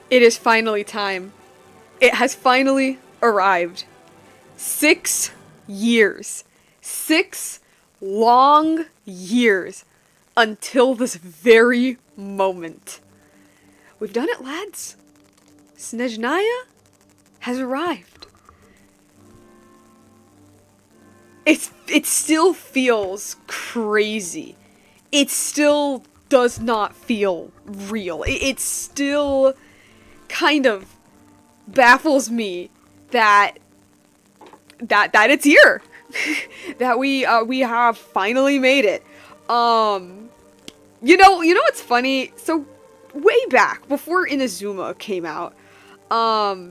It is finally time. It has finally arrived. 6 years. 6 long years until this very moment. We've done it, lads. Snezhnaya has arrived. It still feels crazy. It still does not feel real. It still kind of baffles me that it's here. That we have finally made it. You know what's funny? So way back before Inazuma came out, I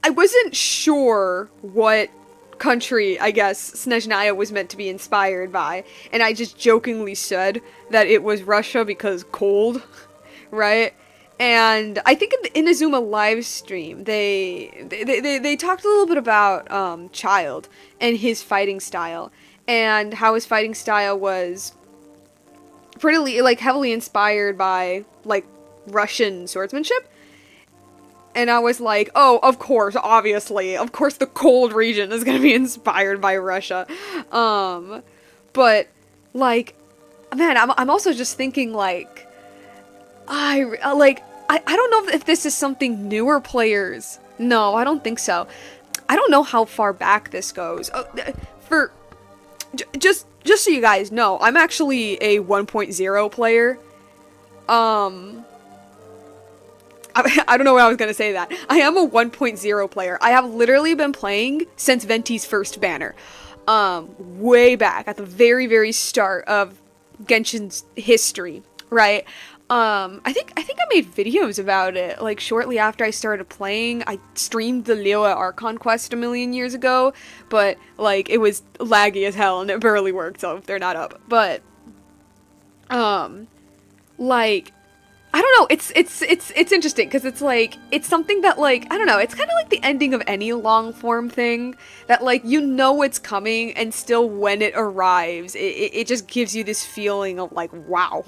wasn't sure what country, I guess, Snezhnaya was meant to be inspired by, and I just jokingly said that it was Russia because cold, right? And I think in the Inazuma live stream, they talked a little bit about Child and his fighting style, and how his fighting style was pretty like heavily inspired by like Russian swordsmanship. And I was like, oh, of course, obviously, of course the cold region is gonna be inspired by Russia. But, like, man, I'm also just thinking, like, I don't know if this is something newer players. No, I don't think so. I don't know how far back this goes. Just so you guys know, I'm actually a 1.0 player. I don't know why I was gonna say that. I am a 1.0 player. I have literally been playing since Venti's first banner. Way back at the very, very start of Genshin's history, right? I think I made videos about it, like, shortly after I started playing. I streamed the Snezhnaya Archon quest a million years ago, but, like, it was laggy as hell and it barely worked, so they're not up. But, like, I don't know, it's interesting, because it's, like, it's something that, like, I don't know, it's kind of like the ending of any long-form thing, that, like, you know it's coming, and still when it arrives, it just gives you this feeling of, like, wow,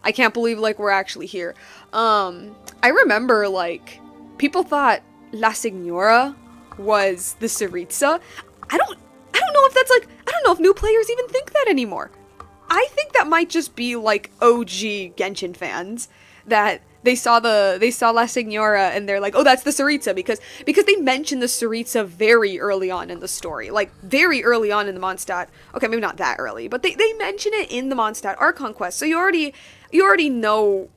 I can't believe, like, we're actually here. I remember, like, people thought La Signora was the Tsaritsa. I don't know if that's, like, I don't know if new players even think that anymore. I think that might just be, like, OG Genshin fans, that they saw La Signora and they're like, oh, that's the Tsaritsa, because they mentioned the Tsaritsa very early on in the story, like very early on in the Mondstadt. Okay, maybe not that early, but they mention it in the Mondstadt Archon quest, so you already know,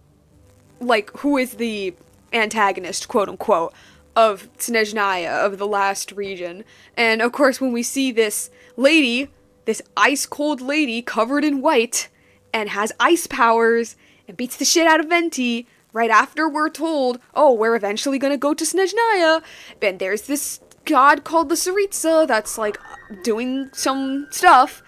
like, who is the antagonist, quote unquote, of Snezhnaya, of the last region. And of course, when we see this lady, this ice cold lady covered in white and has ice powers and beats the shit out of Venti right after we're told, oh, we're eventually gonna go to Snezhnaya, and there's this god called the Tsaritsa that's, like, doing some stuff.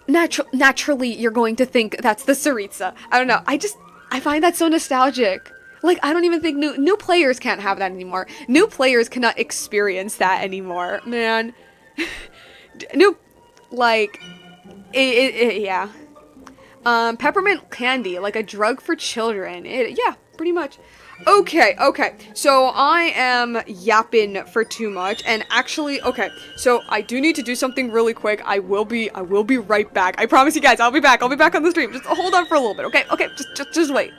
Naturally, you're going to think that's the Tsaritsa. I don't know. I find that so nostalgic. Like, I don't even think new players can't have that anymore. New players cannot experience that anymore, man. New, like, yeah. Peppermint candy, like a drug for children. Yeah, pretty much. Okay, so I am yapping for too much, and actually, okay, so I do need to do something really quick. I will be right back. I promise you guys, I'll be back on the stream. Just hold on for a little bit, okay, just wait.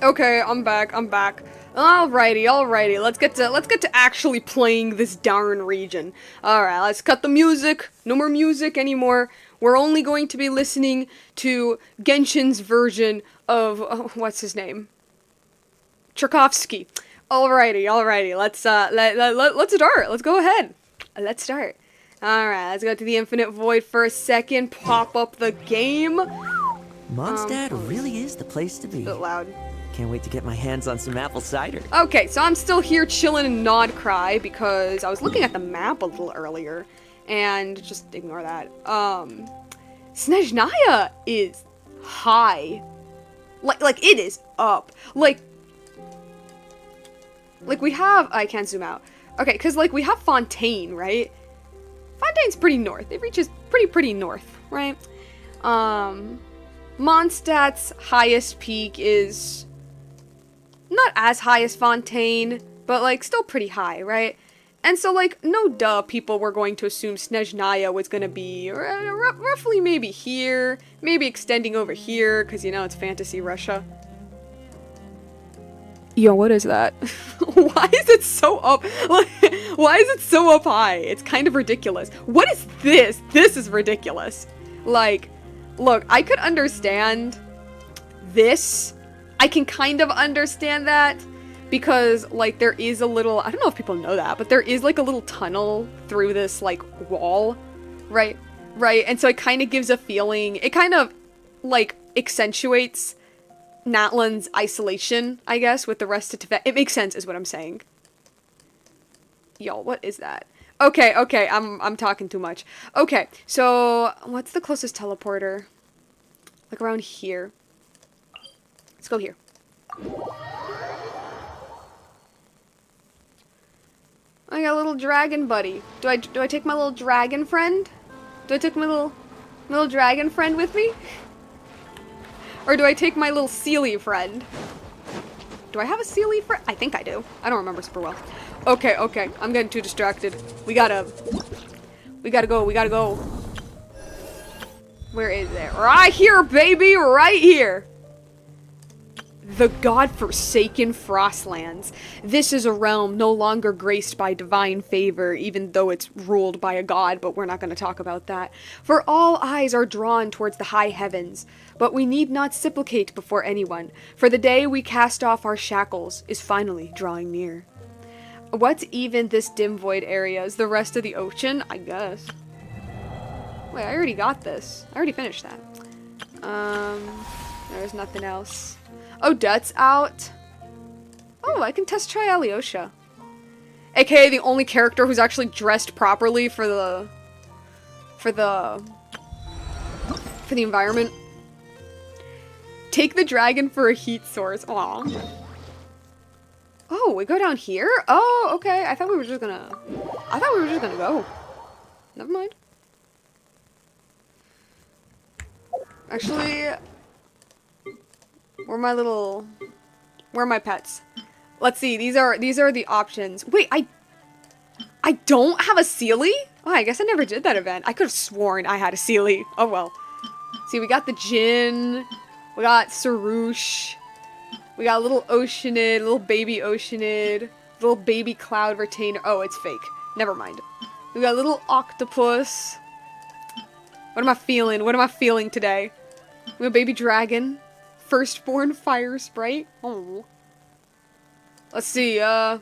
Okay, I'm back. Alrighty. Let's get to actually playing this darn region. Alright, let's cut the music. No more music anymore. We're only going to be listening to Genshin's version of what's his name? Tchaikovsky. Alrighty. Let's start. Let's go ahead. Let's start. Alright, let's go to the Infinite Void for a second. Pop up the game. Mondstadt really is the place to be. A bit loud. Can't wait to get my hands on some apple cider. Okay, so I'm still here chilling in Nodcry because I was looking at the map a little earlier, and just ignore that. Snezhnaya is high. Like it is up. Like we have, I can't zoom out. Okay, because like we have Fontaine, right? Fontaine's pretty north. It reaches pretty north, right? Mondstadt's highest peak is not as high as Fontaine, but like still pretty high, right? And so like, no duh, people were going to assume Snezhnaya was going to be roughly maybe here, maybe extending over here, because you know, it's fantasy Russia. Yo, what is that? Why is it so up? Like, why is it so up high? It's kind of ridiculous. What is this? This is ridiculous. Like, look, I could understand this. I can kind of understand that because, like, there is a little, I don't know if people know that, but there is, like, a little tunnel through this, like, wall, right? Right, and so it kind of gives a feeling, it kind of, like, accentuates Natlan's isolation, I guess, with the rest of Tibet. It makes sense, is what I'm saying. Yo, what is that? Okay, I'm talking too much. Okay, so what's the closest teleporter? Like around here. Let's go here. I got a little dragon buddy. Do I take my little dragon friend? Do I take my little dragon friend with me? Or do I take my little Sealy friend? Do I have a Sealy friend? I think I do. I don't remember super well. Okay. I'm getting too distracted. We gotta go. Where is it? Right here, baby! Right here! The godforsaken Frostlands. This is a realm no longer graced by divine favor, even though it's ruled by a god, but we're not going to talk about that. For all eyes are drawn towards the high heavens, but we need not supplicate before anyone, for the day we cast off our shackles is finally drawing near. What's even this dim void area? Is the rest of the ocean? I guess. Wait, I already got this. I already finished that. There's nothing else. Odette's out. Oh, I can test try Alyosha. AKA the only character who's actually dressed properly for the environment. Take the dragon for a heat source. Aw. Oh, we go down here? Oh, okay. I thought we were just gonna go. Never mind. Actually, where are my pets? Let's see. These are the options. Wait, I don't have a Sealy? Oh, I guess I never did that event. I could have sworn I had a Sealy. Oh well. See, we got the Jin. We got Sarouche. We got a little Oceanid, little baby Oceanid, little baby Cloud Retainer. Oh, it's fake. Never mind. We got a little Octopus. What am I feeling? What am I feeling today? We have baby Dragon. Firstborn Fire Sprite. Oh. Let's see, none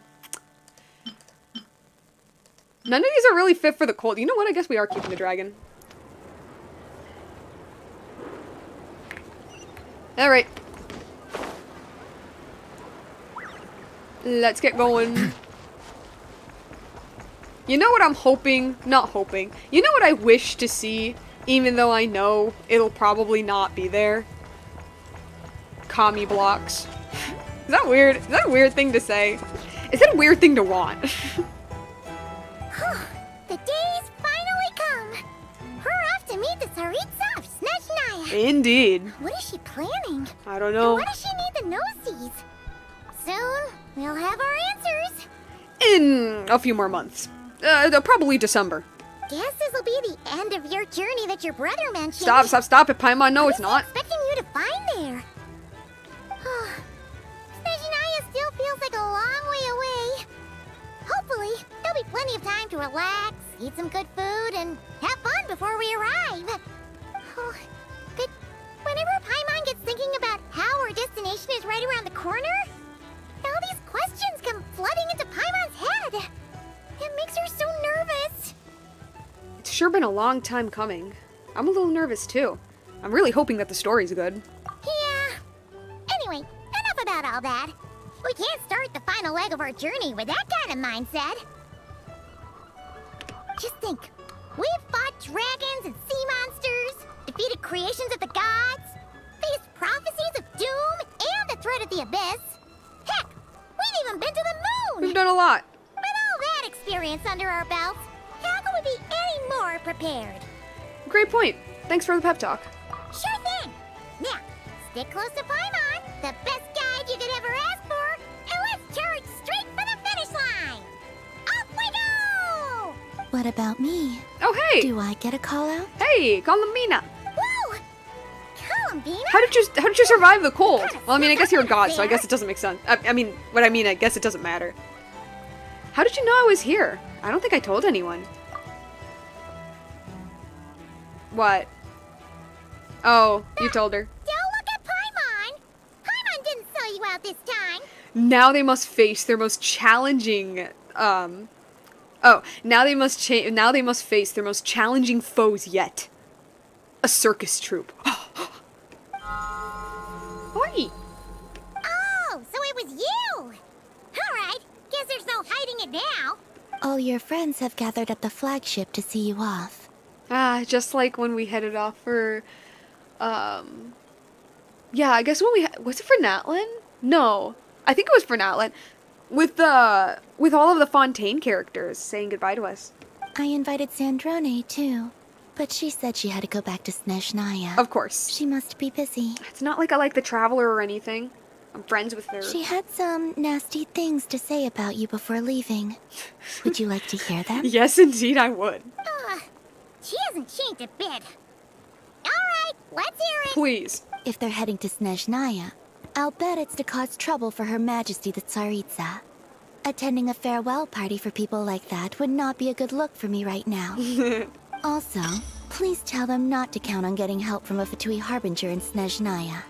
of these are really fit for the cold. You know what? I guess we are keeping the dragon. Alright. Let's get going. You know what I'm hoping? Not hoping. You know what I wish to see, even though I know it'll probably not be there? Kami blocks. Is that weird? Is that a weird thing to say? Is that a weird thing to want? The day's finally come. We're off to meet the Tsaritsa of Snezhnaya. Indeed. What is she planning? I don't know. And what does she need the noseies? Soon, we'll have our answers. In a few more months. Probably December. Guess this'll be the end of your journey that your brother mentioned. Stop it, Paimon. No, it's not. Expecting you to find there. plenty of time to relax, eat some good food, and have fun before we arrive. Oh, but whenever Paimon gets thinking about how our destination is right around the corner, all these questions come flooding into Paimon's head. It makes her so nervous. It's sure been a long time coming. I'm a little nervous too. I'm really hoping that the story's good. Yeah. Anyway, enough about all that. We can't start the final leg of our journey with that kind of mindset. Just think. We've fought dragons and sea monsters, defeated creations of the gods, faced prophecies of doom and the threat of the abyss. Heck, we've even been to the moon! We've done a lot. With all that experience under our belts, how can we be any more prepared? Great point. Thanks for the pep talk. Sure thing! Now, stick close to Paimon, the best guide you could ever ask for, and let's charge straight for the finish line! Off we go! What about me? Oh, hey! Do I get a call out? Hey, Columbina! Whoa! Columbina? How did you survive the cold? Kinda Well, I mean, I guess you're a god, so I there. guess it doesn't make sense. I guess it doesn't matter. How did you know I was here? I don't think I told anyone. What? Oh, you told her. Don't look at Paimon! Paimon didn't sell you out this time! Now they must face their most challenging, now they must face their most challenging foes yet. A circus troupe. Oi! Oh, so it was you! Alright, guess there's no hiding it now. All your friends have gathered at the flagship to see you off. Ah, just like when we headed off for, yeah, I guess when was it for Natlin? No, I think it was for Natlin. With all of the Fontaine characters saying goodbye to us. I invited Sandrone, too. But she said she had to go back to Snezhnaya. Of course. She must be busy. It's not like I like the Traveler or anything. I'm friends with her. She had some nasty things to say about you before leaving. Would you like to hear them? Yes, indeed, I would. She hasn't changed a bit. Alright, let's hear it! Please. If they're heading to Snezhnaya, I'll bet it's to cause trouble for Her Majesty the Tsaritsa. Attending a farewell party for people like that would not be a good look for me right now. Also, please tell them not to count on getting help from a Fatui Harbinger in Snezhnaya.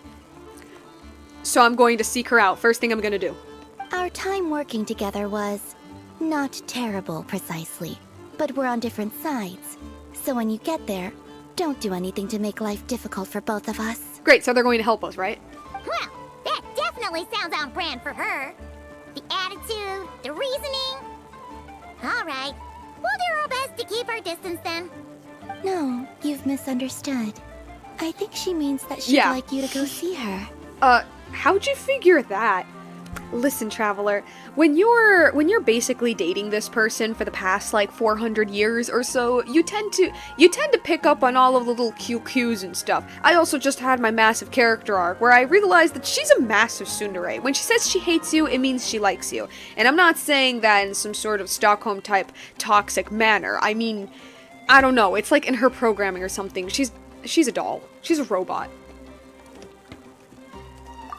So I'm going to seek her out. First thing I'm gonna do. Our time working together was not terrible, precisely, but we're on different sides. So when you get there, don't do anything to make life difficult for both of us. Great, so they're going to help us, right? Well, that definitely sounds on brand for her. The attitude, the reasoning. Alright, we'll do our best to keep our distance then. No, you've misunderstood. I think she means that she'd Yeah. like you to go see her. How'd you figure that? Listen, Traveler, when you're basically dating this person for the past like 400 years or so, you tend to pick up on all of the little cues and stuff. I also just had my massive character arc where I realized that she's a massive tsundere. When she says she hates you, it means she likes you. And I'm not saying that in some sort of Stockholm type toxic manner. I mean, I don't know, it's like in her programming or something. She's a doll. She's a robot.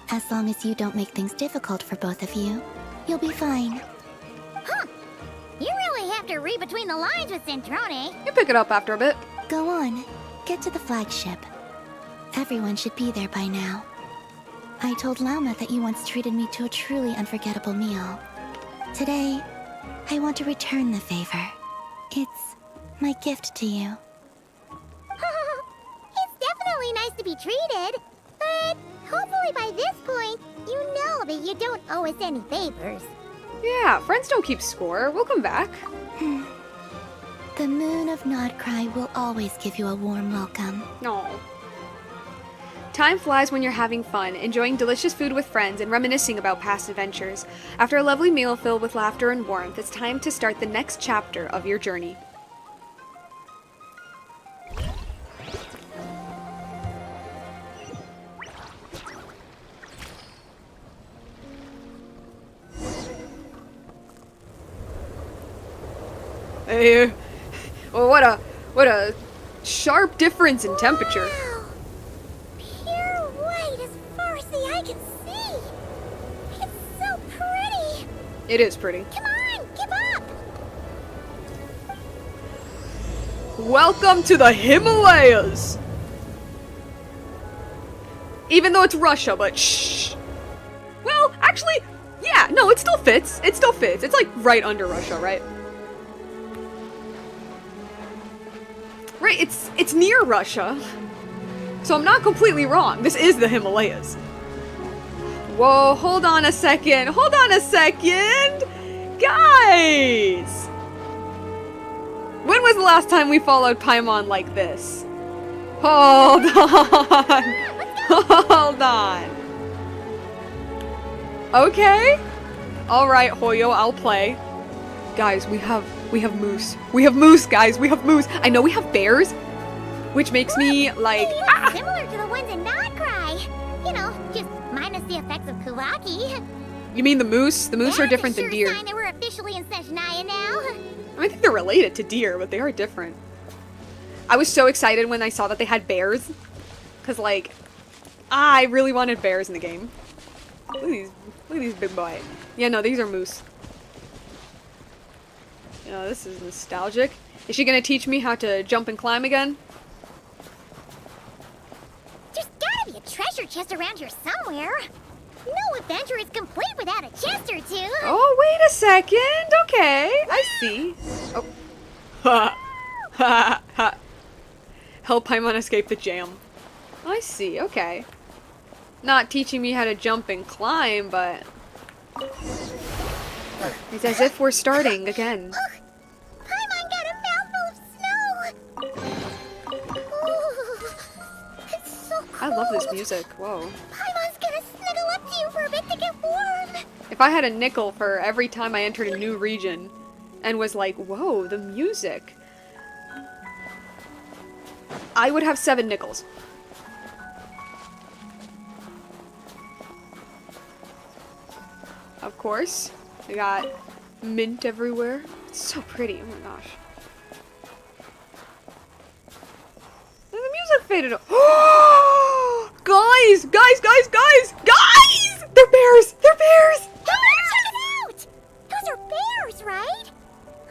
As long as you don't make things difficult for both of you, you'll be fine. Huh. You really have to read between the lines with Centrone. You pick it up after a bit. Go on, get to the flagship. Everyone should be there by now. I told Lauma that you once treated me to a truly unforgettable meal. Today, I want to return the favor. It's my gift to you. It's definitely nice to be treated, but hopefully by this point, you know that you don't owe us any favors. Yeah, friends don't keep score. We'll come back. The moon of Nodcry will always give you a warm welcome. No. Time flies when you're having fun, enjoying delicious food with friends and reminiscing about past adventures. After a lovely meal filled with laughter and warmth, it's time to start the next chapter of your journey. Hey, well, what a sharp difference in temperature. Wow! Pure white as far as the eye can see. It's so pretty. It is pretty. Come on, keep up. Welcome to the Himalayas! Even though it's Russia, but shh. Well, actually, yeah, no, it still fits. It still fits. It's like right under Russia, right? Right, it's near Russia. So I'm not completely wrong. This is the Himalayas. Whoa, hold on a second. Hold on a second. Guys! When was the last time we followed Paimon like this? Hold on. Hold on. Okay. Alright, Hoyo, I'll play. Guys, we have moose. We have moose, guys. We have moose. I know we have bears, which makes me like similar to the ones in Nodcry. You know, just minus the effects of Kuwaki. You mean the moose? The moose are different than deer. Sign that we're officially in Snezhnaya now. I think they're related to deer, but they are different. I was so excited when I saw that they had bears. Because, like, I really wanted bears in the game. Look at these big boys. Yeah, no, these are moose. You know, this is nostalgic. Is she gonna teach me how to jump and climb again? There's gotta be a treasure chest around here somewhere. No adventure is complete without a chest or two. Oh, wait a second. Okay, I see. Oh. Ha. Ha. Ha. Help Paimon escape the jam. I see, okay. Not teaching me how to jump and climb, but... It's as if we're starting again. Paimon got a mouthful of snow. Ooh, it's so cold. I love this music, whoa. Paimon's gonna snuggle up to you for a bit to get warm. If I had a nickel for every time I entered a new region and was like, whoa, the music, I would have 7 nickels. Of course, we got mint everywhere. It's so pretty, oh my gosh. And the music faded. Guys! Guys! Guys! Guys! Guys! They're bears! They're bears! Check it out! Those are bears, right?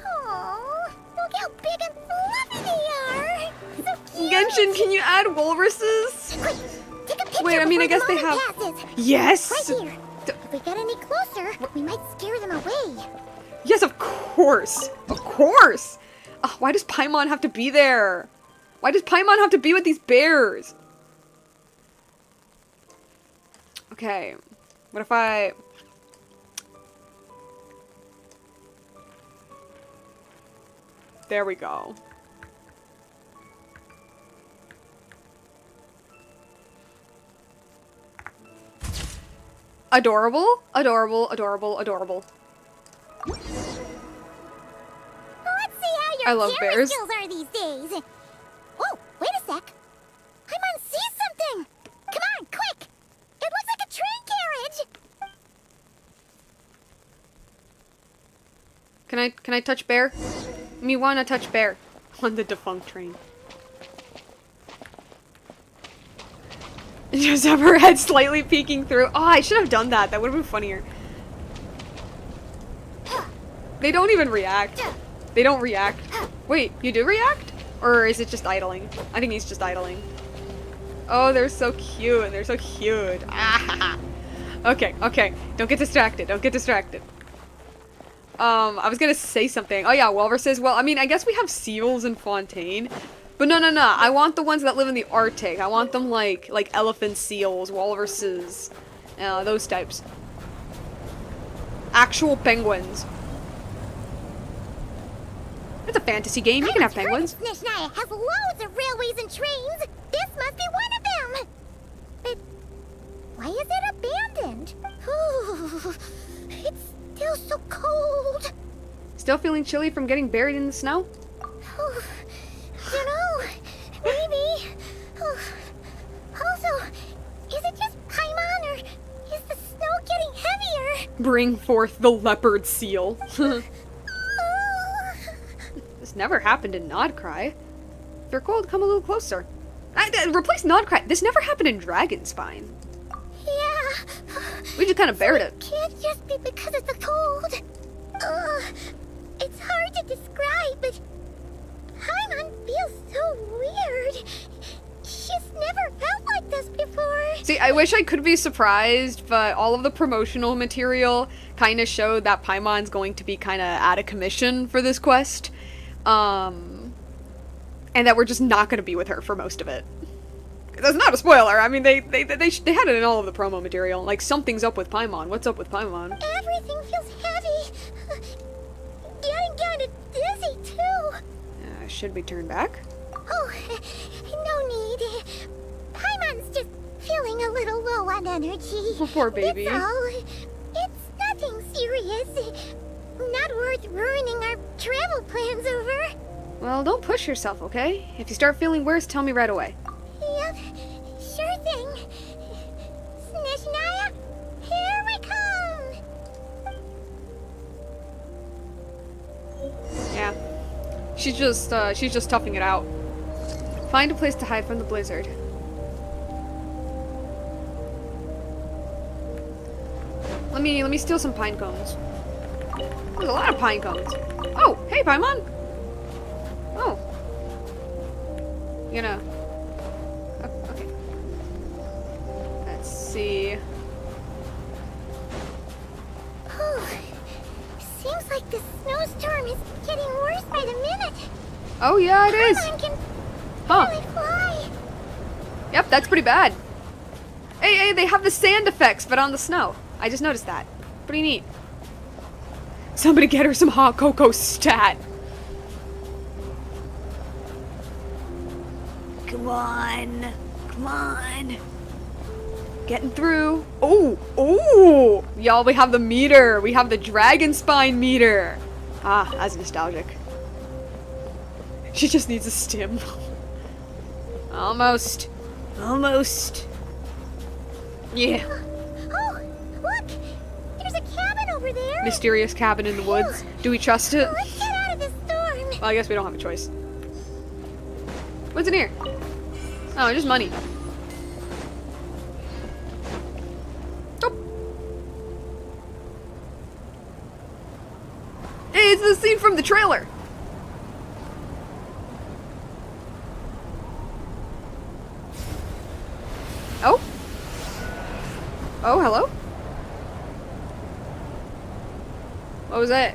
Oh, look how big and fluffy they are. So cute. Genshin, can you add walruses? Quick, take a picture Wait, I mean, I before guess the they moment have... passes. Yes! Right here. If we get any closer, we might scare them away. Yes, of course! Of course! Why does Paimon have to be there? Why does Paimon have to be with these bears? Okay. What if I... There we go. Adorable, adorable, adorable, adorable. Let's see how your I love camera bears. skills are these days. Whoa, wait a sec. Paimon sees something. Come on, quick. It looks like a train carriage. Can I touch bear? Me wanna touch bear on the defunct train. Just have her head slightly peeking through. Oh, I should have done that. That would have been funnier. They don't even react. They don't react. Wait, you do react? Or is it just idling? I think he's just idling. Oh, they're so cute. They're so cute. Ah. Okay, okay. Don't get distracted. Don't get distracted. I was gonna say something. Oh yeah, walruses. Well, I mean, I guess we have seals in Fontaine. But no, no, no. I want the ones that live in the Arctic. I want them like elephant seals, walruses, those types. Actual penguins. It's a fantasy game. You can have penguins. Snezhnaya has loads of railways and trains. This must be one of them. But why is it abandoned? Ooh, it's still so cold. Still feeling chilly from getting buried in the snow? Oh, don't know. Maybe. Oh. Also, is it just Paimon or is the snow getting heavier? Bring forth the leopard seal. Oh. This never happened in Nodcry. If you're cold, come a little closer. Replace Nodcry. This never happened in Dragonspine. Yeah. We just kind of buried it. Can't just be because of the cold. It's hard to describe, but Paimon feels See, I wish I could be surprised, but all of the promotional material kind of showed that Paimon's going to be kind of out of commission for this quest. And that we're just not going to be with her for most of it. That's not a spoiler. I mean, they had it in all of the promo material. Like, something's up with Paimon. What's up with Paimon? Everything feels heavy. Getting kinda dizzy, too. Should we turn back? Oh, no need. Paimon's just feeling a little low on energy. Oh, poor baby. That's all. It's nothing serious. Not worth ruining our travel plans over. Well, don't push yourself, okay? If you start feeling worse, tell me right away. Yep, sure thing. Snezhnaya, here we come! Yeah. She's just toughing it out. Find a place to hide from the blizzard. Let me steal some pine cones. There's a lot of pine cones. Oh, hey, Paimon! Oh. You know. Okay. Let's see. Oh, seems like the snowstorm is getting worse by the minute. Oh, yeah, it is. Paimon can Huh. barely fly. Yep, that's pretty bad. Hey, they have the sand effects, but on the snow. I just noticed that. Pretty neat. Somebody get her some hot cocoa stat. Come on. Come on. Getting through. Oh. Y'all, we have the meter. We have the dragon spine meter. Ah, that's nostalgic. She just needs a stim. Almost. Yeah. Oh, look! There's a cabin over there. Mysterious cabin in the woods. Do we trust it? Let's get out of this storm. Well, I guess we don't have a choice. What's in here? Oh, just money. Oh. Hey, it's the scene from the trailer. Oh. Oh, hello? What was that?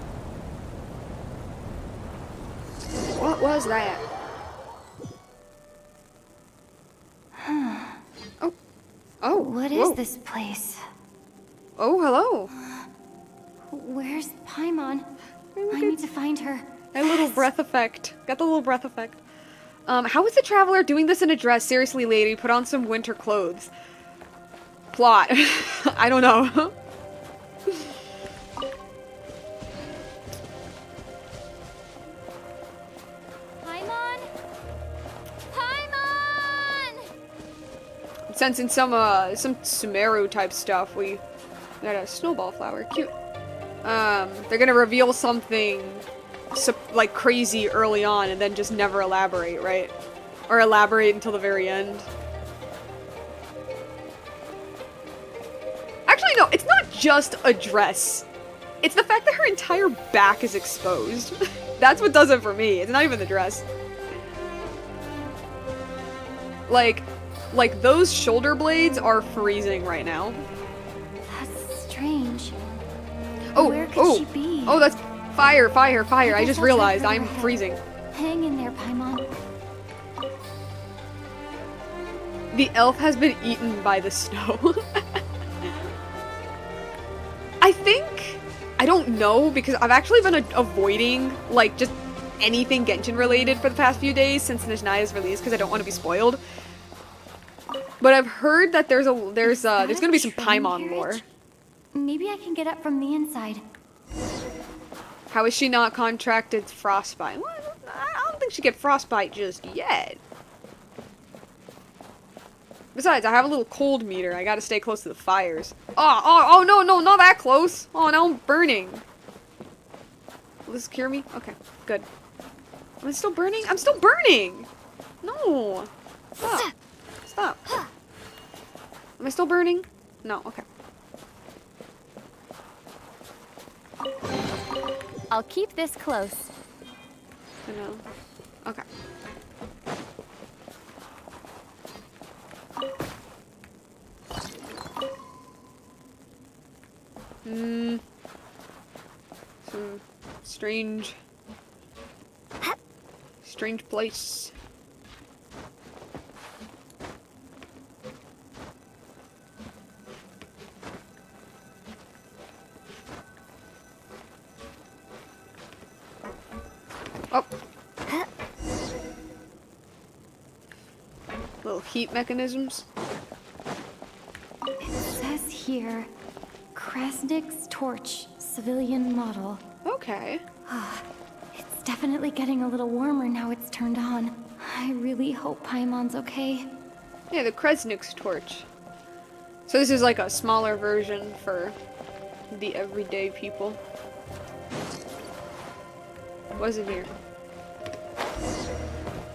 What was that? Oh, What whoa. is this place? Oh, hello. Where's Paimon? Hey, look I at- need to find her. A little breath effect. Got the little breath effect. How is the traveler doing this in a dress? Seriously, lady, put on some winter clothes. Plot. I don't know. Paimon? Paimon! I'm sensing some Sumeru type stuff. We got a snowball flower. Cute. They're gonna reveal something like crazy early on and then just never elaborate, right? Or elaborate until the very end. Actually, no, it's not just a dress. It's the fact that her entire back is exposed. That's what does it for me. It's not even the dress. Like those shoulder blades are freezing right now. That's strange. Oh, Where could she be? Oh, that's fire. I guess just I'll realized check I'm further ahead. freezing. Hang in there, Paimon. The elf has been eaten by the snow. I don't know, because I've actually been avoiding, like, just anything Genshin related for the past few days since Snezhnaya's release, because I don't want to be spoiled. But I've heard that there's gonna be some Paimon lore. Maybe I can get up from the inside. How is she not contracted frostbite? Well, I don't think she get frostbite just yet. Besides, I have a little cold meter. I gotta stay close to the fires. Oh, no, not that close. Oh, now I'm burning. Will this cure me? Okay, good. Am I still burning? I'm still burning! No. Stop. Am I still burning? No, okay. I'll keep this close. No. Okay. some strange place. Oh. Little heat mechanisms. It says here, Krasnik's torch, civilian model. Okay. It's definitely getting a little warmer now it's turned on. I really hope Paimon's okay. Yeah, the Kresnik's torch. So this is like a smaller version for the everyday people. What's in here?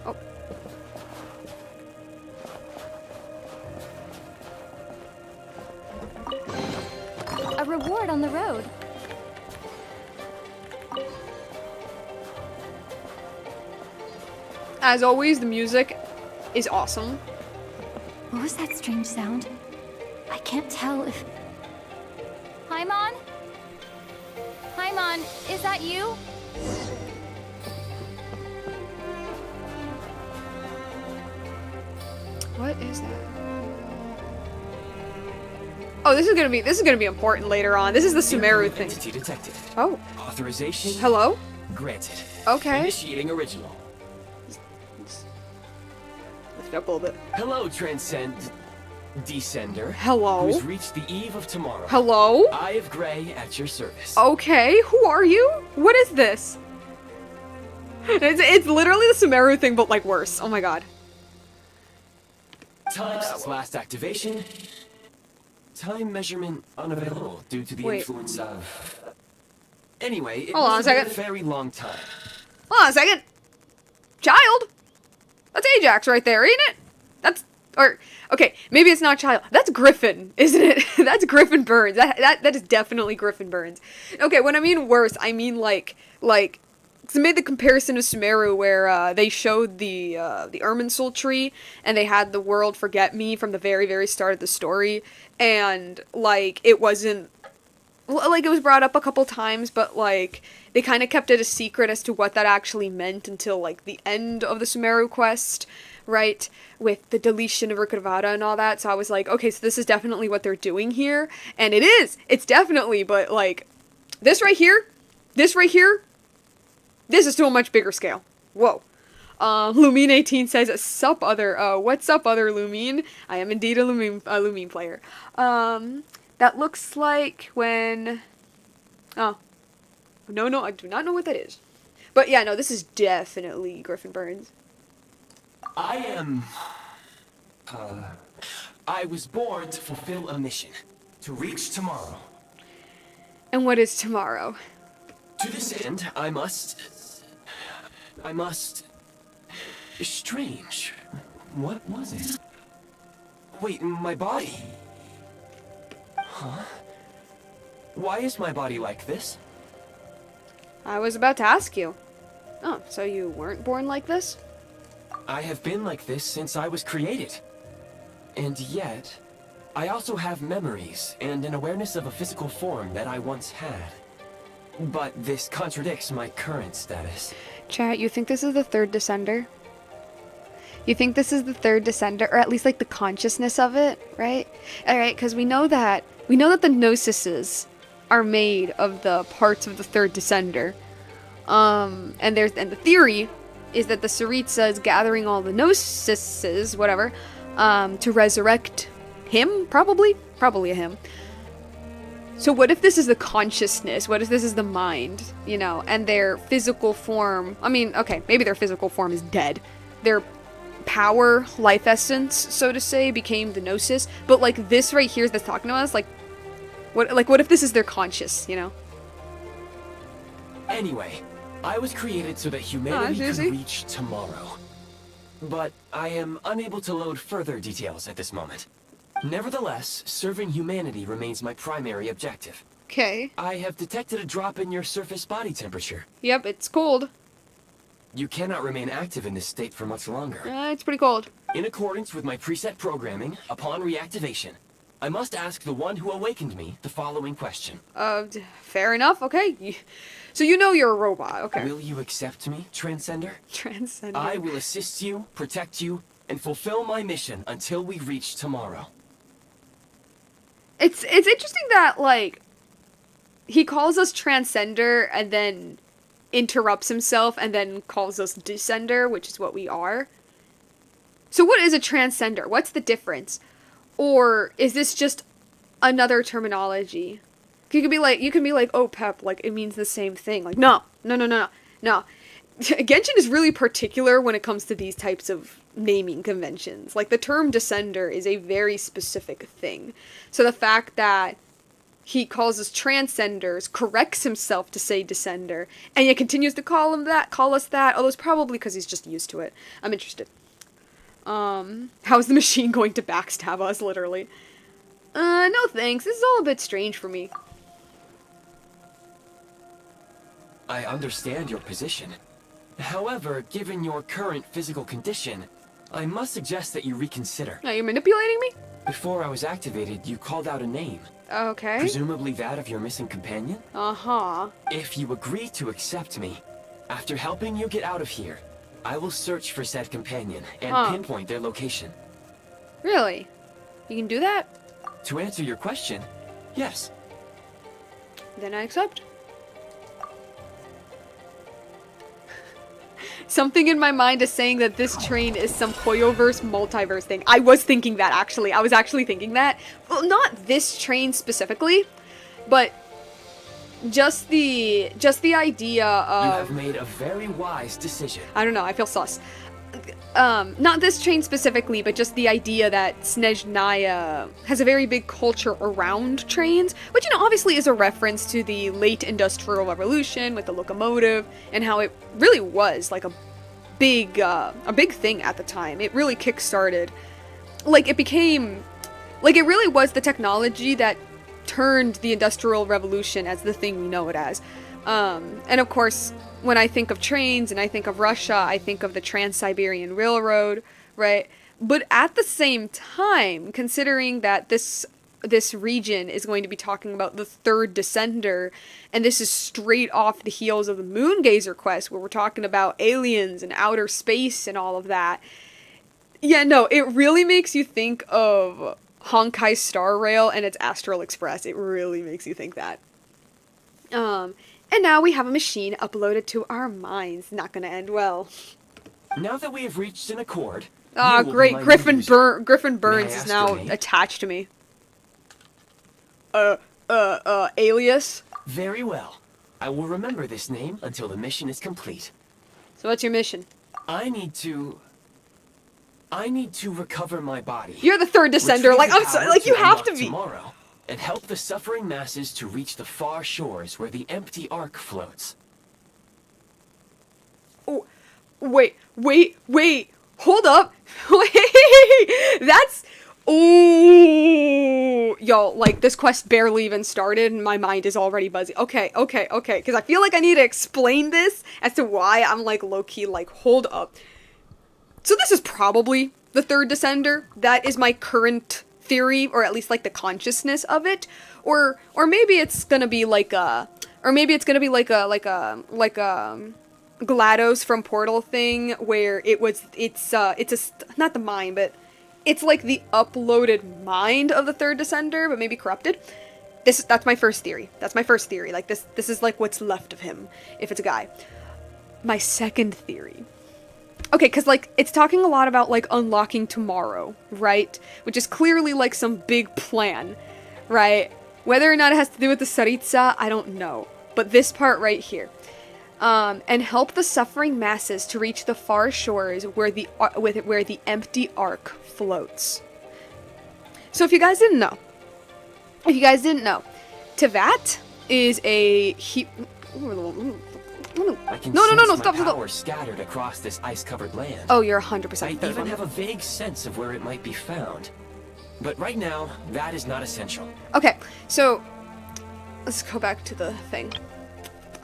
Oh. A reward on the road. As always, the music is awesome. What was that strange sound? I can't tell if... Paimon? Paimon, is that you? What is that? Oh, this is gonna be important later on. This is the Sumeru thing. Identity detected. Oh, Authorization hello? granted. Okay. Initiating original. Lift up a little bit. Hello, Transcend Descender. Hello? Who's reached the eve of tomorrow. Hello? Eye of Grey at your service. Okay, who are you? What is this? It's literally the Sumeru thing, but like worse. Oh my god. Time since last activation. Time measurement unavailable due to the Wait. influence of... Anyway, it Hold on a must have been second. a very long time. Hold on a second. Child? That's Ajax right there, ain't it? That's... Or... Okay, maybe it's not Child. That's Griffin, isn't it? That's Griffin Burns. That is definitely Griffin Burns. Okay, when I mean worse, I mean like... Because I made the comparison to Sumeru where they showed the Irminsul tree and they had the world forget me from the very, very start of the story. And, like, it wasn't... Like, it was brought up a couple times, but, like, they kind of kept it a secret as to what that actually meant until, like, the end of the Sumeru quest, right? With the deletion of Rukkhadevata and all that. So I was like, okay, so this is definitely what they're doing here. And it is! It's definitely, but, like, this right here, this is to a much bigger scale. Whoa. Lumine18 says, sup other, what's up other Lumine? I am indeed a Lumine player. That looks like when, oh, no, I do not know what that is. But yeah, no, this is definitely Griffin Burns. I am... I was born to fulfill a mission. To reach tomorrow. And what is tomorrow? To this end, I must... Strange. What was it? Wait, my body? Huh? Why is my body like this? I was about to ask you. Oh, so you weren't born like this? I have been like this since I was created. And yet, I also have memories and an awareness of a physical form that I once had. But this contradicts my current status. Chat, you think this is the third Descender? You think this is the third Descender, or at least like the consciousness of it, right? Alright, because we know that the Gnosises are made of the parts of the third Descender. And the theory is that the Tsaritsa is gathering all the Gnosises, whatever, to resurrect him, probably a him. So what if this is the consciousness? What if this is the mind, you know, and their physical form, I mean, okay, maybe their physical form is dead. Their power, life essence, so to say, became the Gnosis, but like this right here that's talking to us, what if this is their conscious, you know? Anyway, I was created so that humanity could seriously? reach tomorrow. But I am unable to load further details at this moment. Nevertheless, serving humanity remains my primary objective. Okay. I have detected a drop in your surface body temperature. Yep, it's cold. You cannot remain active in this state for much longer. It's pretty cold. In accordance with my preset programming, upon reactivation, I must ask the one who awakened me the following question. Fair enough, okay. So you know you're a robot, okay. Will you accept me, Transcender? Transcender. I will assist you, protect you, and fulfill my mission until we reach tomorrow. It's interesting that, like, he calls us Transcender and then interrupts himself and then calls us Descender, which is what we are. So what is a Transcender? What's the difference? Or is this just another terminology? You can be like, oh, Pep, like, it means the same thing. Like, no. Genshin is really particular when it comes to these types of naming conventions. Like, the term Descender is a very specific thing. So the fact that he calls us Transcenders, corrects himself to say Descender, and yet continues to call us that, although it's probably because he's just used to it. I'm interested. How's the machine going to backstab us, literally? No thanks. This is all a bit strange for me. I understand your position. However, given your current physical condition, I must suggest that you reconsider. Are you manipulating me? Before I was activated, you called out a name. Okay. Presumably that of your missing companion? Uh-huh. If you agree to accept me, after helping you get out of here, I will search for said companion and pinpoint their location. Really? You can do that? To answer your question, yes. Then I accept. Something in my mind is saying that this train is some Hoyoverse multiverse thing. I was thinking that, actually. I was actually thinking that. Well, not this train specifically, but just the idea of... You have made a very wise decision. I don't know, I feel sus. Not this train specifically, but just the idea that Snezhnaya has a very big culture around trains, which, you know, obviously is a reference to the late Industrial Revolution with the locomotive, and how it really was, like, a big thing at the time. It really kick-started. Like, it became... Like, it really was the technology that turned the Industrial Revolution as the thing we know it as. And of course, when I think of trains and I think of Russia, I think of the Trans-Siberian Railroad, right? But at the same time, considering that this region is going to be talking about the third Descender, and this is straight off the heels of the Moongazer quest, where we're talking about aliens and outer space and all of that. Yeah, no, it really makes you think of Honkai Star Rail and its Astral Express. It really makes you think that. And now we have a machine uploaded to our minds. Not gonna end well. Now that we have reached an accord... Ah, great. Griffin Burns is now attached to me. Alias? Very well. I will remember this name until the mission is complete. So what's your mission? I need to recover my body. You're the third Descender. Like, I'm sorry. Like, you have to be. Tomorrow, and help the suffering masses to reach the far shores where the empty ark floats. Oh, wait. Hold up. Wait. That's... Ooh. Yo, like, this quest barely even started and my mind is already buzzy. Okay. Because I feel like I need to explain this as to why I'm, like, low-key, like, hold up. So this is probably the third Descender. That is my current theory, or at least, like, the consciousness of it. Or maybe it's gonna be like a... Or maybe it's gonna be like a GLaDOS from Portal thing, where it's not the mind, but it's like the uploaded mind of the third Descender, but maybe corrupted. That's my first theory. Like, this is like what's left of him, if it's a guy. My second theory. Okay, because, like, it's talking a lot about, like, unlocking tomorrow, right? Which is clearly, like, some big plan, right? Whether or not it has to do with the Tsaritsa, I don't know. But this part right here. And help the suffering masses to reach the far shores where the empty ark floats. So if you guys didn't know, Teyvat is a I can No, sense stop. my power scattered across this ice-covered land. Oh, you're 100% I third even one. have a vague sense of where it might be found. But right now, that is not essential. Okay, so let's go back to the thing.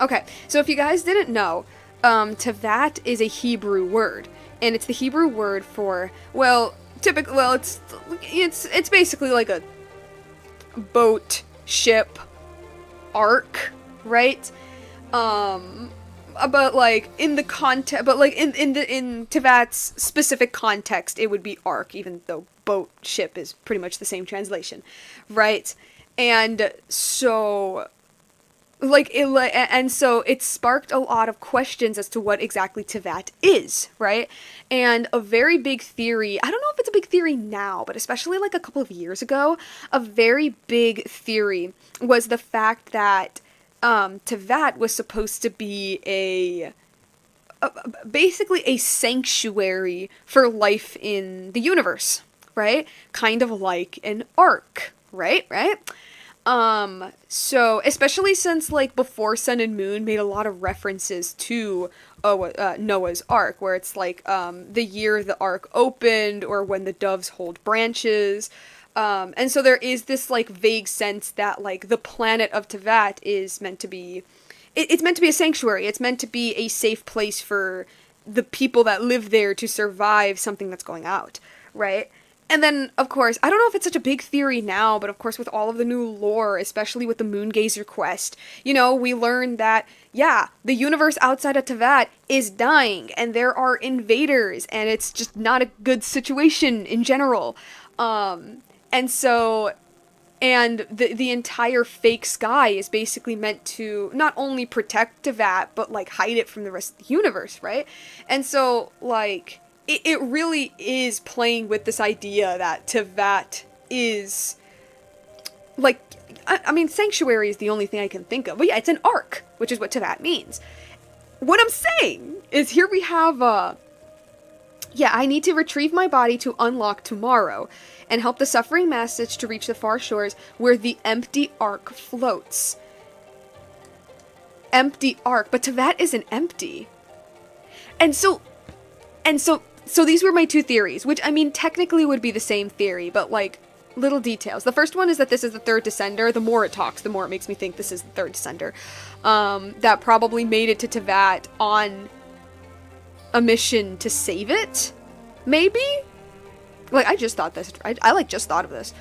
Okay, so if you guys didn't know, Teyvat is a Hebrew word, and it's the Hebrew word for, well, it's basically like boat, ship, arc, right? But like in the context, but like in Tevat's specific context, it would be arc, even though boat, ship is pretty much the same translation, right? And so so it sparked a lot of questions as to what exactly Tevat is, right? And a very big theory, I don't know if it's a big theory now, but especially like a couple of years ago, a very big theory was the fact that Tevat was supposed to be basically a sanctuary for life in the universe, right? Kind of like an ark, right? So, especially since, like, Before Sun and Moon made a lot of references to Noah's Ark, where it's, like, the year the Ark opened, or when the doves hold branches, and so there is this, like, vague sense that, like, the planet of Tevat is meant to be, it's meant to be a sanctuary, it's meant to be a safe place for the people that live there to survive something that's going out, right? And then, of course, I don't know if it's such a big theory now, but of course with all of the new lore, especially with the Moongazer quest, you know, we learned that, yeah, the universe outside of Tevat is dying, and there are invaders, and it's just not a good situation in general. And so, and the entire fake sky is basically meant to not only protect Tevat, but, like, hide it from the rest of the universe, right? And so, like, it really is playing with this idea that Tevat is, like, I mean, sanctuary is the only thing I can think of. But yeah, it's an ark, which is what Tevat means. What I'm saying is here we have, yeah, I need to retrieve my body to unlock tomorrow and help the suffering masses to reach the far shores where the empty ark floats. Empty ark, but Tevat isn't empty. And so these were my two theories, which, I mean, technically would be the same theory, but, like, little details. The first one is that this is the third Descender. The more it talks, the more it makes me think this is the third Descender. That probably made it to Tevat on a mission to save it? Maybe? Like, I just thought this. I like, just thought of this.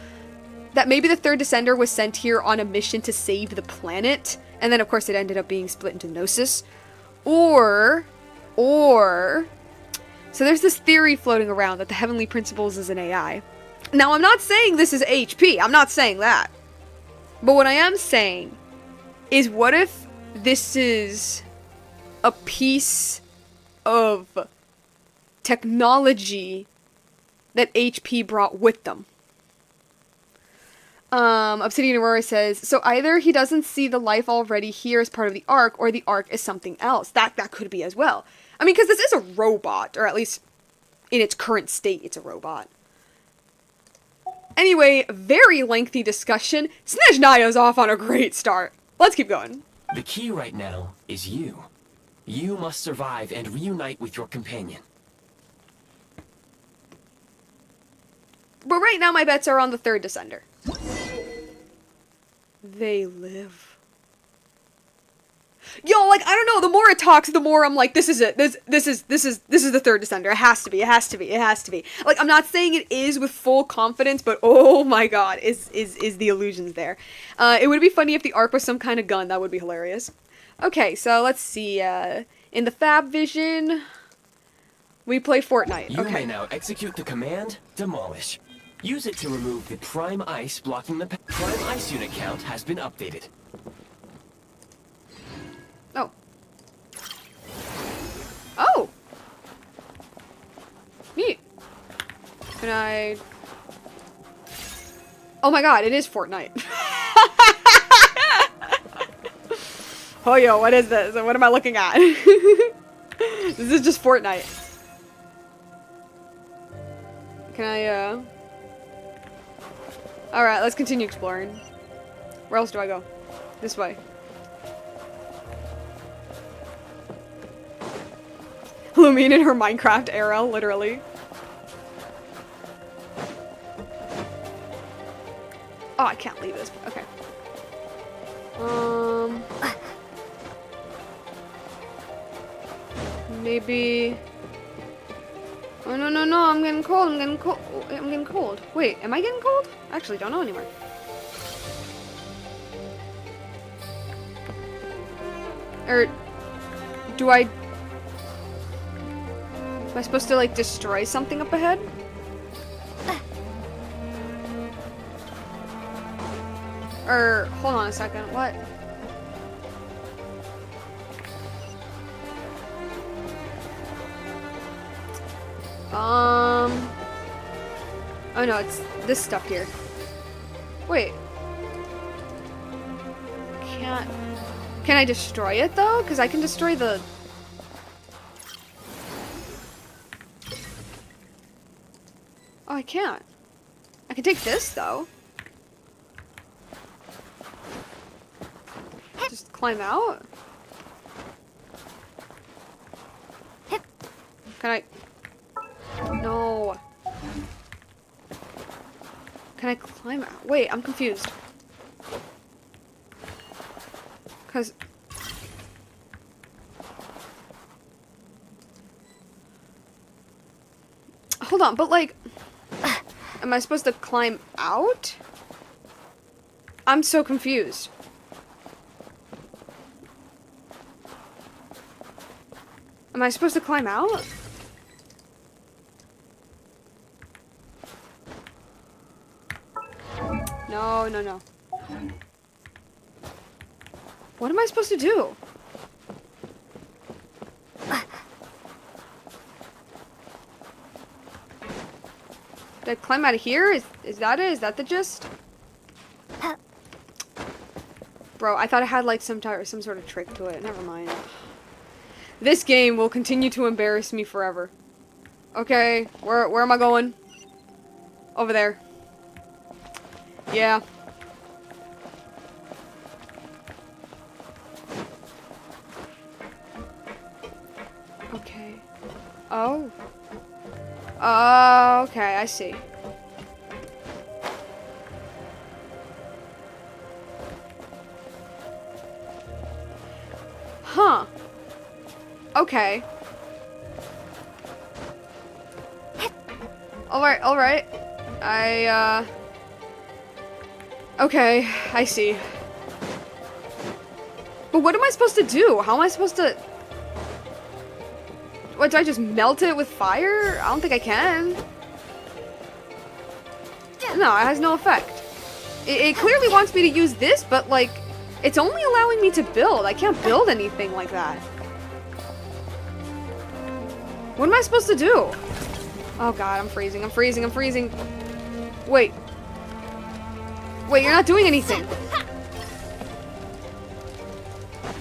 That maybe the third Descender was sent here on a mission to save the planet, and then, of course, it ended up being split into Gnosis. Or... So there's this theory floating around that the Heavenly Principles is an AI. Now, I'm not saying this is HP. I'm not saying that. But what I am saying is, what if this is a piece of technology that HP brought with them? Obsidian Aurora says, so either he doesn't see the life already here as part of the Ark, or the Ark is something else. That could be as well. I mean, because this is a robot, or at least in its current state, it's a robot. Anyway, very lengthy discussion. Snezhnaya's off on a great start. Let's keep going. The key right now is you. You must survive and reunite with your companion. But right now my bets are on the third Descender. They live. Yo, like, I don't know, the more it talks, the more I'm like, this is it. This is the third Descender. It has to be. Like, I'm not saying it is with full confidence, but oh my god, is the illusions there. It would be funny if the Ark was some kind of gun. That would be hilarious. Okay, so let's see, in the Fab Vision, we play Fortnite. You Okay. may now execute the command, Demolish. Use it to remove the Prime Ice blocking the Prime Ice unit count has been updated. Oh. Oh! Neat. Can I... Oh my god, it is Fortnite. Oh yo, what is this? What am I looking at? This is just Fortnite. Can I, Alright, let's continue exploring. Where else do I go? This way. Lumine in her Minecraft era, literally. Oh, I can't leave this. Okay. Maybe... Oh, no, I'm getting cold, I'm getting cold. Wait, am I getting cold? I actually don't know anymore. Or do I... Am I supposed to, like, destroy something up ahead? Or, hold on a second, what? Oh no, it's this stuff here. Wait. Can I destroy it though? Because I can destroy the... Oh, I can't. I can take this though. Just climb out? Can I... No. Can I climb out? Wait, I'm confused. Cause... Hold on, but like... Am I supposed to climb out? I'm so confused. Am I supposed to climb out? No, no, no. What am I supposed to do? Did I climb out of here? Is that it? Is that the gist? Bro, I thought it had like some sort of trick to it. Never mind. This game will continue to embarrass me forever. Okay, where am I going? Over there. Yeah. Okay. Oh. Oh, okay, I see. Huh. Okay. Alright, alright. Okay, I see. But what am I supposed to do? How am I supposed to... What, do I just melt it with fire? I don't think I can. No, it has no effect. It clearly wants me to use this, but like, it's only allowing me to build. I can't build anything like that. What am I supposed to do? Oh god, I'm freezing, I'm freezing, I'm freezing. Wait. Wait, you're not doing anything.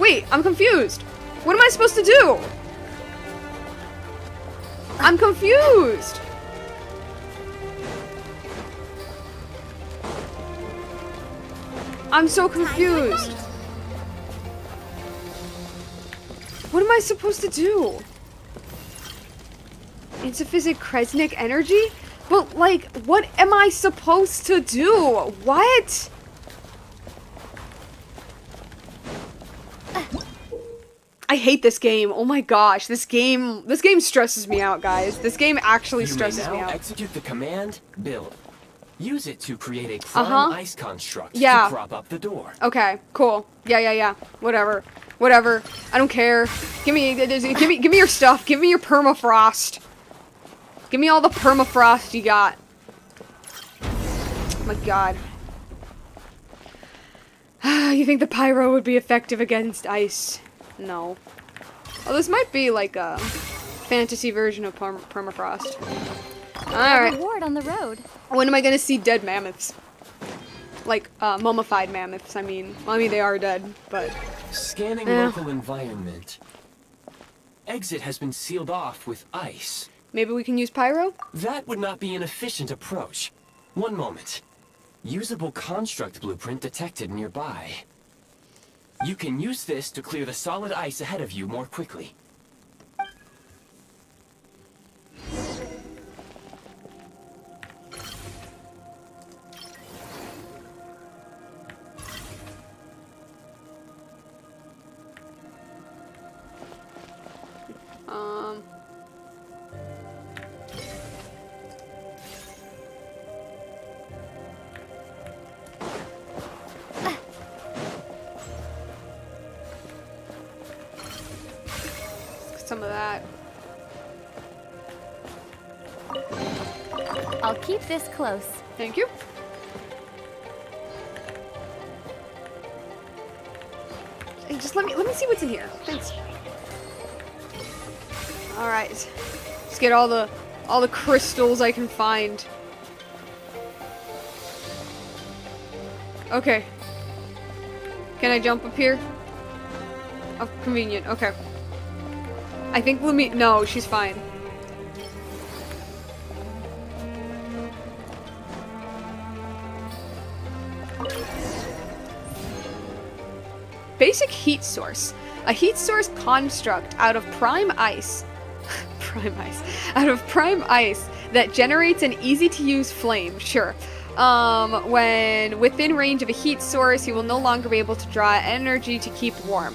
Wait, I'm confused. What am I supposed to do? I'm confused. I'm so confused. What am I supposed to do? Insufficient Kresnik energy? But, like, what am I supposed to do? What? I hate this game. Oh my gosh, this game stresses me out, guys. This game actually stresses me out. Execute the command build. Use it to create a prime ice construct to prop up the door. Okay, cool. Yeah. Whatever. I don't care. Give me your stuff. Give me your permafrost. Give me all the permafrost you got. Oh my god. You think the pyro would be effective against ice? No. Oh, this might be like a fantasy version of permafrost. Alright. Reward on the road. When am I gonna see dead mammoths? Like, mummified mammoths, I mean. Well, I mean, they are dead, but... Scanning local environment. Exit has been sealed off with ice. Maybe we can use pyro? That would not be an efficient approach. One moment. Usable construct blueprint detected nearby. You can use this to clear the solid ice ahead of you more quickly. some of that. I'll keep this close. Thank you. Hey, just let me see what's in here. Thanks. All right. Let's get all the crystals I can find. Okay. Can I jump up here? Oh, convenient. Okay. I think Lumi. No, she's fine. Basic heat source. A heat source construct out of prime ice. Out of prime ice that generates an easy-to-use flame. Sure. When within range of a heat source, you will no longer be able to draw energy to keep warm.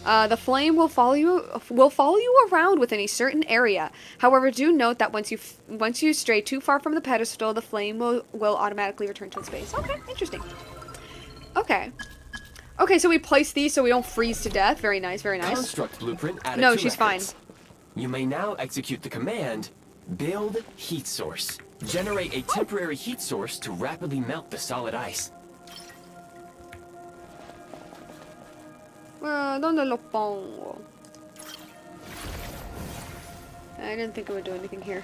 The flame will follow you around within a certain area. However, do note that once you stray too far from the pedestal, the flame will automatically return to its base. Okay, interesting. Okay. Okay, so we place these so we don't freeze to death. Very nice, very nice. Construct blueprint added No, to she's records. fine. You may now execute the command, build heat source. Generate a temporary heat source to rapidly melt the solid ice. ¿Dónde lo pongo? I didn't think it would do anything here.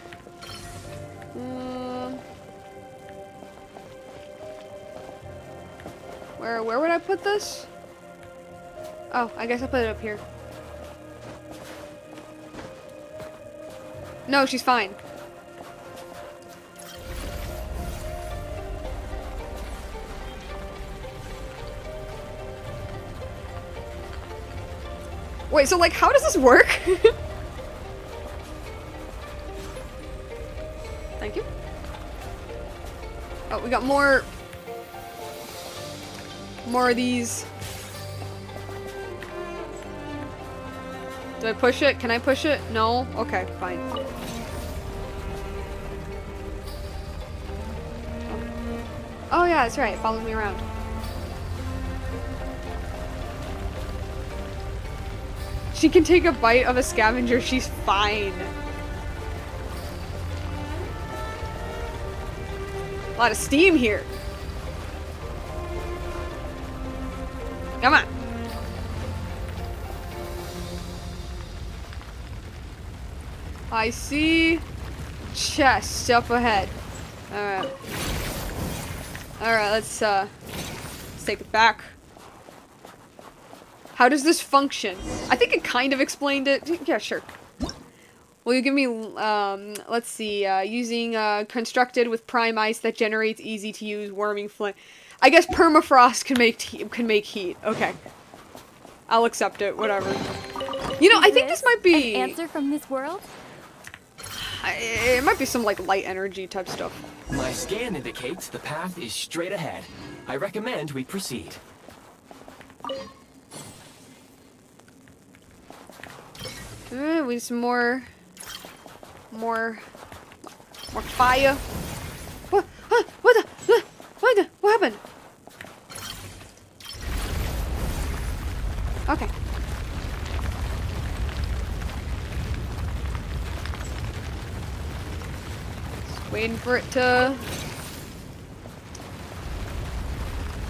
Where would I put this? Oh, I guess I'll put it up here. No, she's fine. Wait, so like, how does this work? Thank you. Oh, we got more of these. Do I push it? Can I push it? No? Okay, fine. Oh yeah, that's right. Follow me around. She can take a bite of a scavenger. She's fine. A lot of steam here. Come on. I see chests up ahead. Alright. Alright, let's take it back. How does this function? I think it kind of explained it. Yeah, sure. Will you give me, let's see, using, constructed with prime ice that generates easy-to-use warming flame. I guess permafrost can make heat. Okay. I'll accept it, whatever. You know, I think this might be... An answer from this world? It might be some, like, light energy type stuff. My scan indicates the path is straight ahead. I recommend we proceed. We need some more fire. What happened? Okay. Just waiting for it to.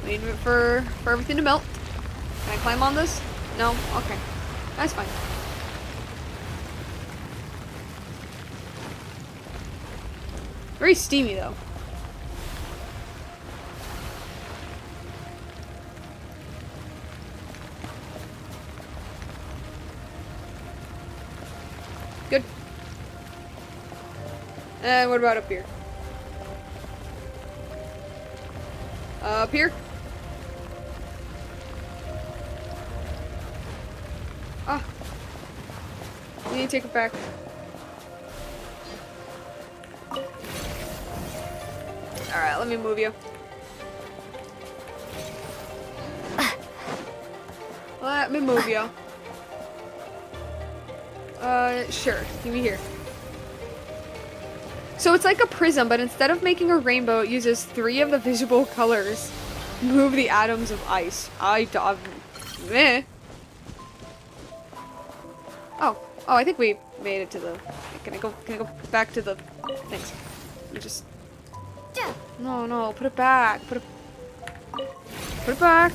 Waiting for everything to melt. Can I climb on this? No? Okay. That's fine. Very steamy though. Good. And what about up here? Up here? Ah. You need to take it back. Alright, let me move you. Let me move you. Sure. Give me here. So it's like a prism, but instead of making a rainbow, it uses 3 of the visible colors. Move the atoms of ice. Meh. Oh, Oh, I think we made it to the... Can I go back to the... Thanks. Let me just... No, no, put it back. Put it back.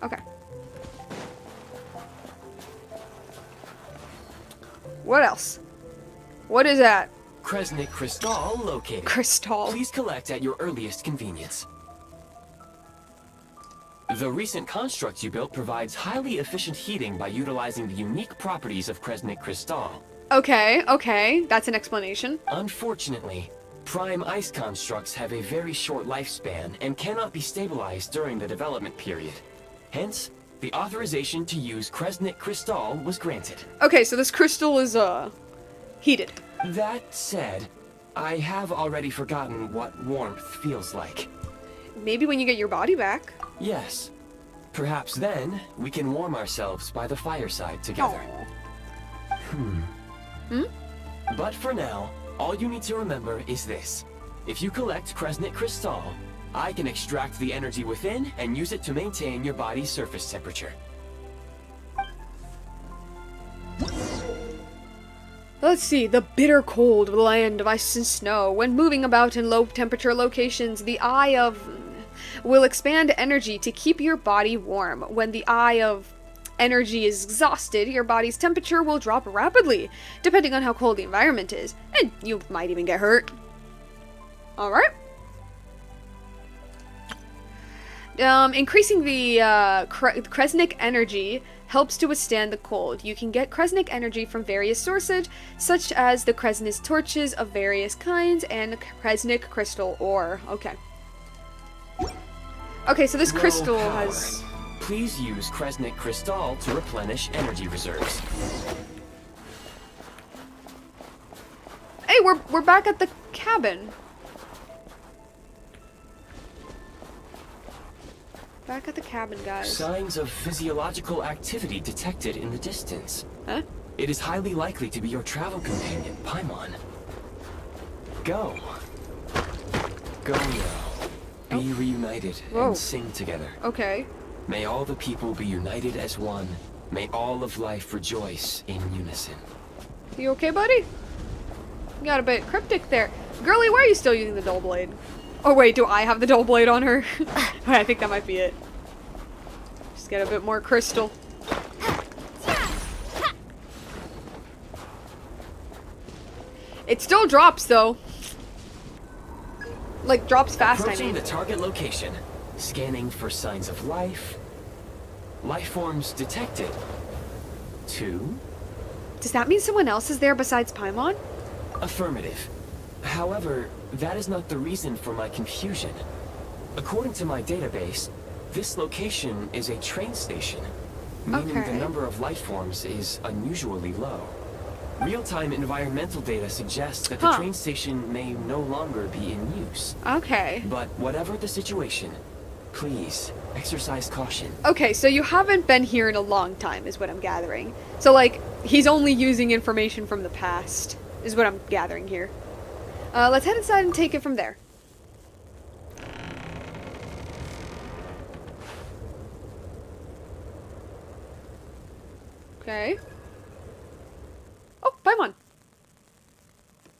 Okay. What else? What is that? Kresnik Crystal located. Crystal. Please collect at your earliest convenience. The recent construct you built provides highly efficient heating by utilizing the unique properties of Kresnik Crystal. Okay, okay. That's an explanation. Unfortunately, prime ice constructs have a very short lifespan and cannot be stabilized during the development period. Hence, the authorization to use Kresnik Crystal was granted. Okay, so this crystal is, heated. That said, I have already forgotten what warmth feels like. Maybe when you get your body back. Yes. Perhaps then, we can warm ourselves by the fireside together. But for now, all you need to remember is this. If you collect Kresnik Crystal, I can extract the energy within and use it to maintain your body's surface temperature. Let's see, the bitter cold land of ice and snow. When moving about in low temperature locations, the eye of... will expand energy to keep your body warm. When the eye of energy is exhausted, your body's temperature will drop rapidly, depending on how cold the environment is. And you might even get hurt. Alright. Increasing the Kresnik energy helps to withstand the cold. You can get Kresnik energy from various sources, such as the Kresnik torches of various kinds and Kresnik crystal ore. Okay. Okay, so this Low crystal power. has... Please use Kresnik Crystal to replenish energy reserves. Hey, we're back at the cabin. Back at the cabin, guys. Signs of physiological activity detected in the distance. Huh? It is highly likely to be your travel companion, Paimon. Go. Go now. Be reunited Whoa. and sing together. Okay. May all the people be united as one. May all of life rejoice in unison. You okay, buddy? You got a bit cryptic there. Girly, why are you still using the dull blade? Oh wait, do I have the dull blade on her? I think that might be it. Just get a bit more crystal. It still drops though. Like drops fast, I Approaching mean. the target location. Scanning for signs of life. Life forms detected. 2. Does that mean someone else is there besides Paimon? Affirmative. However, that is not the reason for my confusion. According to my database, this location is a train station, meaning the Okay. number of life forms is unusually low. Real-time environmental data suggests that the Huh. train station may no longer be in use. Okay. But whatever the situation, please exercise caution. Okay, so you haven't been here in a long time, is what I'm gathering. So, like, he's only using information from the past, is what I'm gathering here. Let's head inside and take it from there. Okay. Oh, Paimon!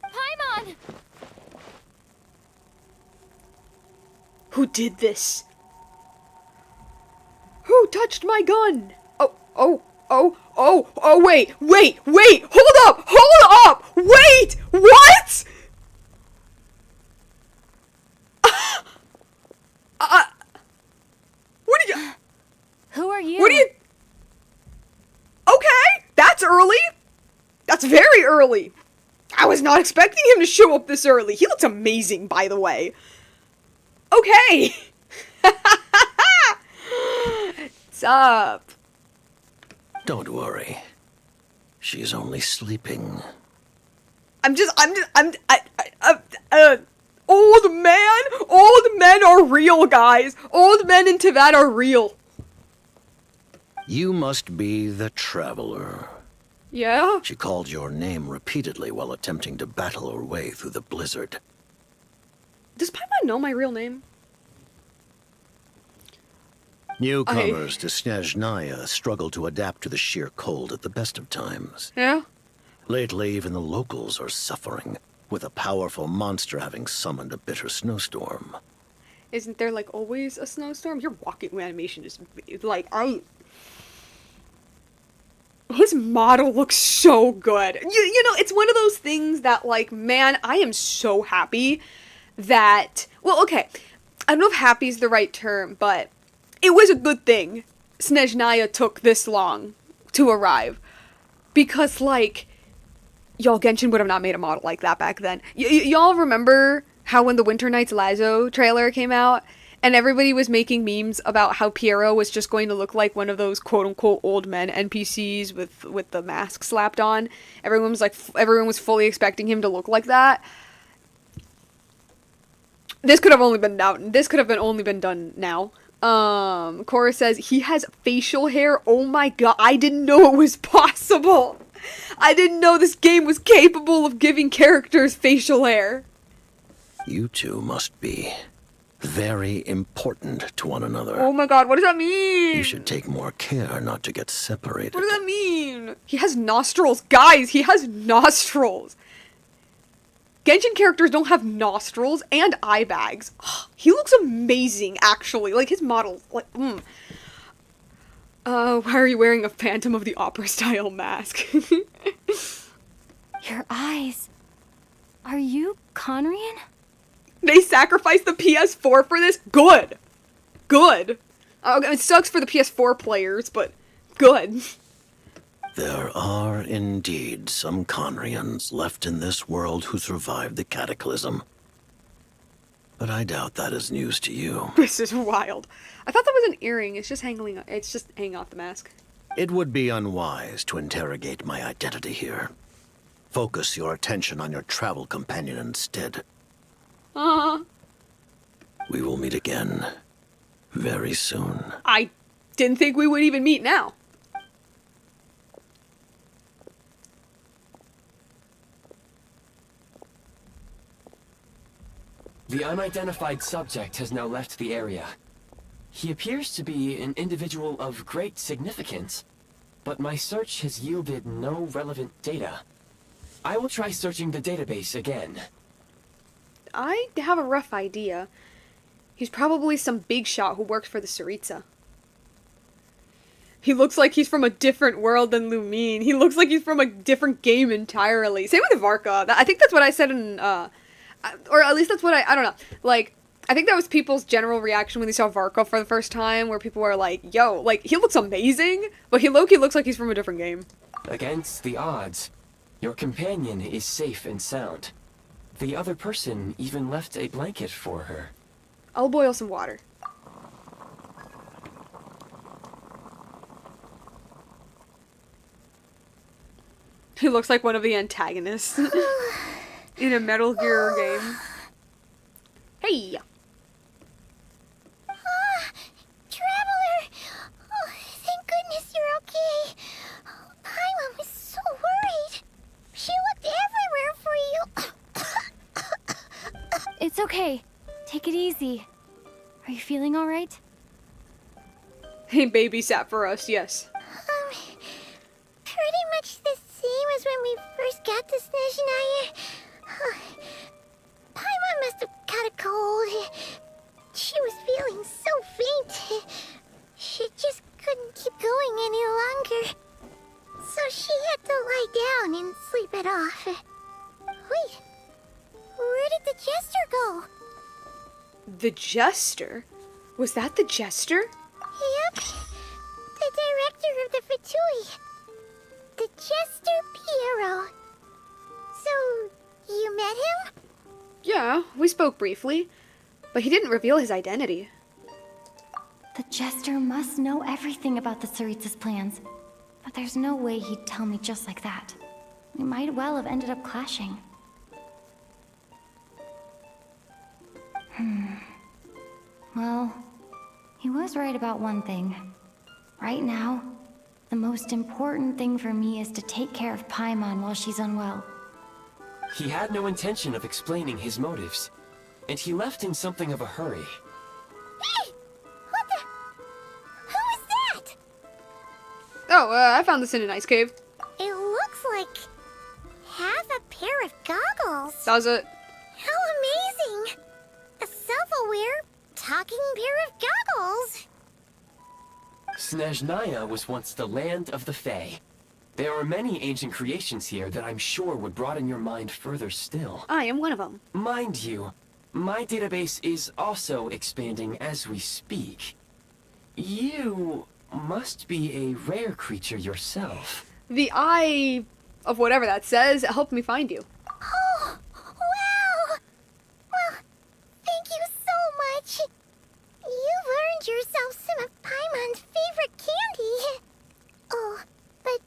Paimon! Who did this? Who touched my gun? Oh, wait, hold up, wait, what? What are you, Who are you? what are you, okay, that's early, that's very early. I was not expecting him to show up this early. He looks amazing, by the way. Okay. What's up? Don't worry. She's only sleeping. Old men are real, guys. Old men in Teyvat are real. You must be the Traveler. Yeah? She called your name repeatedly while attempting to battle her way through the blizzard. Does Paimon know my real name? Newcomers to Snezhnaya struggle to adapt to the sheer cold at the best of times. Yeah? Lately, even the locals are suffering, with a powerful monster having summoned a bitter snowstorm. Isn't there, like, always a snowstorm? Your walking animation is, like, His model looks so good. You know, it's one of those things that, like, man, I am so happy that... Well, okay, I don't know if happy is the right term, but it was a good thing Snezhnaya took this long to arrive. Because, like, y'all, Genshin would have not made a model like that back then. Y'all remember how when the Winter Nights Lazo trailer came out, and everybody was making memes about how Piero was just going to look like one of those quote-unquote old men NPCs with the mask slapped on? Everyone was fully expecting him to look like that. This could have only been done now. Cora says he has facial hair. Oh my god, I didn't know it was possible. I didn't know this game was capable of giving characters facial hair. You two must be very important to one another. Oh my god, what does that mean? You should take more care not to get separated. What does that mean? He has nostrils. Guys, he has nostrils. Genshin characters don't have nostrils and eye bags. He looks amazing, actually. Like, his model, like, why are you wearing a Phantom of the Opera style mask? Your eyes. Are you Conrian? They sacrificed the PS4 for this? Good. Good. It sucks for the PS4 players, but good. There are indeed some Conrians left in this world who survived the cataclysm. But I doubt that is news to you. This is wild. I thought that was an earring. It's just hanging off the mask. It would be unwise to interrogate my identity here. Focus your attention on your travel companion instead. We will meet again very soon. I didn't think we would even meet now. The unidentified subject has now left the area. He appears to be an individual of great significance, but my search has yielded no relevant data. I will try searching the database again. I have a rough idea. He's probably some big shot who worked for the Tsaritsa. He looks like he's from a different world than Lumine. He looks like he's from a different game entirely. Same with Varka. I think that's what I said in, or at least that's what I don't know. Like, I think that was people's general reaction when they saw Varka for the first time, where people were like, yo, like, he looks amazing, but he low-key looks like he's from a different game. Against the odds, your companion is safe and sound. The other person even left a blanket for her. I'll boil some water. He looks like one of the antagonists in a Metal Gear game. Hey! Traveler! Oh, thank goodness you're okay. Paimon was so worried. She looked everywhere for you. It's okay. Take it easy. Are you feeling all right? He babysat for us, yes. Pretty much the same as when we first got to Snezhnaya. Paimon must have caught a cold. She was feeling so faint. She just couldn't keep going any longer. So she had to lie down and sleep it off. Wait, where did the jester go? The Jester? Was that the Jester? Yep, the director of the Fatui. The Jester Piero. So, you met him? Yeah, we spoke briefly, but he didn't reveal his identity. The Jester must know everything about the Tsaritsa's plans. But there's no way he'd tell me just like that. We might well have ended up clashing. Well, he was right about one thing. Right now, the most important thing for me is to take care of Paimon while she's unwell. He had no intention of explaining his motives, and he left in something of a hurry. Hey! Oh, I found this in an ice cave. It looks like half a pair of goggles. Does it? How amazing! A self-aware, talking pair of goggles. Snezhnaya was once the land of the Fae. There are many ancient creations here that I'm sure would broaden your mind further still. I am one of them. Mind you, my database is also expanding as we speak. You must be a rare creature yourself. The eye of whatever that says helped me find you. Oh, wow! Well, thank you so much. You've earned yourself some of Paimon's favorite candy. Oh, but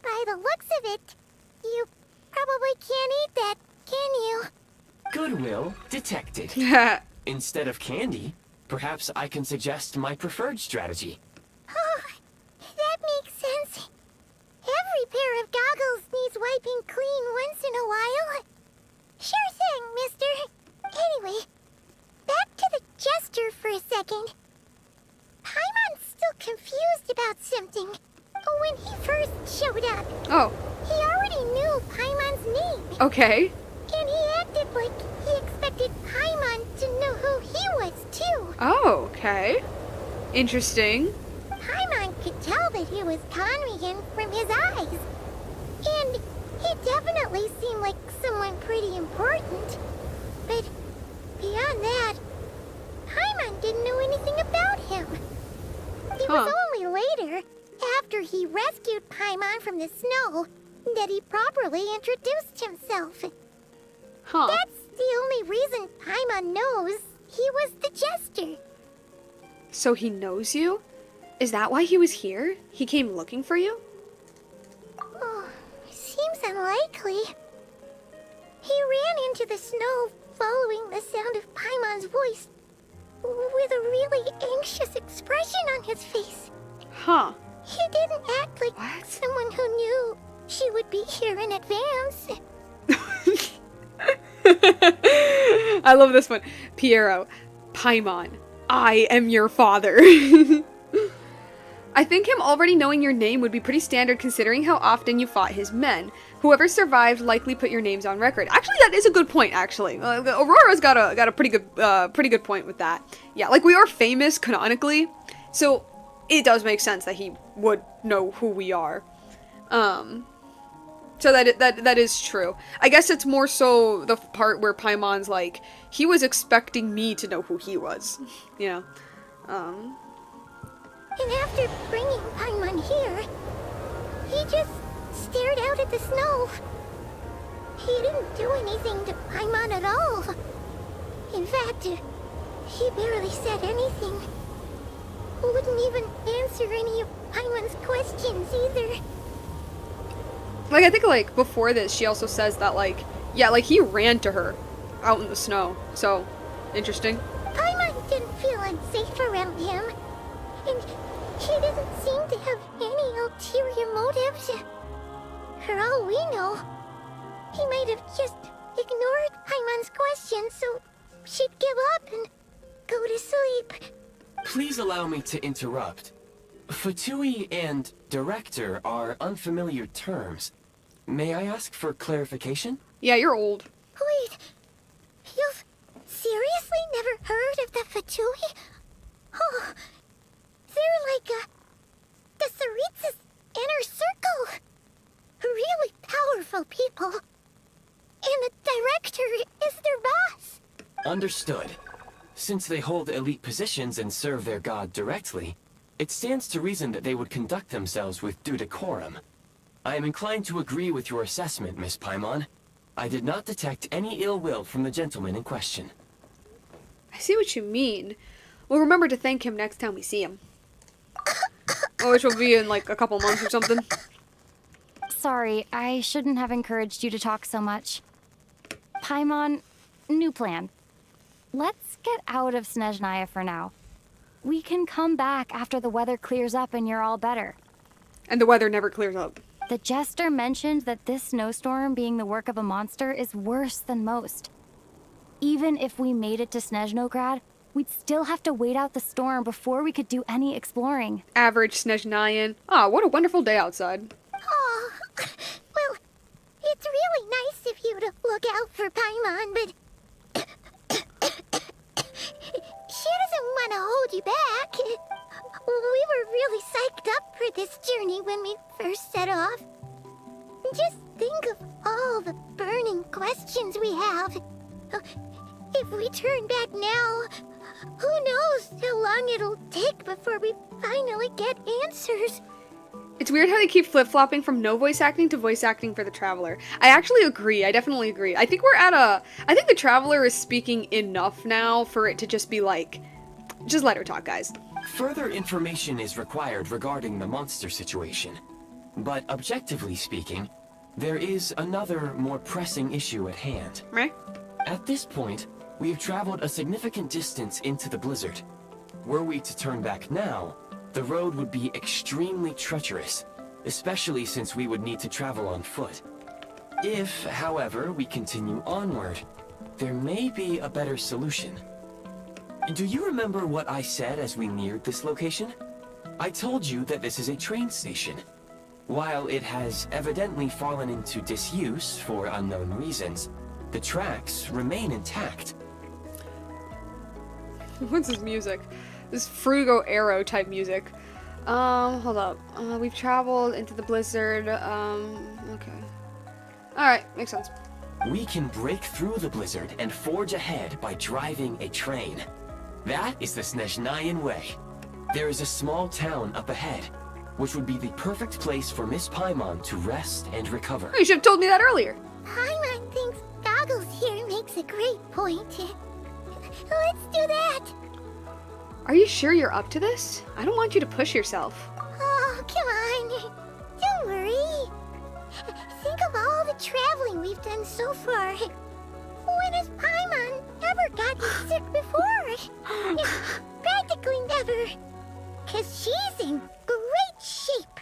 by the looks of it, you probably can't eat that, can you? Goodwill detected. Instead of candy, perhaps I can suggest my preferred strategy. Oh, that makes sense. Every pair of goggles needs wiping clean once in a while. Sure thing, mister. Anyway, back to the jester for a second. Paimon's still confused about something. When he first showed up, Oh, he already knew Paimon's name. okay. And he acted like he expected Paimon to know who he was, too. Oh, okay. Interesting. Paimon could tell that he was Conrian from his eyes. And he definitely seemed like someone pretty important. But beyond that, Paimon didn't know anything about him. It was only later, after he rescued Paimon from the snow, that he properly introduced himself. Huh. That's the only reason Paimon knows he was the jester. So he knows you? Is that why he was here? He came looking for you? Oh, seems unlikely. He ran into the snow following the sound of Paimon's voice with a really anxious expression on his face. Huh. He didn't act like What? someone who knew she would be here in advance. I love this one. Piero, Paimon, I am your father. I think him already knowing your name would be pretty standard considering how often you fought his men. Whoever survived likely put your names on record. Actually, that is a good point, actually. Aurora's got a pretty good point with that. Yeah, like we are famous canonically, so it does make sense that he would know who we are. So that is true. I guess it's more so the part where Paimon's like, he was expecting me to know who he was, you know. And after bringing Paimon here, he just stared out at the snow. He didn't do anything to Paimon at all. In fact, he barely said anything. Wouldn't even answer any of Paimon's questions either. Like, I think, like, before this, she also says that, like, yeah, like, he ran to her out in the snow. So, interesting. Paimon didn't feel unsafe around him. And he didn't seem to have any ulterior motives. For all we know, he might have just ignored Paimon's questions so she'd give up and go to sleep. Please allow me to interrupt. Fatui and director are unfamiliar terms. May I ask for clarification? Yeah, you're old. Wait, you've seriously never heard of the Fatui? Oh, they're like the Tsaritsa's inner circle. Really powerful people. And the director is their boss. Understood. Since they hold elite positions and serve their god directly, it stands to reason that they would conduct themselves with due decorum. I am inclined to agree with your assessment, Miss Paimon. I did not detect any ill will from the gentleman in question. I see what you mean. We'll remember to thank him next time we see him. Which will be in, like, a couple months or something. Sorry, I shouldn't have encouraged you to talk so much. Paimon, new plan. Let's get out of Snezhnaya for now. We can come back after the weather clears up and you're all better. And the weather never clears up. The jester mentioned that this snowstorm being the work of a monster is worse than most. Even if we made it to Snezhnograd, we'd still have to wait out the storm before we could do any exploring. Average Snezhnayan. Ah, what a wonderful day outside. Oh, well, it's really nice of you to look out for Paimon, but she doesn't want to hold you back. We were really psyched up for this journey when we first set off. Just think of all the burning questions we have. If we turn back now, who knows how long it'll take before we finally get answers. It's weird how they keep flip-flopping from no voice acting to voice acting for the Traveler. I actually agree. I definitely agree. I think I think the Traveler is speaking enough now for it to just be like, just let her talk, guys. Further information is required regarding the monster situation. But objectively speaking, there is another, more pressing issue at hand. Right? At this point, we have traveled a significant distance into the blizzard. Were we to turn back now, the road would be extremely treacherous, especially since we would need to travel on foot. If, however, we continue onward, there may be a better solution. Do you remember what I said as we neared this location? I told you that this is a train station. While it has evidently fallen into disuse for unknown reasons, the tracks remain intact. What's this music? This Frugo Arrow type music. Hold up. We've traveled into the blizzard. Okay. Alright, makes sense. We can break through the blizzard and forge ahead by driving a train. That is the Snezhnayan way. There is a small town up ahead, which would be the perfect place for Miss Paimon to rest and recover. Oh, you should have told me that earlier. Paimon thinks Goggles here makes a great point. Let's do that. Are you sure you're up to this? I don't want you to push yourself. Oh, come on. Don't worry. Think of all the traveling we've done so far. When has Paimon ever gotten sick before? Practically never. 'Cause she's in great shape.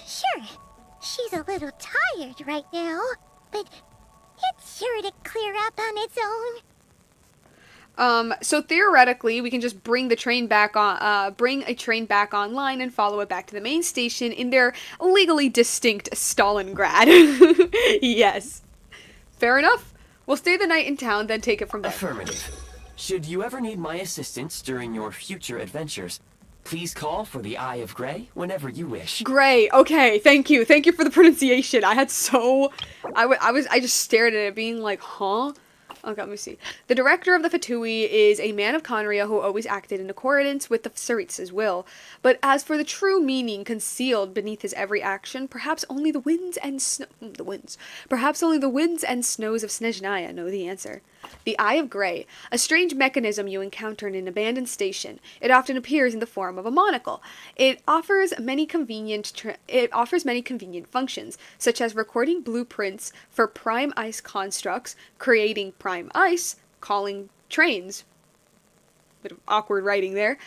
Sure, she's a little tired right now, but it's sure to clear up on its own. So theoretically, we can just bring the train back on, bring a train back online and follow it back to the main station in their legally distinct Stalingrad. Yes. Fair enough. We'll stay the night in town, then take it from there. Affirmative. Should you ever need my assistance during your future adventures, please call for the Eye of Grey whenever you wish. Grey. Okay, thank you. Thank you for the pronunciation. I just stared at it being like, huh? Okay, let me see. The director of the Fatui is a man of Conria who always acted in accordance with the Tsaritsa's will. But as for the true meaning concealed beneath his every action, perhaps only the winds and perhaps only the winds and snows of Snezhnaya know the answer. The Eye of Grey, a strange mechanism you encounter in an abandoned station. It often appears in the form of a monocle. It offers many convenient functions, such as recording blueprints for prime ice constructs, creating prime ice, calling trains. Bit of awkward writing there. ...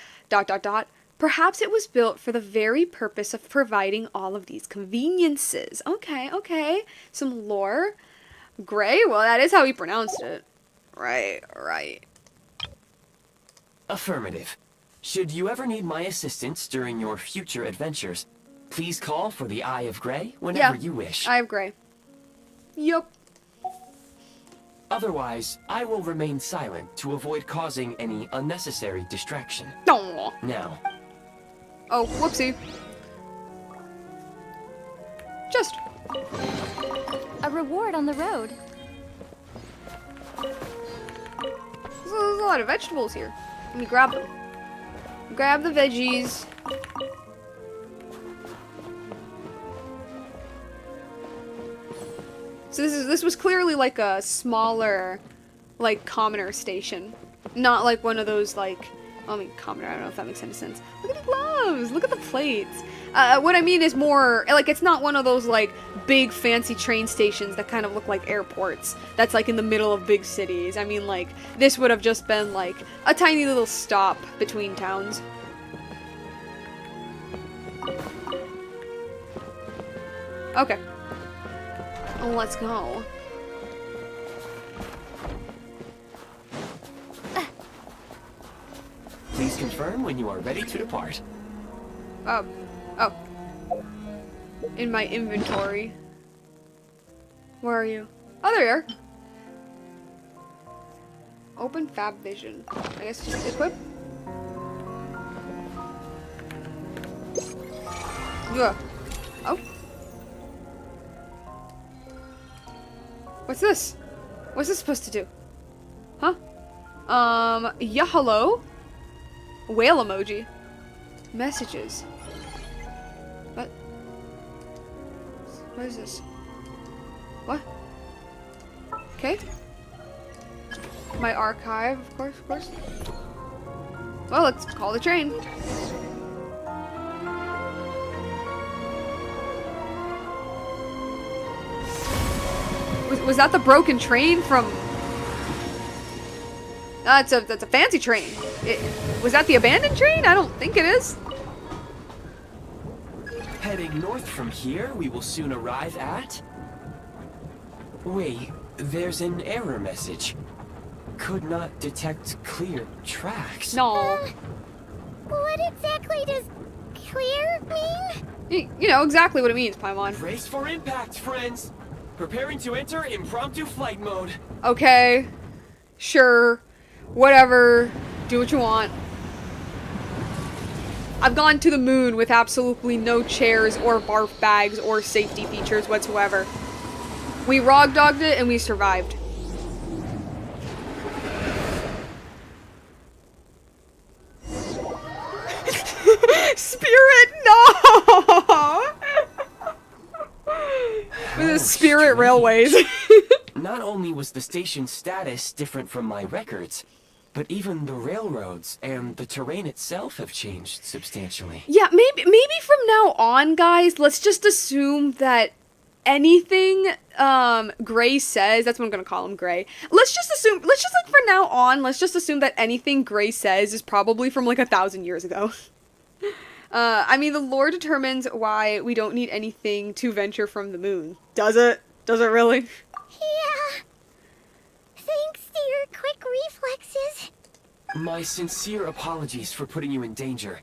Perhaps it was built for the very purpose of providing all of these conveniences. Okay. Some lore. Grey? Well, that is how he pronounced it. Right. Affirmative. Should you ever need my assistance during your future adventures, please call for the Eye of Grey whenever you wish. Eye of Grey. Yup. Otherwise, I will remain silent to avoid causing any unnecessary distraction. Aww. Now. Oh, whoopsie. Just. A reward on the road. There's a lot of vegetables here. Let me grab them. Grab the veggies. So this was clearly like a smaller, like, commoner station. Not like one of those, like, I mean, commoner, I don't know if that makes any sense. Look at the gloves! Look at the plates! What I mean is more, like, it's not one of those, like, big fancy train stations that kind of look like airports. That's, like, in the middle of big cities. I mean, like, this would have just been, like, a tiny little stop between towns. Okay. Let's go. Please confirm when you are ready to depart. Oh. In my inventory. Where are you? Oh, there you are. Open Fab Vision. I guess just equip. Yeah. Oh. What's this? What's this supposed to do? Huh? Yeah, hello? Whale emoji. Messages. What? What is this? What? Okay. My archive, of course. Well, let's call the train. Was that the broken train from... that's a fancy train. Was that the abandoned train? I don't think it is. Heading north from here, we will soon arrive at... Wait, there's an error message. Could not detect clear tracks. No. What exactly does clear mean? You know exactly what it means, Paimon. Brace for impact, friends. Preparing to enter impromptu flight mode. Okay. Sure. Whatever. Do what you want. I've gone to the moon with absolutely no chairs or barf bags or safety features whatsoever. We rog-dogged it and we survived. Spirit, no! With the Spirit strange. Railways. Not only was the station's status different from my records, but even the railroads and the terrain itself have changed substantially. Yeah, maybe from now on, guys, let's just assume that anything Gray says, that's what I'm gonna call him, Gray. Let's just like from now on, let's just assume that anything Gray says is probably from like 1,000 years ago. I mean, the lore determines why we don't need anything to venture from the moon. Does it? Does it really? Yeah. Thanks to your quick reflexes. My sincere apologies for putting you in danger.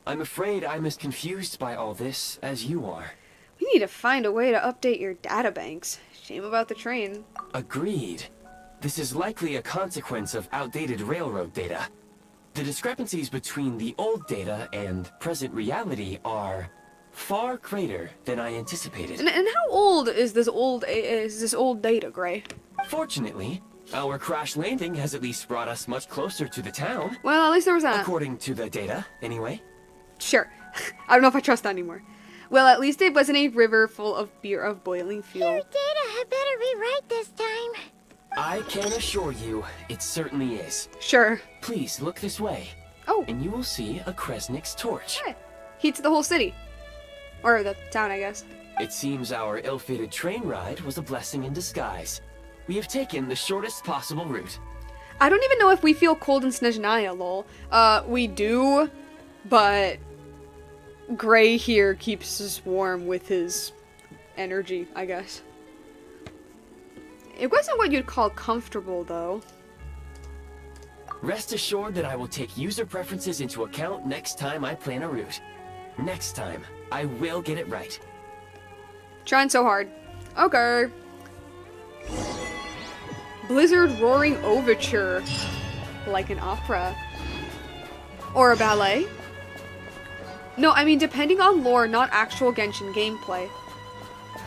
I'm afraid I'm as confused by all this as you are. We need to find a way to update your databanks. Shame about the train. Agreed. This is likely a consequence of outdated railroad data. The discrepancies between the old data and present reality are far greater than I anticipated. And how old is this old data, Gray? Fortunately, our crash landing has at least brought us much closer to the town. Well, at least there was that. According to the data, anyway. Sure. I don't know if I trust that anymore. Well, at least it wasn't a river full of beer of boiling fuel. Your data had better be right this time. I can assure you, it certainly is. Sure. Please look this way. Oh. And you will see a Kresnik's torch. Hey. Heats the whole city. Or the town, I guess. It seems our ill-fated train ride was a blessing in disguise. We have taken the shortest possible route. I don't even know if we feel cold in Snezhnaya, lol. We do, but Gray here keeps us warm with his energy, I guess. It wasn't what you'd call comfortable, though. Rest assured that I will take user preferences into account next time I plan a route. Next time, I will get it right. Trying so hard. Okay. Blizzard Roaring Overture. Like an opera. Or a ballet. No, I mean depending on lore, not actual Genshin gameplay.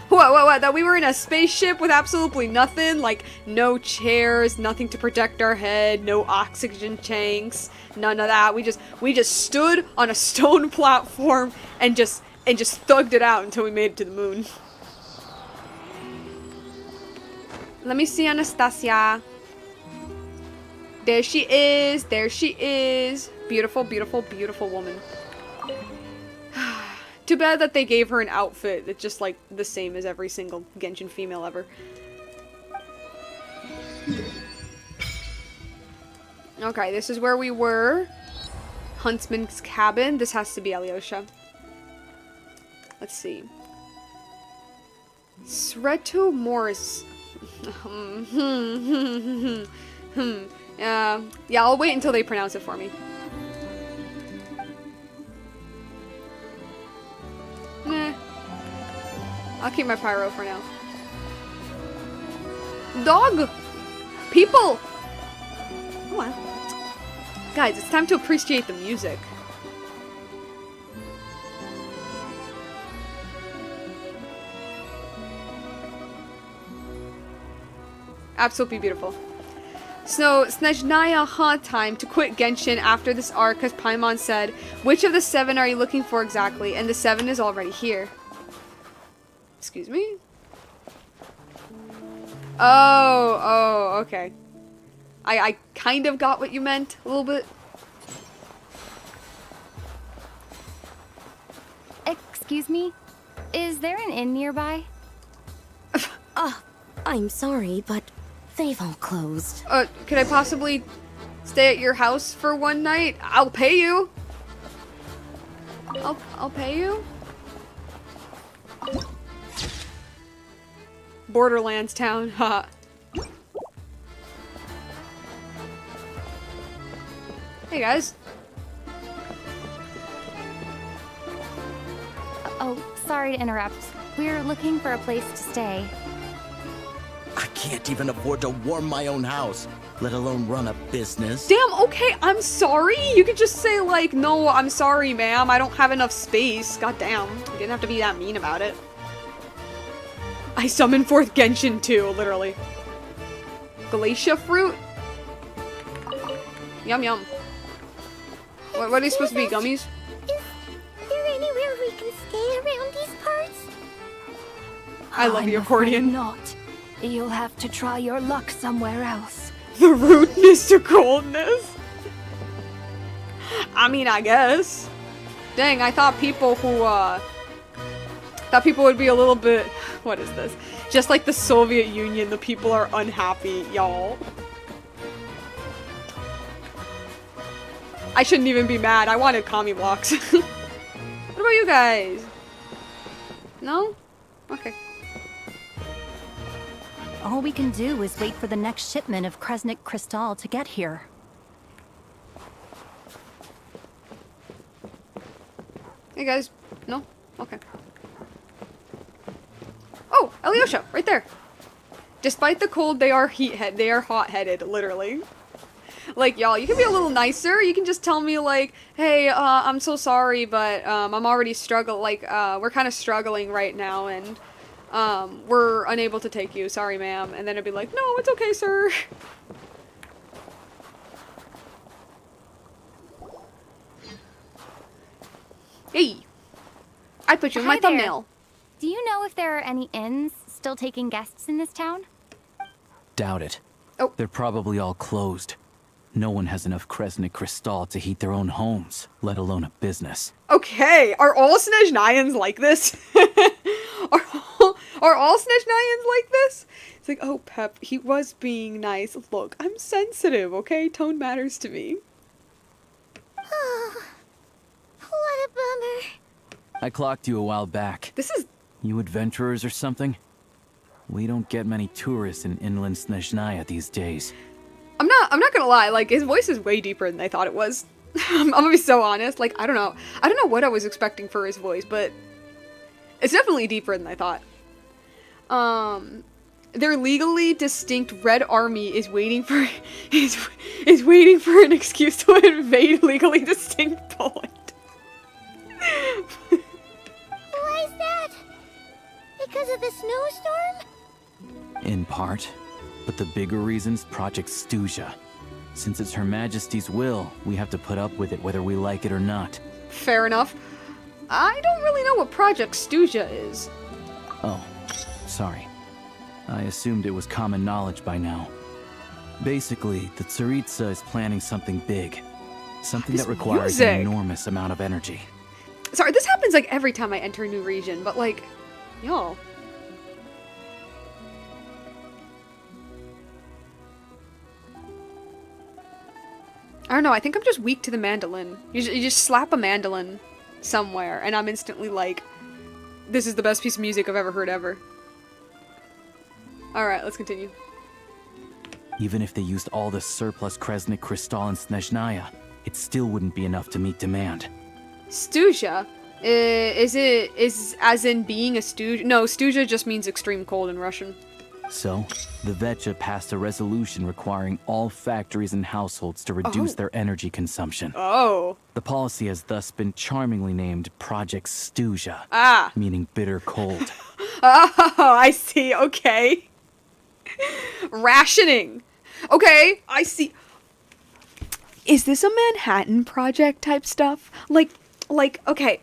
What? That we were in a spaceship with absolutely nothing? Like, no chairs, nothing to protect our head, no oxygen tanks, none of that. We just stood on a stone platform and just thugged it out until we made it to the moon. Let me see Anastasia. There she is. There she is. Beautiful, beautiful, beautiful woman. Too bad that they gave her an outfit that's just like the same as every single Genshin female ever. Okay, this is where we were. Huntsman's cabin. This has to be Alyosha. Let's see. Sreto Morris. Yeah, I'll wait until they pronounce it for me. I'll keep my pyro for now. Dog! People! Come on. Guys, it's time to appreciate the music. Absolutely beautiful. So, Snezhnaya haunt time to quit Genshin after this arc, because Paimon said, which of the 7 are you looking for exactly? And the 7 is already here. Excuse me? Oh, okay. I kind of got what you meant, a little bit. Excuse me? Is there an inn nearby? I'm sorry, but they've all closed. Could I possibly stay at your house for one night? I'll pay you. I'll pay you. Borderlands town, haha. Hey guys. Oh, sorry to interrupt. We're looking for a place to stay. I can't even afford to warm my own house, let alone run a business. Damn, okay, I'm sorry. You could just say like, no, I'm sorry, ma'am. I don't have enough space. God damn. You didn't have to be that mean about it. I summon forth Genshin too, literally. Glacia fruit? Yum yum. What are these supposed to be, gummies? Is there anywhere we can stay around these parts? I love the accordion. Not. You'll have to try your luck somewhere else. The rudeness to coldness. I mean, I guess. Dang, I thought people who, thought people would be a little bit, what is this? Just like the Soviet Union, the people are unhappy, y'all. I shouldn't even be mad. I wanted commie blocks. What about you guys? No? Okay. All we can do is wait for the next shipment of Kresnik Crystal to get here. Hey guys. No? Okay. Oh, Alyosha, right there. Despite the cold, they are hot-headed, literally. Like, y'all, you can be a little nicer. You can just tell me, like, hey, I'm so sorry, but, I'm already we're kind of struggling right now, and, we're unable to take you. Sorry, ma'am. And then it'd be like, no, it's okay, sir. Hey. I put you in my Hi there. thumbnail. Do you know if there are any inns still taking guests in this town? Doubt it. Oh. They're probably all closed. No one has enough Kresnik Crystal to heat their own homes, let alone a business. Okay, are all Snezhnayans like this? are all Snezhnayans like this? It's like, oh, Pep, he was being nice. Look, I'm sensitive, okay? Tone matters to me. Oh, what a bummer. I clocked you a while back. This is... You adventurers or something? We don't get many tourists in inland Snezhnaya these days. I'm not gonna lie, like, his voice is way deeper than I thought it was. I'm gonna be so honest. Like, I don't know what I was expecting for his voice, but it's definitely deeper than I thought. Their legally distinct Red Army is waiting for is waiting for an excuse to invade legally distinct Poland. Why is that? Because of the snowstorm? In part. But the bigger reason's Project Stuzha. Since it's Her Majesty's will, we have to put up with it whether we like it or not. Fair enough. I don't really know what Project Stuzha is. Oh, sorry. I assumed it was common knowledge by now. Basically, the Tsaritsa is planning something big. Something that requires an enormous amount of energy. Sorry, this happens like every time I enter a new region, but like, yo. I don't know, I think I'm just weak to the mandolin. You just slap a mandolin somewhere, and I'm instantly like, this is the best piece of music I've ever heard ever. Alright, let's continue. Even if they used all the surplus Kresnik Crystal in Snezhnaya, it still wouldn't be enough to meet demand. Stuzha? Is as in being a Stooja? No, Stooja just means extreme cold in Russian. So, the Vetcha passed a resolution requiring all factories and households to reduce their energy consumption. Oh. The policy has thus been charmingly named Project Stooja, meaning bitter cold. Oh, I see. Okay. Rationing. Okay, I see. Is this a Manhattan Project type stuff? Okay,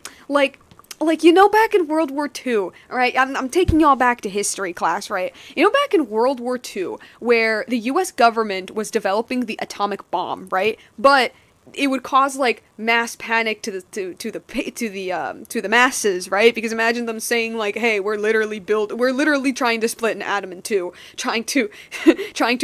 you know, back in World War II, all right? I'm taking y'all back to history class, right? You know, back in World War II, where the U.S. government was developing the atomic bomb, right? But it would cause like mass panic to the masses, right? Because imagine them saying like, "Hey, we're literally trying to split an atom in two, trying to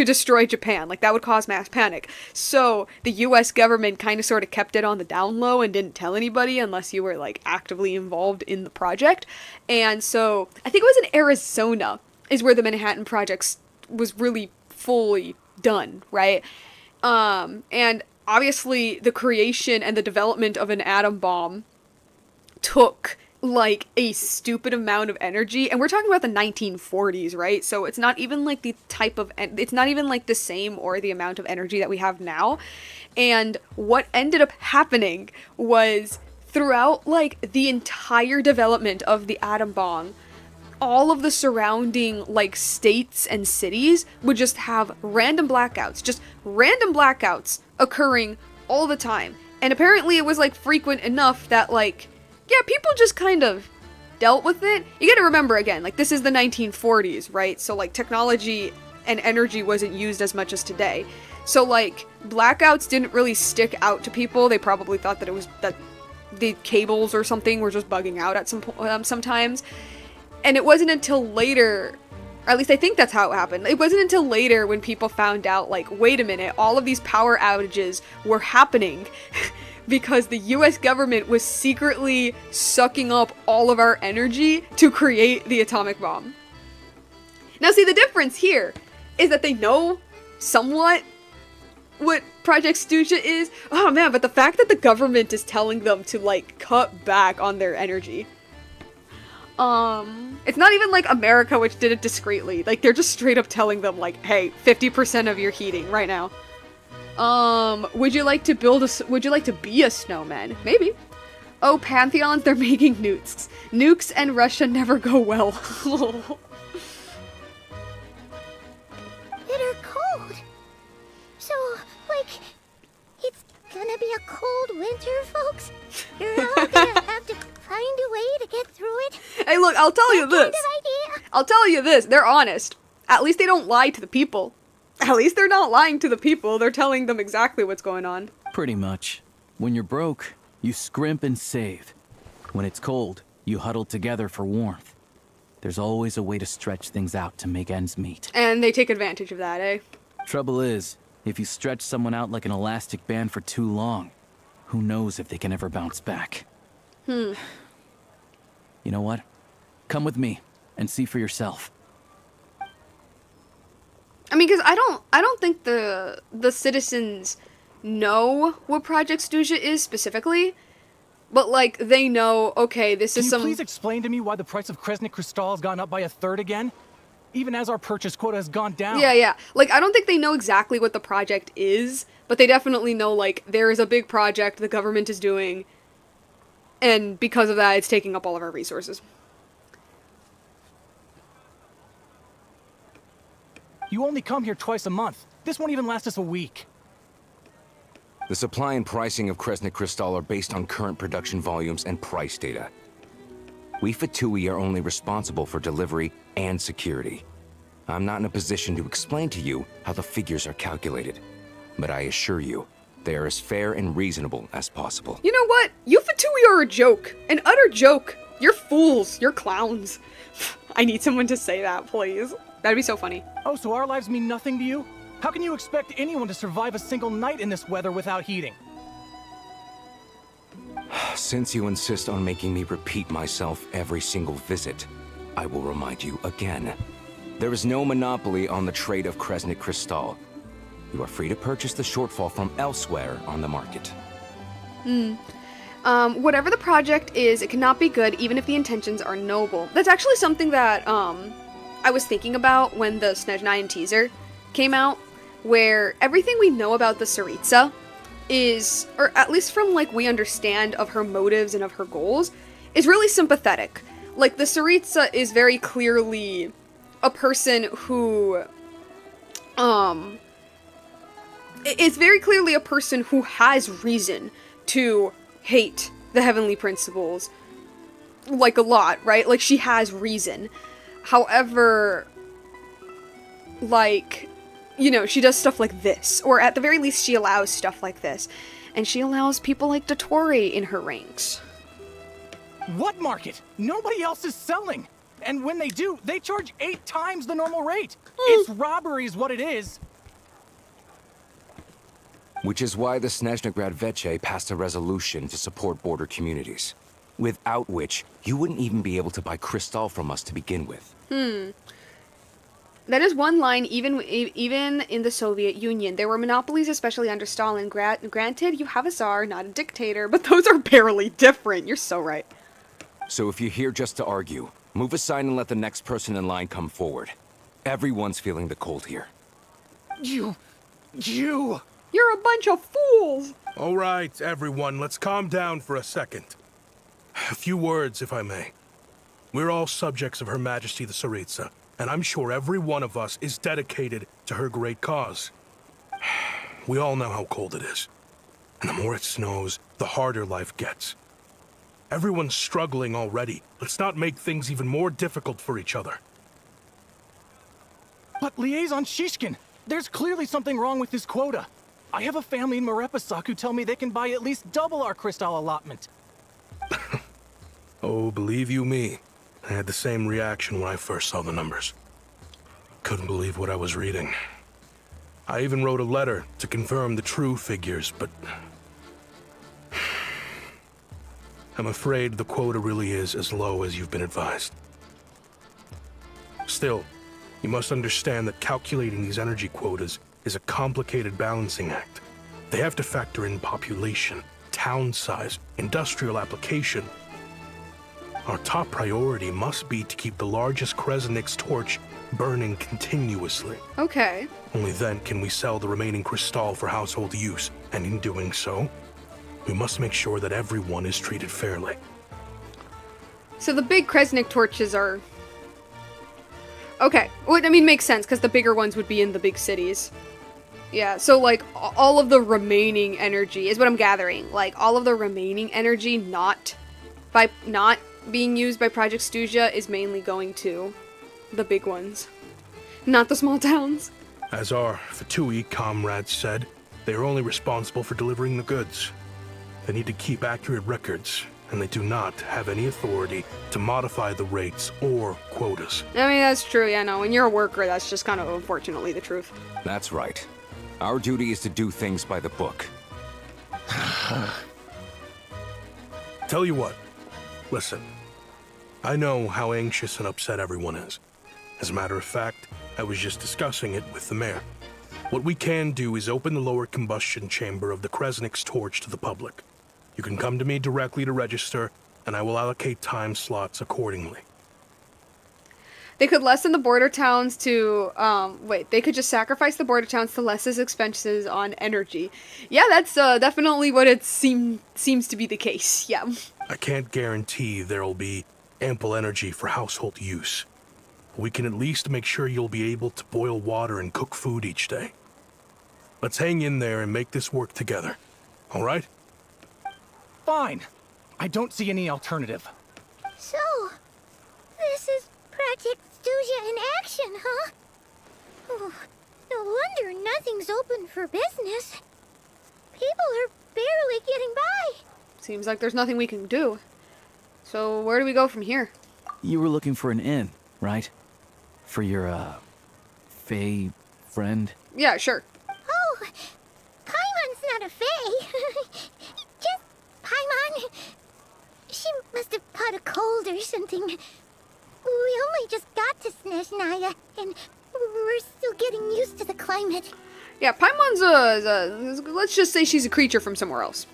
destroy Japan." Like that would cause mass panic. So the U.S. government kind of sort of kept it on the down low and didn't tell anybody unless you were like actively involved in the project. And so I think it was in Arizona is where the Manhattan Project was really fully done, right? And obviously, the creation and the development of an atom bomb took, like, a stupid amount of energy. And we're talking about the 1940s, right? So it's not even, like, it's not even, like, the same or the amount of energy that we have now. And what ended up happening was throughout, like, the entire development of the atom bomb, all of the surrounding, like, states and cities would just have random blackouts occurring all the time. And apparently it was, like, frequent enough that, like, yeah, people just kind of dealt with it. You gotta remember, again, like, this is the 1940s, right? So, like, technology and energy wasn't used as much as today. So, like, blackouts didn't really stick out to people. They probably thought that the cables or something were just bugging out at sometimes. And it wasn't until later, or at least I think that's how it happened. It wasn't until later when people found out, like, wait a minute, all of these power outages were happening because the US government was secretly sucking up all of our energy to create the atomic bomb. Now, see, the difference here is that they know somewhat what Project Stooja is. Oh man, but the fact that the government is telling them to, like, cut back on their energy. It's not even like America, which did it discreetly. Like, they're just straight up telling them, like, hey, 50% of your heating right now. Would you like to be a snowman? Maybe. Oh, pantheons, they're making nukes. Nukes and Russia never go well. Bitter cold. So, like, it's gonna be a cold winter, folks? You're all gonna have to find a way to get through it. Hey, look, I'll tell you this. I'll tell you this. They're honest. At least they don't lie to the people. At least they're not lying to the people. They're telling them exactly what's going on. Pretty much. When you're broke, you scrimp and save. When it's cold, you huddle together for warmth. There's always a way to stretch things out to make ends meet. And they take advantage of that, eh? Trouble is, if you stretch someone out like an elastic band for too long, who knows if they can ever bounce back. You know what? Come with me and see for yourself. I mean, because I don't think the citizens know what Project Stooja is specifically, but like they know, okay, this is some. Can you please explain to me why the price of Kresnik Crystal has gone up by 1/3 again, even as our purchase quota has gone down? Yeah. Like I don't think they know exactly what the project is, but they definitely know like there is a big project the government is doing, and because of that, it's taking up all of our resources. You only come here twice a month. This won't even last us a week. The supply and pricing of Kresnik Crystal are based on current production volumes and price data. We Fatui are only responsible for delivery and security. I'm not in a position to explain to you how the figures are calculated, but I assure you, they are as fair and reasonable as possible. You know what? You Fatui are a joke. An utter joke. You're fools. You're clowns. I need someone to say that, please. That'd be so funny. Oh, so our lives mean nothing to you? How can you expect anyone to survive a single night in this weather without heating? Since you insist on making me repeat myself every single visit, I will remind you again. There is no monopoly on the trade of Kresnik Crystal. You are free to purchase the shortfall from elsewhere on the market. Whatever the project is, it cannot be good even if the intentions are noble. That's actually something that I was thinking about when the Snezhnaya teaser came out, where everything we know about the Tsaritsa is, or at least from like we understand of her motives and of her goals, is really sympathetic. Like the Tsaritsa is very clearly a person who is very clearly a person who has reason to hate the heavenly principles, like a lot, right? Like she has reason. However, like, you know, she does stuff like this, or at the very least she allows stuff like this, and she allows people like Dotori in her ranks. What market? Nobody else is selling. And when they do, they charge 8 times the normal rate. It's robbery is what it is. Which is why the Snezhnagrad Veche passed a resolution to support border communities, without which you wouldn't even be able to buy crystal from us to begin with. That is one line, even in the Soviet Union. There were monopolies, especially under Stalin. Granted, you have a czar, not a dictator, but those are barely different. You're so right. So if you're here just to argue, move aside and let the next person in line come forward. Everyone's feeling the cold here. You're a bunch of fools! All right, everyone, let's calm down for a second. A few words, if I may. We're all subjects of Her Majesty the Tsaritsa, and I'm sure every one of us is dedicated to her great cause. We all know how cold it is. And the more it snows, the harder life gets. Everyone's struggling already. Let's not make things even more difficult for each other. But Liaison Shishkin, there's clearly something wrong with this quota. I have a family in Marepasak who tell me they can buy at least double our crystal allotment. Oh, believe you me, I had the same reaction when I first saw the numbers. Couldn't believe what I was reading. I even wrote a letter to confirm the true figures, but I'm afraid the quota really is as low as you've been advised. Still, you must understand that calculating these energy quotas is a complicated balancing act. They have to factor in population, town size, industrial application. Our top priority must be to keep the largest Kresnik's torch burning continuously. Okay. Only then can we sell the remaining crystal for household use, and in doing so, we must make sure that everyone is treated fairly. So the big Kresnik torches are... Okay, well, I mean, makes sense, because the bigger ones would be in the big cities. Yeah, so, like, all of the remaining energy is what I'm gathering. Like, all of the remaining energy not being used by Project Stuzia is mainly going to the big ones, not the small towns. As our Fatui comrades said, they are only responsible for delivering the goods. They need to keep accurate records, and they do not have any authority to modify the rates or quotas. I mean, that's true, yeah, no, when you're a worker, that's just kind of unfortunately the truth. That's right. Our duty is to do things by the book. Tell you what, listen. I know how anxious and upset everyone is. As a matter of fact, I was just discussing it with the mayor. What we can do is open the lower combustion chamber of the Kresnik's torch to the public. You can come to me directly to register, and I will allocate time slots accordingly. They could lessen the border towns to, they could just sacrifice the border towns to lessen expenses on energy. Yeah, that's definitely what it seems to be the case, yeah. I can't guarantee there'll be ample energy for household use. We can at least make sure you'll be able to boil water and cook food each day. Let's hang in there and make this work together, all right? Fine. I don't see any alternative. So, this is Project Stuzia in action, huh? Oh, no wonder nothing's open for business. People are barely getting by. Seems like there's nothing we can do. So where do we go from here? You were looking for an inn, right? For your, Fae friend? Yeah, sure. Oh, Paimon's not a fae. Just Paimon. She must have caught a cold or something. We only just got to Snezhnaya, and we're still getting used to the climate. Yeah, Paimon's let's just say she's a creature from somewhere else.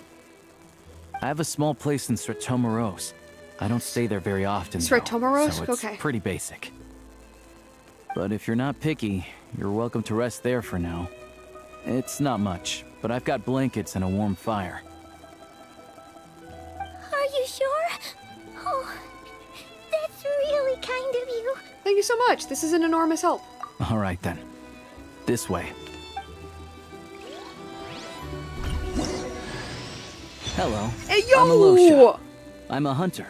I have a small place in Stratomaros. I don't stay there very often, though, Stratomaros? so it's Okay. pretty basic. But if you're not picky, you're welcome to rest there for now. It's not much, but I've got blankets and a warm fire. Are you sure? Oh, that's really kind of you. Thank you so much. This is an enormous help. All right, then. This way. Hello. Hey, yo! I'm Alosha. I'm a hunter.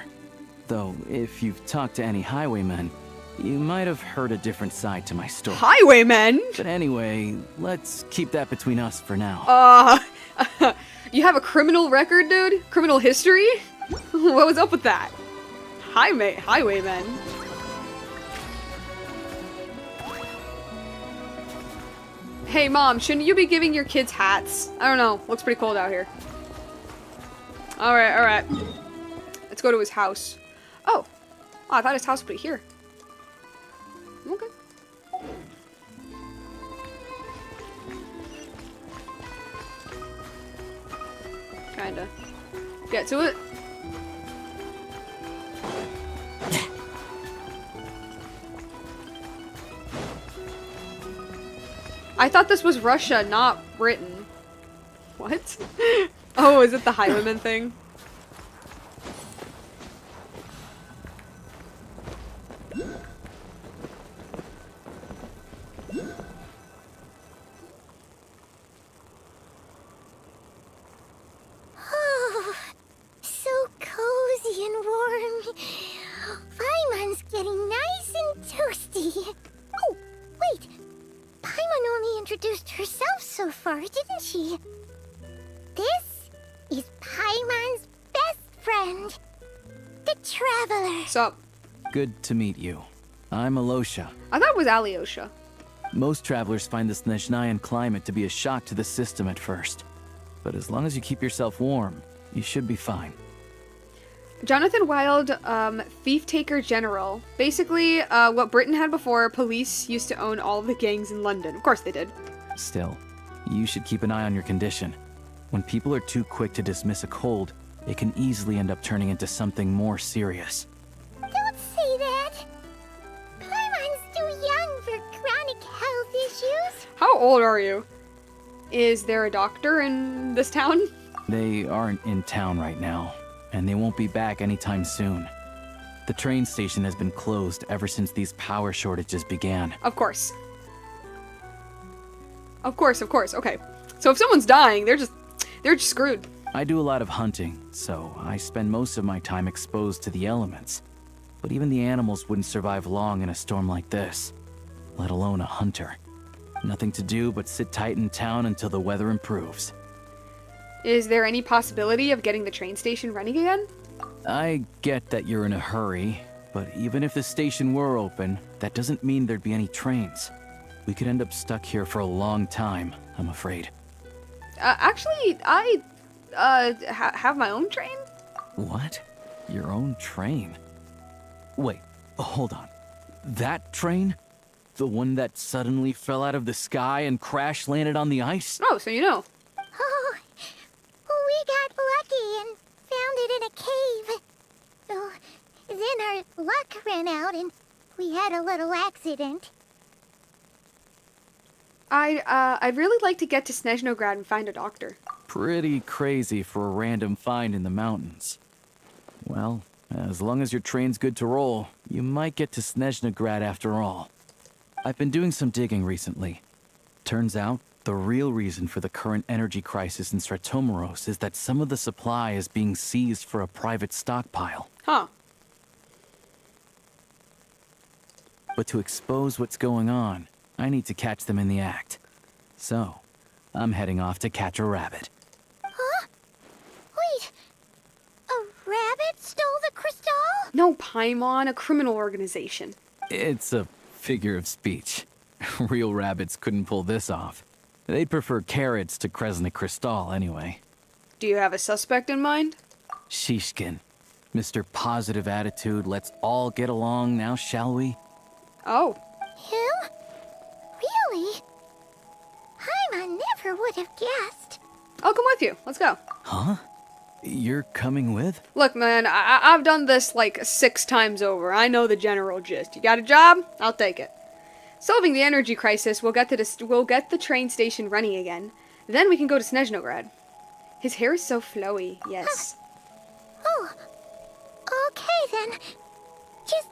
Though, if you've talked to any highwaymen, you might have heard a different side to my story. Highwaymen? But anyway, let's keep that between us for now. You have a criminal record, dude? Criminal history? What was up with that? Highwaymen. Hey, Mom, shouldn't you be giving your kids hats? I don't know. Looks pretty cold out here. Alright. Let's go to his house. Oh, I thought his house would be here. Okay. Kinda. Get to it. I thought this was Russia, not Britain. What? Oh, is it the Highwayman thing? Oh, so cozy and warm. Paimon's getting nice and toasty. Oh, wait. Paimon only introduced herself so far, didn't she? This is Paimon's best friend, the Traveler. Sup? Good to meet you. I'm Alosha. I thought it was Alyosha. Most travelers find the Snezhnayan climate to be a shock to the system at first. But as long as you keep yourself warm, you should be fine. Jonathan Wild, Thief Taker General. Basically, what Britain had before, police used to own all of the gangs in London. Of course they did. Still, you should keep an eye on your condition. When people are too quick to dismiss a cold, it can easily end up turning into something more serious. Don't say that. Paimon's too young for chronic health issues. How old are you? Is there a doctor in this town? They aren't in town right now, and they won't be back anytime soon. The train station has been closed ever since these power shortages began. Of course. Of course. Okay. So if someone's dying, they're just screwed. I do a lot of hunting, so I spend most of my time exposed to the elements. But even the animals wouldn't survive long in a storm like this, let alone a hunter. Nothing to do but sit tight in town until the weather improves. Is there any possibility of getting the train station running again? I get that you're in a hurry, but even if the station were open, that doesn't mean there'd be any trains. We could end up stuck here for a long time, I'm afraid. Actually, I have my own train? What? Your own train? Wait, hold on. That train? The one that suddenly fell out of the sky and crash landed on the ice? Oh, so you know. Oh, we got lucky and found it in a cave. Oh, then our luck ran out and we had a little accident. I'd really like to get to Snezhnograd and find a doctor. Pretty crazy for a random find in the mountains. Well, as long as your train's good to roll, you might get to Snezhnograd after all. I've been doing some digging recently. Turns out, the real reason for the current energy crisis in Stratomaros is that some of the supply is being seized for a private stockpile. Huh. But to expose what's going on, I need to catch them in the act. So, I'm heading off to catch a rabbit. Huh? Wait, a rabbit stole the crystal? No, Paimon, a criminal organization. It's a figure of speech. Real rabbits couldn't pull this off. They'd prefer carrots to Kresnik Crystal anyway. Do you have a suspect in mind? Shishkin. Mr. Positive Attitude, let's all get along now, shall we? Oh. Him? Really? Paimon never would have guessed. I'll come with you. Let's go. Huh? You're coming with? Look, man, I've done this like 6 times over. I know the general gist. You got a job? I'll take it. Solving the energy crisis, we'll get the train station running again. Then we can go to Snezhnograd. His hair is so flowy, yes. Oh, okay then. Just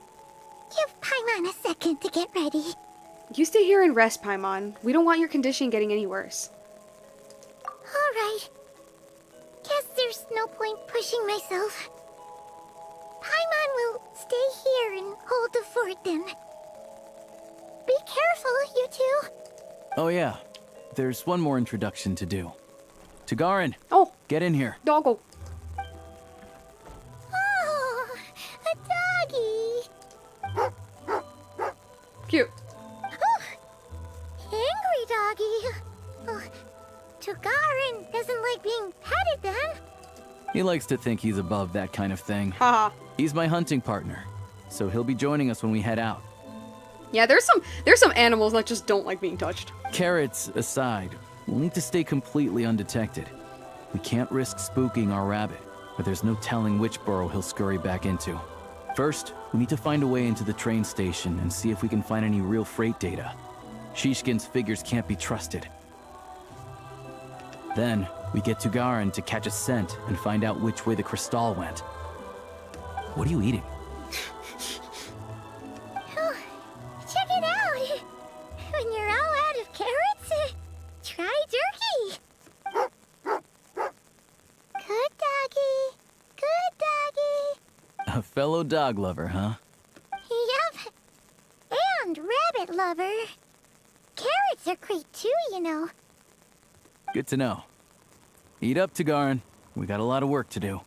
give Paimon a second to get ready. You stay here and rest, Paimon. We don't want your condition getting any worse. Alright. Guess there's no point pushing myself. Paimon will stay here and hold the fort then. Be careful, you two. Oh yeah, there's one more introduction to do. Tagarin! Oh! Get in here. Doggo! Oh, a doggy. Cute. Oh, angry doggy. Oh, Tagarin doesn't like being petted then. He likes to think he's above that kind of thing. Haha. He's my hunting partner, so he'll be joining us when we head out. Yeah, there's some animals that just don't like being touched. Carrots aside, we'll need to stay completely undetected. We can't risk spooking our rabbit, but there's no telling which burrow he'll scurry back into. First, we need to find a way into the train station and see if we can find any real freight data. Shishkin's figures can't be trusted. Then, we get to Garin to catch a scent and find out which way the crystal went. What are you eating? Oh, check it out. When you're all out of carrots, try jerky. Good doggy. Good doggy. A fellow dog lover, huh? Yup. And rabbit lover. Carrots are great too, you know. Good to know. Eat up, Tagarin. We got a lot of work to do.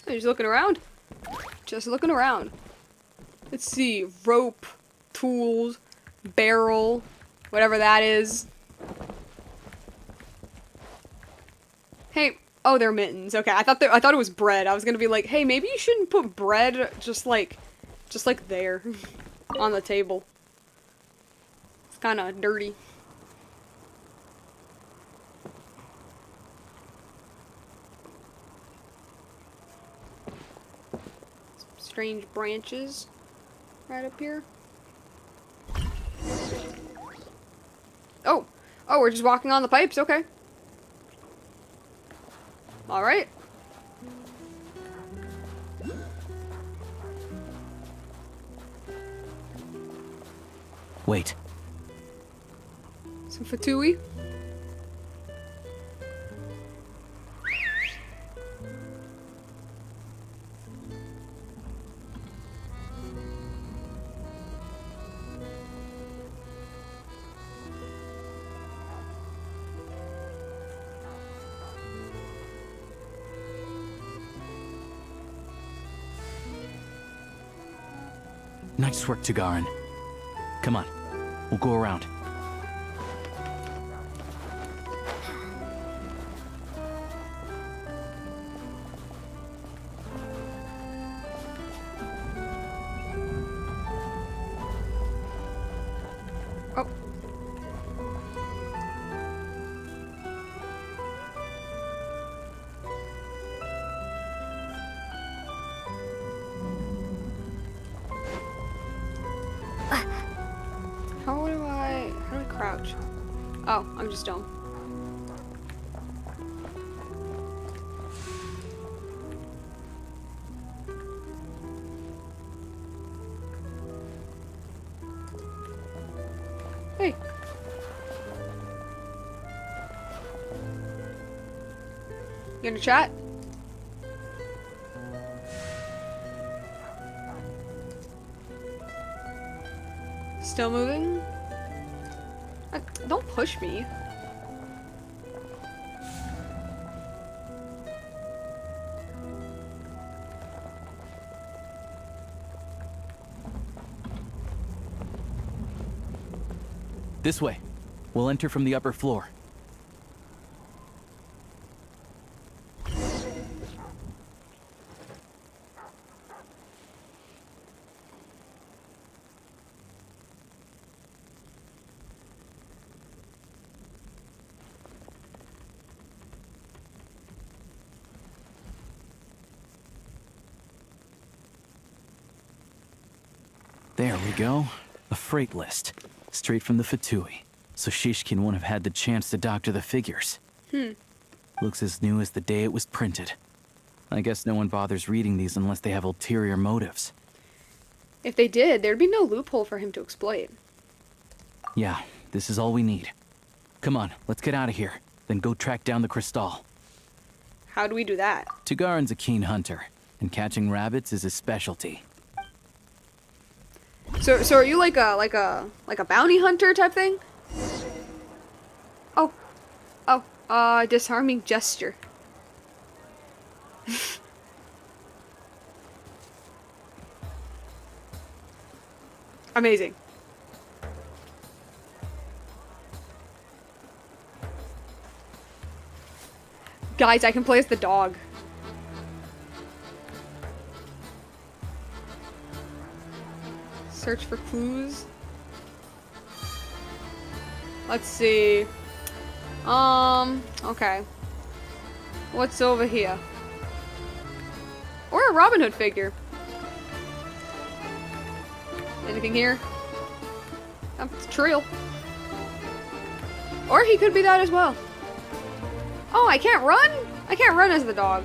Just looking around. Just looking around. Let's see. Rope, tools, barrel, whatever that is. Hey, oh, they're mittens. Okay, I thought it was bread. I was gonna be like, hey, maybe you shouldn't put bread just like there on the table. It's kind of dirty. Strange branches right up here. Oh, we're just walking on the pipes. Okay. All right. Wait. Some fatui. Nice work, Tagarin. Come on, we'll go around. Oh. How do I crouch? Oh, I'm just dumb. Hey. You gonna chat? Still moving? Don't push me. This way. We'll enter from the upper floor. There we go. A freight list. Straight from the Fatui. So Shishkin won't have had the chance to doctor the figures. Looks as new as the day it was printed. I guess no one bothers reading these unless they have ulterior motives. If they did, there'd be no loophole for him to exploit. Yeah, this is all we need. Come on, let's get out of here. Then go track down the crystal. How do we do that? Tagarin's a keen hunter, and catching rabbits is his specialty. So are you like a bounty hunter type thing? Disarming gesture. Amazing. Guys, I can play as the dog. Search for clues. Let's see. Okay. What's over here? Or a Robin Hood figure. Anything here? It's Trill. Or he could be that as well. Oh, I can't run? I can't run as the dog.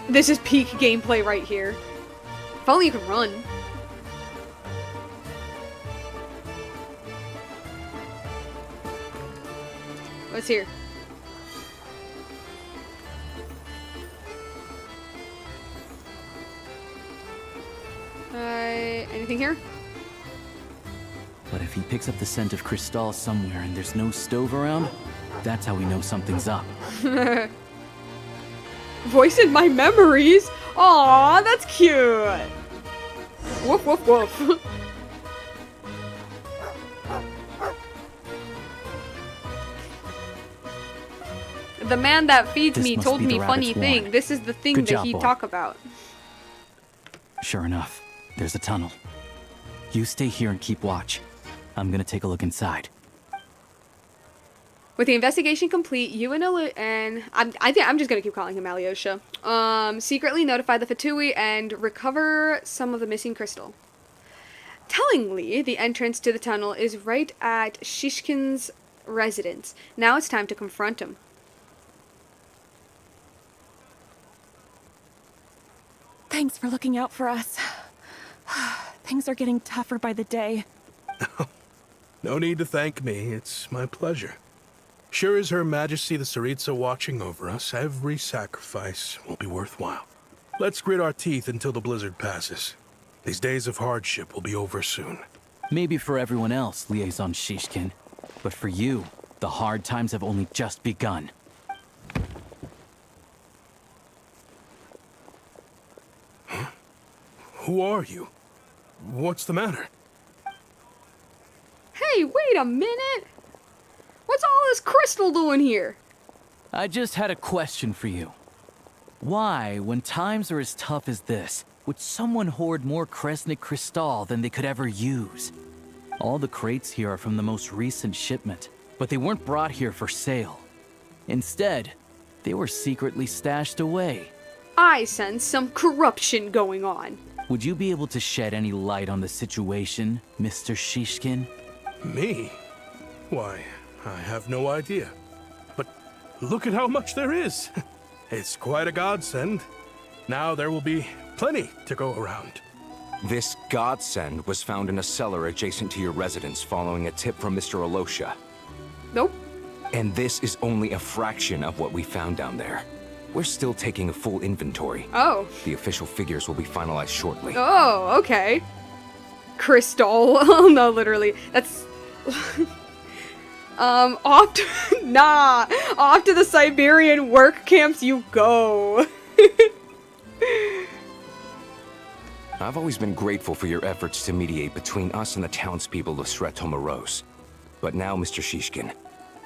This is peak gameplay right here. If only you could run. What's here? Anything here? But if he picks up the scent of Crystal somewhere and there's no stove around, that's how we know something's up. Voice in my memories? Aw, that's cute! Woof, woof, woof. The man that feeds me told me funny thing. This is the thing that he talk about. Sure enough, there's a tunnel. You stay here and keep watch. I'm gonna take a look inside. With the investigation complete, you and I think I'm just gonna keep calling him Alyosha. Secretly notify the Fatui and recover some of the missing crystal. Tellingly, the entrance to the tunnel is right at Shishkin's residence. Now it's time to confront him. Thanks for looking out for us. Things are getting tougher by the day. No need to thank me. It's my pleasure. Sure as Her Majesty the Tsaritsa watching over us, every sacrifice will be worthwhile. Let's grit our teeth until the blizzard passes. These days of hardship will be over soon. Maybe for everyone else, Liaison Shishkin. But for you, the hard times have only just begun. Huh? Who are you? What's the matter? Hey, wait a minute! What's all this crystal doing here? I just had a question for you. Why, when times are as tough as this, would someone hoard more Kresnik Crystal than they could ever use? All the crates here are from the most recent shipment, but they weren't brought here for sale. Instead, they were secretly stashed away. I sense some corruption going on. Would you be able to shed any light on the situation, Mr. Shishkin? Me? Why, I have no idea. But look at how much there is. It's quite a godsend. Now there will be plenty to go around. This godsend was found in a cellar adjacent to your residence following a tip from Mr. Alosha. Nope. And this is only a fraction of what we found down there. We're still taking a full inventory. Oh. The official figures will be finalized shortly. Oh, okay. Crystal. Oh, no, literally. That's... off to... Nah. Off to the Siberian work camps you go. I've always been grateful for your efforts to mediate between us and the townspeople of Sretomaros. But now, Mr. Shishkin,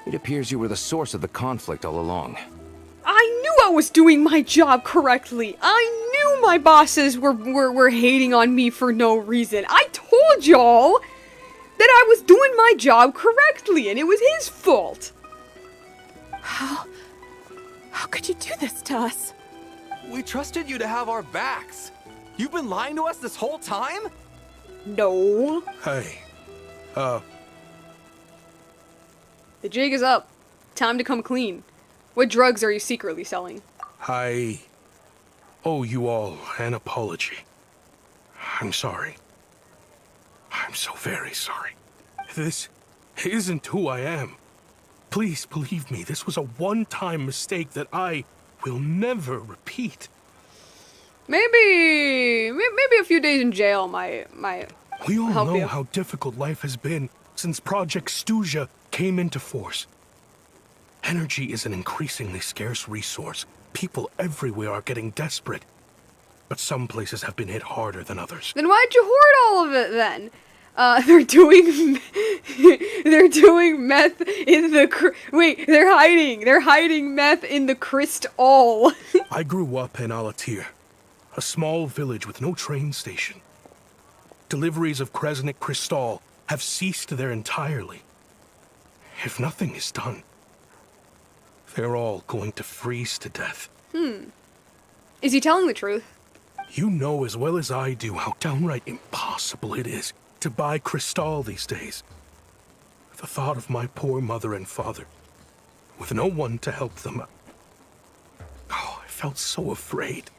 it appears you were the source of the conflict all along. I knew I was doing my job correctly. I knew my bosses were hating on me for no reason. I told y'all that I was doing my job correctly, and it was his fault. How could you do this to us? We trusted you to have our backs. You've been lying to us this whole time? No. Hey, The jig is up. Time to come clean. What drugs are you secretly selling? I owe you all an apology. I'm sorry. I'm so very sorry. This isn't who I am. Please believe me, this was a one-time mistake that I will never repeat. Maybe a few days in jail might We all help know you. how difficult life has been since Project Stuja came into force. Energy is an increasingly scarce resource. People everywhere are getting desperate. But some places have been hit harder than others. Then why'd you hoard all of it then? They're doing meth in the they're hiding meth in the crystal. I grew up in Alatir, a small village with no train station. Deliveries of Kresnik Crystal have ceased there entirely. If nothing is done, they're all going to freeze to death. Is he telling the truth? You know as well as I do how downright impossible it is to buy Crystal these days. The thought of my poor mother and father, with no one to help them. Oh, I felt so afraid.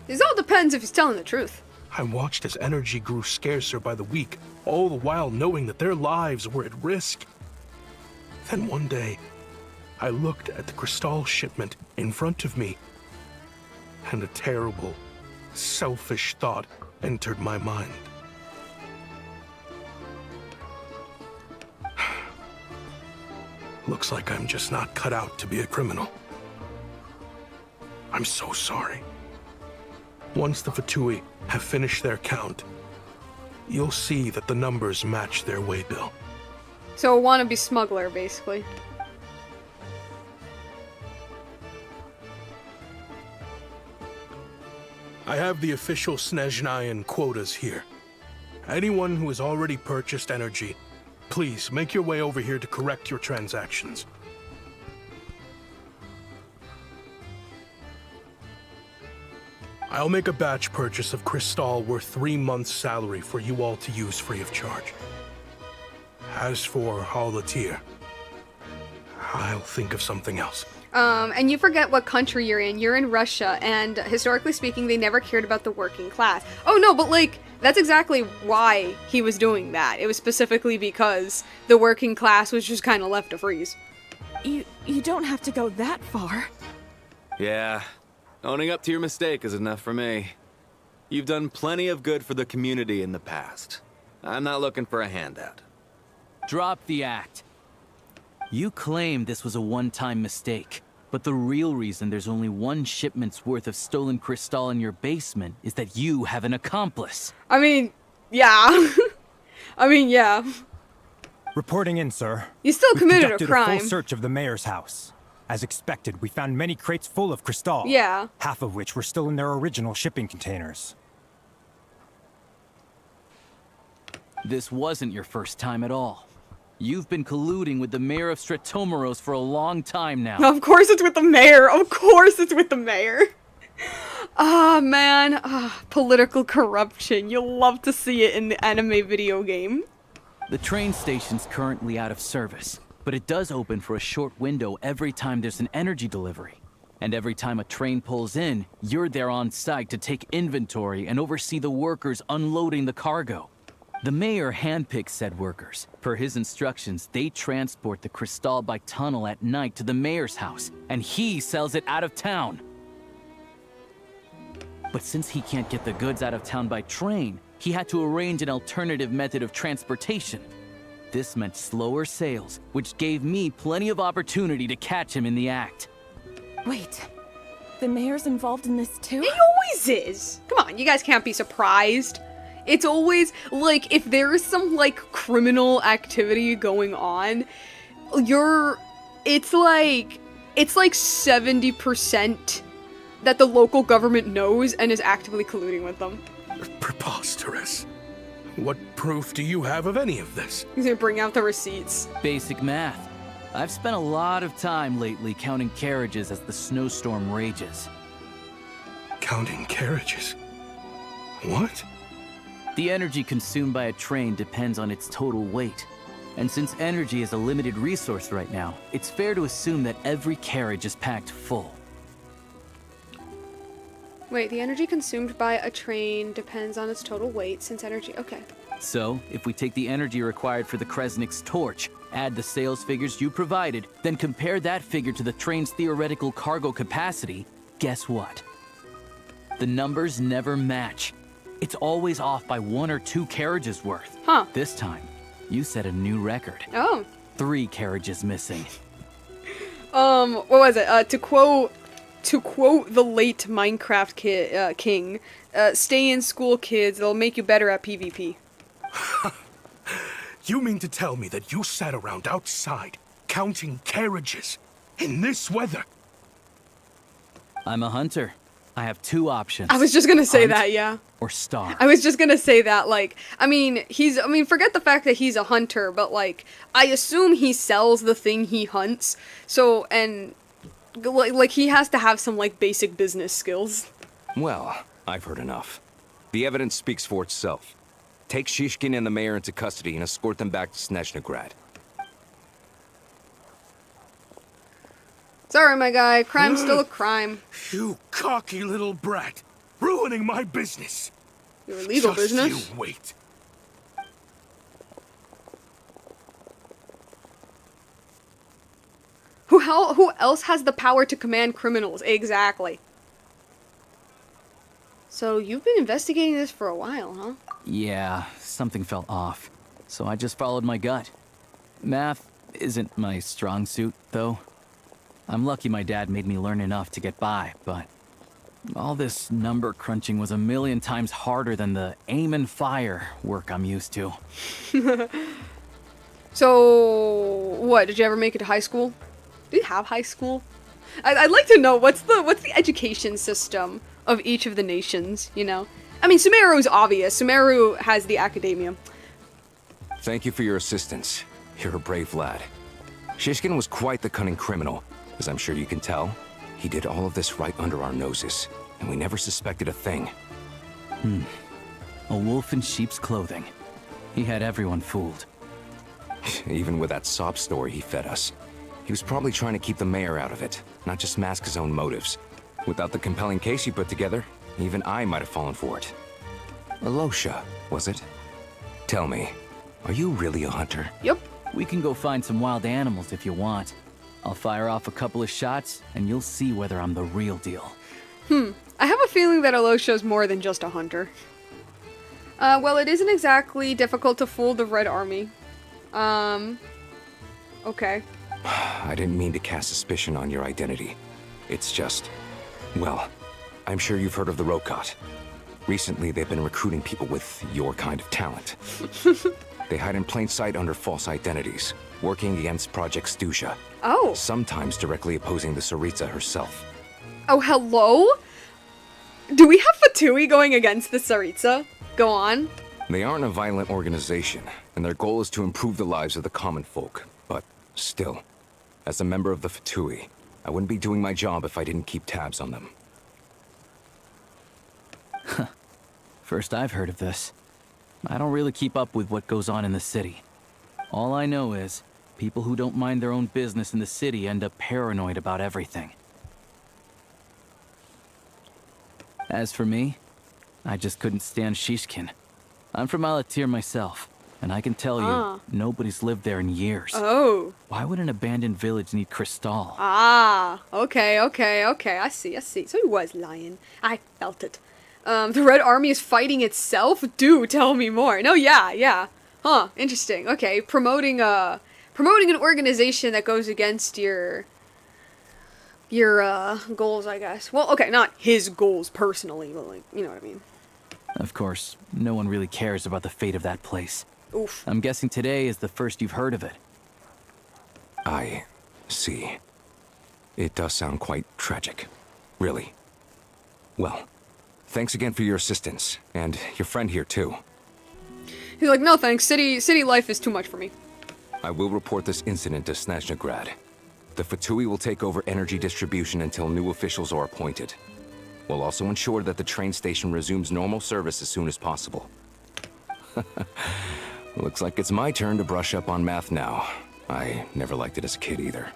This all depends if he's telling the truth. I watched as energy grew scarcer by the week, all the while knowing that their lives were at risk. Then one day, I looked at the Crystal shipment in front of me, and a terrible, selfish thought entered my mind. Looks like I'm just not cut out to be a criminal. I'm so sorry. Once the Fatui have finished their count, you'll see that the numbers match their waybill. So a wannabe smuggler, basically. I have the official Snezhnayan quotas here. Anyone who has already purchased energy, please make your way over here to correct your transactions. I'll make a batch purchase of Crystal worth 3 months' salary for you all to use free of charge. As for Alatir, I'll think of something else. And you forget what country you're in. You're in Russia, and historically speaking, they never cared about the working class. Oh no, but like, that's exactly why he was doing that. It was specifically because the working class was just kind of left to freeze. You don't have to go that far. Yeah, owning up to your mistake is enough for me. You've done plenty of good for the community in the past. I'm not looking for a handout. Drop the act. You claim this was a one-time mistake, but the real reason there's only one shipment's worth of stolen Crystal in your basement is that you have an accomplice. I mean, yeah. I mean, yeah. Reporting in, sir. You still committed a conducted crime. A full search of the mayor's house. As expected, we found many crates full of Crystal. Yeah. Half of which were still in their original shipping containers. This wasn't your first time at all. You've been colluding with the mayor of Stratomeros for a long time now. Of course it's with the mayor. Of course it's with the mayor. Ah, man. Political corruption. You'll love to see it in the anime video game. The train station's currently out of service, but it does open for a short window every time there's an energy delivery. And every time a train pulls in, you're there on site to take inventory and oversee the workers unloading the cargo. The mayor handpicks said workers. Per his instructions, they transport the Crystal by tunnel at night to the mayor's house, and he sells it out of town. But since he can't get the goods out of town by train, he had to arrange an alternative method of transportation. This meant slower sales, which gave me plenty of opportunity to catch him in the act. Wait, the mayor's involved in this too? He always is. Come on, you guys can't be surprised. It's always, like, if there is some, like, criminal activity going on, it's like 70% that the local government knows and is actively colluding with them. Preposterous. What proof do you have of any of this? He's gonna bring out the receipts. Basic math. I've spent a lot of time lately counting carriages as the snowstorm rages. Counting carriages? What? The energy consumed by a train depends on its total weight. And since energy is a limited resource right now, it's fair to assume that every carriage is packed full. Wait, the energy consumed by a train depends on its total weight, since energy... Okay. So, if we take the energy required for the Kresnik's torch, add the sales figures you provided, then compare that figure to the train's theoretical cargo capacity, guess what? The numbers never match. It's always off by 1 or 2 carriages worth. Huh. This time, you set a new record. Oh. 3 carriages missing. What was it? To quote the late Minecraft king, stay in school, kids. It'll make you better at PvP. You mean to tell me that you sat around outside, counting carriages, in this weather? I'm a hunter. I have 2 options. I was just gonna say Hunt that, yeah. Or starve. I was just gonna say that, like, I mean, forget the fact that he's a hunter, but, like, I assume he sells the thing he hunts, so, and, like, he has to have some, like, basic business skills. Well, I've heard enough. The evidence speaks for itself. Take Shishkin and the mayor into custody and escort them back to Snezhnaya. Sorry, my guy. Crime's still a crime. You cocky little brat. Ruining my business. Your illegal business? You wait. Who else has the power to command criminals? Exactly. So you've been investigating this for a while, huh? Yeah, something felt off. So I just followed my gut. Math isn't my strong suit, though. I'm lucky my dad made me learn enough to get by, but all this number crunching was a million times harder than the aim and fire work I'm used to. So, what, did you ever make it to high school? Do you have high school? I'd like to know what's the education system of each of the nations, you know? I mean, Sumeru's obvious. Sumeru has the academia. Thank you for your assistance. You're a brave lad. Shishkin was quite the cunning criminal, as I'm sure you can tell. He did all of this right under our noses, and we never suspected a thing. A wolf in sheep's clothing. He had everyone fooled. Even with that sob story he fed us. He was probably trying to keep the mayor out of it, not just mask his own motives. Without the compelling case he put together, even I might have fallen for it. Alosha, was it? Tell me, are you really a hunter? Yep. We can go find some wild animals if you want. I'll fire off a couple of shots, and you'll see whether I'm the real deal. I have a feeling that Alosha's more than just a hunter. Well, it isn't exactly difficult to fool the Red Army. Okay. I didn't mean to cast suspicion on your identity. It's just... well, I'm sure you've heard of the Rokot. Recently, they've been recruiting people with your kind of talent. They hide in plain sight under false identities, working against Project Stusha. Oh. Sometimes directly opposing the Tsaritsa herself. Oh, hello? Do we have Fatui going against the Tsaritsa? Go on. They aren't a violent organization, and their goal is to improve the lives of the common folk. But still, as a member of the Fatui, I wouldn't be doing my job if I didn't keep tabs on them. First I've heard of this. I don't really keep up with what goes on in the city. All I know is, people who don't mind their own business in the city end up paranoid about everything. As for me, I just couldn't stand Shishkin. I'm from Alatir myself, and I can tell you, nobody's lived there in years. Oh. Why would an abandoned village need Crystal? Okay, I see. So he was lying. I felt it. The Red Army is fighting itself? Do tell me more. No, yeah. Huh, interesting. Okay, promoting an organization that goes against your goals, I guess. Well, okay, not his goals personally, but, like, you know what I mean. Of course, no one really cares about the fate of that place. Oof. I'm guessing today is the first you've heard of it. I see. It does sound quite tragic. Really. Well, thanks again for your assistance, and your friend here too. He's like, no thanks, city life is too much for me. I will report this incident to Snezhnagrad. The Fatui will take over energy distribution until new officials are appointed. We'll also ensure that the train station resumes normal service as soon as possible. Looks like it's my turn to brush up on math now. I never liked it as a kid either.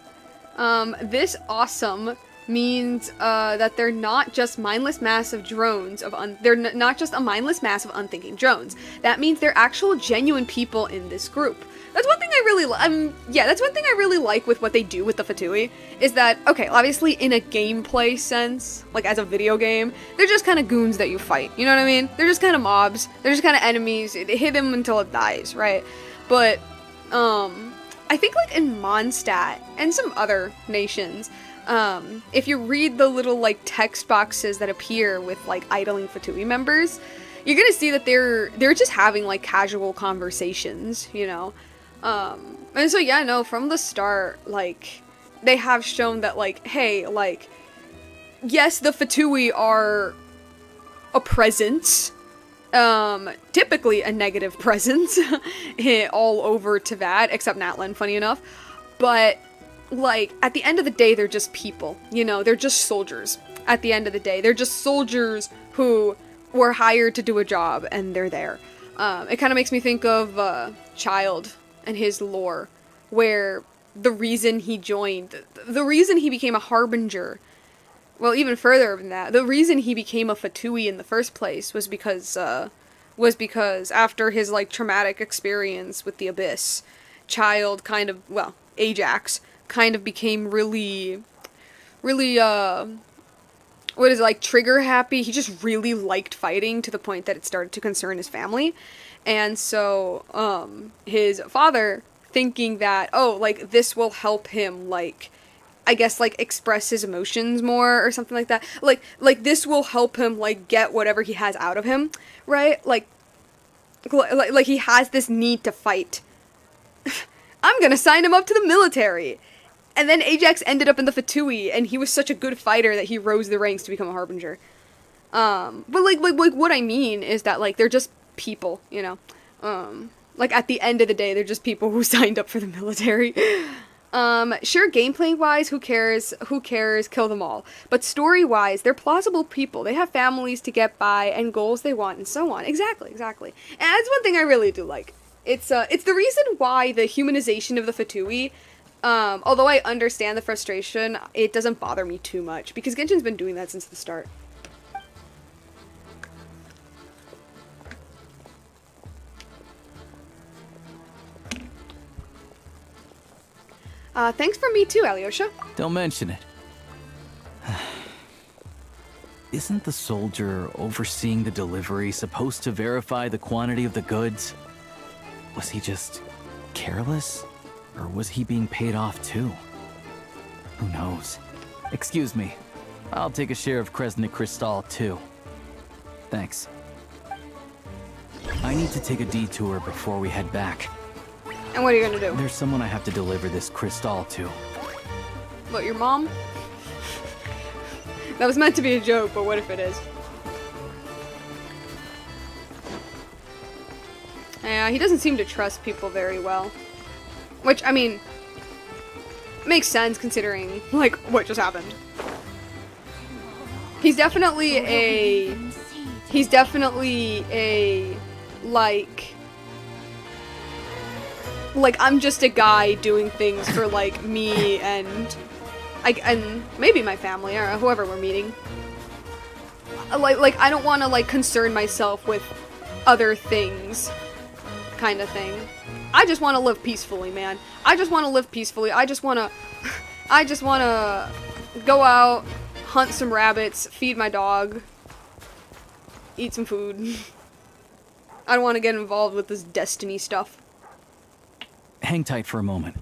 This awesome means that they're not just mindless mass of drones they're not just a mindless mass of unthinking drones. That means they're actual genuine people in this group. That's one thing I really that's one thing I really like with what they do with the Fatui, is that, okay, obviously in a gameplay sense, like as a video game, they're just kind of goons that you fight, you know what I mean? They're just kind of mobs, they're just kind of enemies, they hit them until it dies, right? But, I think like in Mondstadt and some other nations, if you read the little like text boxes that appear with like idling Fatui members, you're gonna see that they're just having like casual conversations, you know? And so yeah, no, from the start, like, they have shown that like, hey, like, yes, the Fatui are a presence, typically a negative presence, all over Teyvat, except Natlan, funny enough, but, like, at the end of the day, they're just people, you know, they're just soldiers, at the end of the day, they're just soldiers who were hired to do a job, and they're there. It kind of makes me think of, Child and his lore, where the reason he joined, the reason he became a harbinger, well, even further than that, the reason he became a Fatui in the first place was because after his, like, traumatic experience with the Abyss, Child kind of, well, Ajax, kind of became really, what is it, like, trigger happy. He just really liked fighting to the point that it started to concern his family. And so, his father, thinking that, oh, like, this will help him, like, I guess, like, express his emotions more or something like that. Like this will help him, like, get whatever he has out of him, right? Like he has this need to fight. I'm gonna sign him up to the military. And then Ajax ended up in the Fatui, and he was such a good fighter that he rose the ranks to become a harbinger. But like what I mean is that, like, they're just people, you know? Like, at the end of the day, they're just people who signed up for the military. Sure, gameplay-wise, who cares, kill them all. But story-wise, they're plausible people. They have families to get by, and goals they want, and so on. Exactly. And that's one thing I really do like. It's the reason why the humanization of the Fatui, although I understand the frustration, it doesn't bother me too much, because Genshin's been doing that since the start. Thanks for me too, Alyosha. Don't mention it. Isn't the soldier overseeing the delivery supposed to verify the quantity of the goods? Was he just careless? Or was he being paid off too? Who knows? Excuse me. I'll take a share of Kresnik Crystal too. Thanks. I need to take a detour before we head back. And what are you gonna do? There's someone I have to deliver this crystal to. What, your mom? That was meant to be a joke, but what if it is? Yeah, he doesn't seem to trust people very well. Which, I mean, makes sense considering, like, what just happened. He's definitely a, like, I'm just a guy doing things for, like, me and maybe my family or whoever we're meeting. Like I don't want to, like, concern myself with other things, kind of thing. I just want to live peacefully, man. I just want to live peacefully. I just want to go out, hunt some rabbits, feed my dog, eat some food. I don't want to get involved with this destiny stuff. Hang tight for a moment.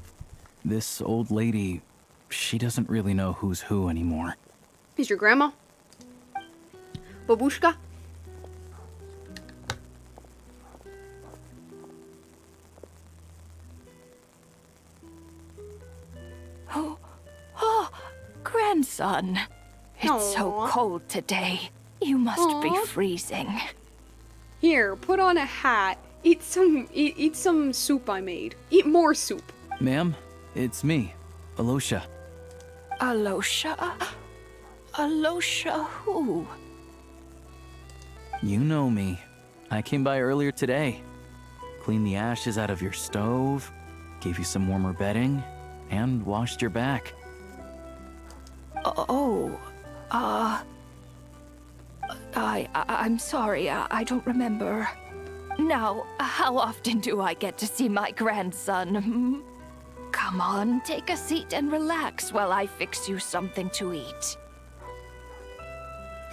This old lady, she doesn't really know who's who anymore. Is your grandma? Babushka? Oh, grandson. It's so cold today. You must be freezing. Here, put on a hat. Eat some soup I made. Eat more soup. Ma'am, it's me, Alosha. Alosha? Alosha who? You know me. I came by earlier today. Cleaned the ashes out of your stove, gave you some warmer bedding, and washed your back. I'm sorry, I don't remember. Now, how often do I get to see my grandson? Hmm? Come on, take a seat and relax while I fix you something to eat.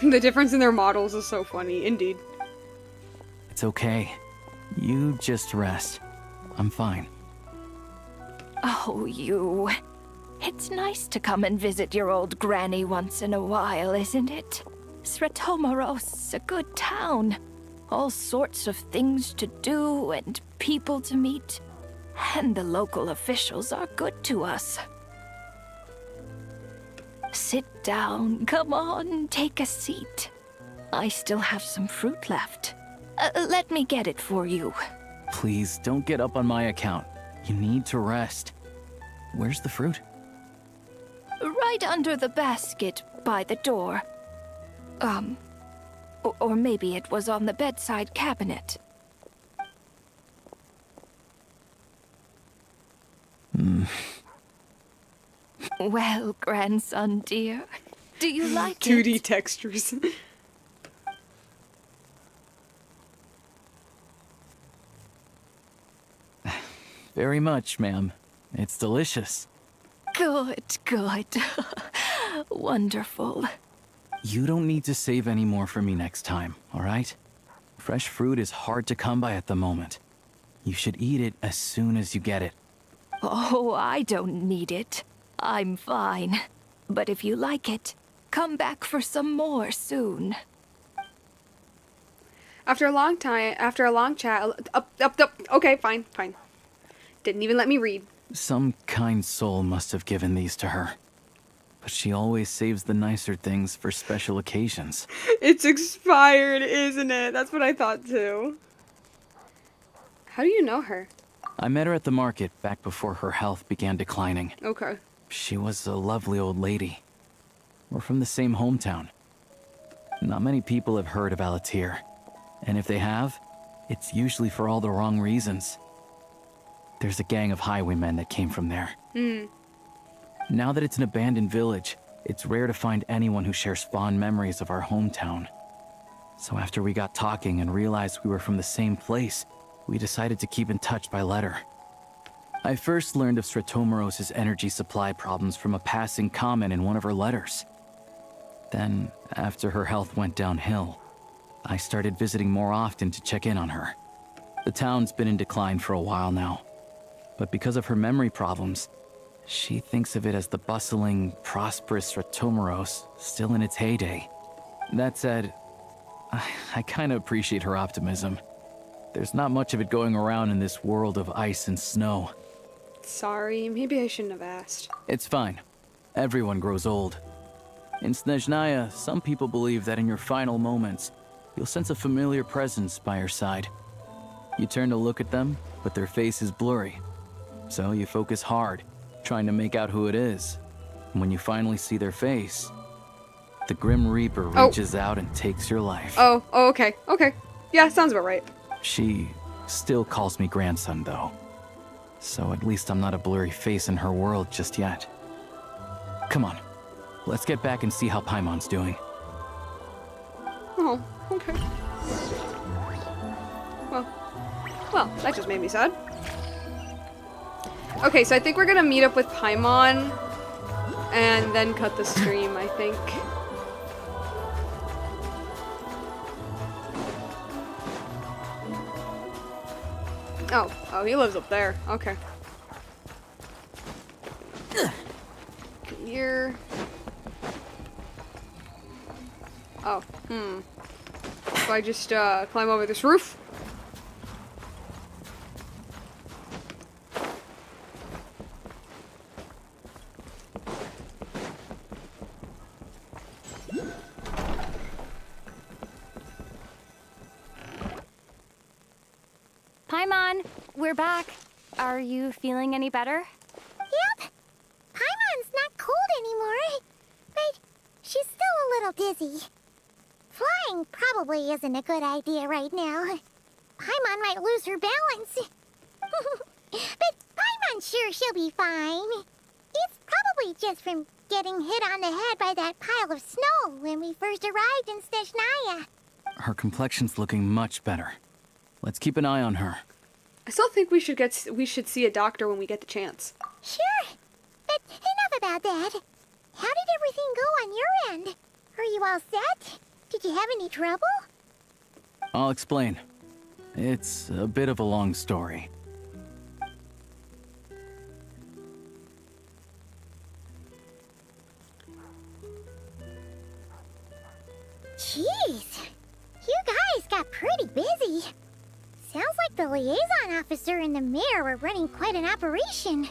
The difference in their models is so funny, indeed. It's okay. You just rest. I'm fine. Oh, you. It's nice to come and visit your old granny once in a while, isn't it? Sretomaros, a good town. All sorts of things to do and people to meet. And the local officials are good to us. Sit down, come on, take a seat. I still have some fruit left. Let me get it for you. Please, don't get up on my account. You need to rest. Where's the fruit? Right under the basket by the door. Or maybe it was on the bedside cabinet. Well, grandson dear, do you like 2D it? textures. Very much, ma'am. It's delicious. Good, good. Wonderful. You don't need to save any more for me next time, all right? Fresh fruit is hard to come by at the moment. You should eat it as soon as you get it. Oh, I don't need it. I'm fine. But if you like it, come back for some more soon. After a long chat, okay, fine. Didn't even let me read. Some kind soul must have given these to her. But she always saves the nicer things for special occasions. It's expired, isn't it? That's what I thought too. How do you know her? I met her at the market back before her health began declining. Okay. She was a lovely old lady. We're from the same hometown. Not many people have heard of Alatir. And if they have, it's usually for all the wrong reasons. There's a gang of highwaymen that came from there. Now that it's an abandoned village, it's rare to find anyone who shares fond memories of our hometown. So after we got talking and realized we were from the same place, we decided to keep in touch by letter. I first learned of Sretomaros' energy supply problems from a passing comment in one of her letters. Then, after her health went downhill, I started visiting more often to check in on her. The town's been in decline for a while now, but because of her memory problems, she thinks of it as the bustling, prosperous Sretomaros still in its heyday. That said, I kind of appreciate her optimism. There's not much of it going around in this world of ice and snow. Sorry, maybe I shouldn't have asked. It's fine. Everyone grows old. In Snezhnaya, some people believe that in your final moments, you'll sense a familiar presence by your side. You turn to look at them, but their face is blurry. So you focus hard, trying to make out who it is. And when you finally see their face, the Grim Reaper reaches out and takes your life. Oh, okay. Yeah, sounds about right. She still calls me grandson, though. So at least I'm not a blurry face in her world just yet. Come on, let's get back and see how Paimon's doing. Oh, okay. Well, that just made me sad. Okay, so I think we're gonna meet up with Paimon and then cut the stream, I think. Oh, he lives up there. Okay. Here. Oh, So I just climb over this roof? Paimon, we're back. Are you feeling any better? Yep. Paimon's not cold anymore, but she's still a little dizzy. Flying probably isn't a good idea right now. Paimon might lose her balance. But Paimon's sure she'll be fine. It's probably just from getting hit on the head by that pile of snow when we first arrived in Snezhnaya. Her complexion's looking much better. Let's keep an eye on her. I still think we should see a doctor when we get the chance. Sure. But enough about that. How did everything go on your end? Are you all set? Did you have any trouble? I'll explain. It's a bit of a long story. Jeez. You guys got pretty busy. Sounds like the liaison officer and the mayor were running quite an operation.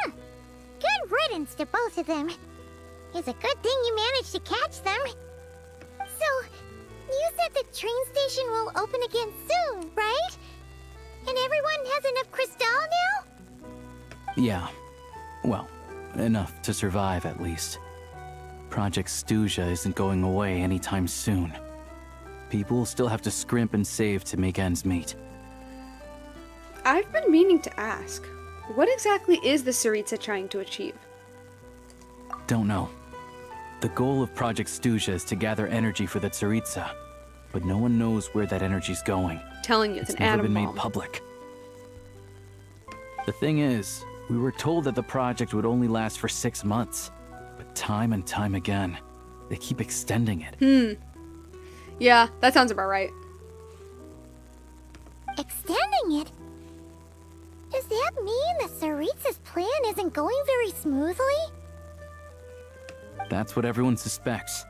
Good riddance to both of them. It's a good thing you managed to catch them. So, you said the train station will open again soon, right? And everyone has enough crystal now? Yeah. Well, enough to survive at least. Project Snezhnaya isn't going away anytime soon. People will still have to scrimp and save to make ends meet. I've been meaning to ask, what exactly is the Tsaritsa trying to achieve? Don't know. The goal of Project Snezhnaya is to gather energy for the Tsaritsa, but no one knows where that energy's going. Telling you it's an never atom been bomb. made public. The thing is, we were told that the project would only last for 6 months, but time and time again, they keep extending it. Yeah, that sounds about right. Extending it? Does that mean the Tsaritsa's plan isn't going very smoothly? That's what everyone suspects.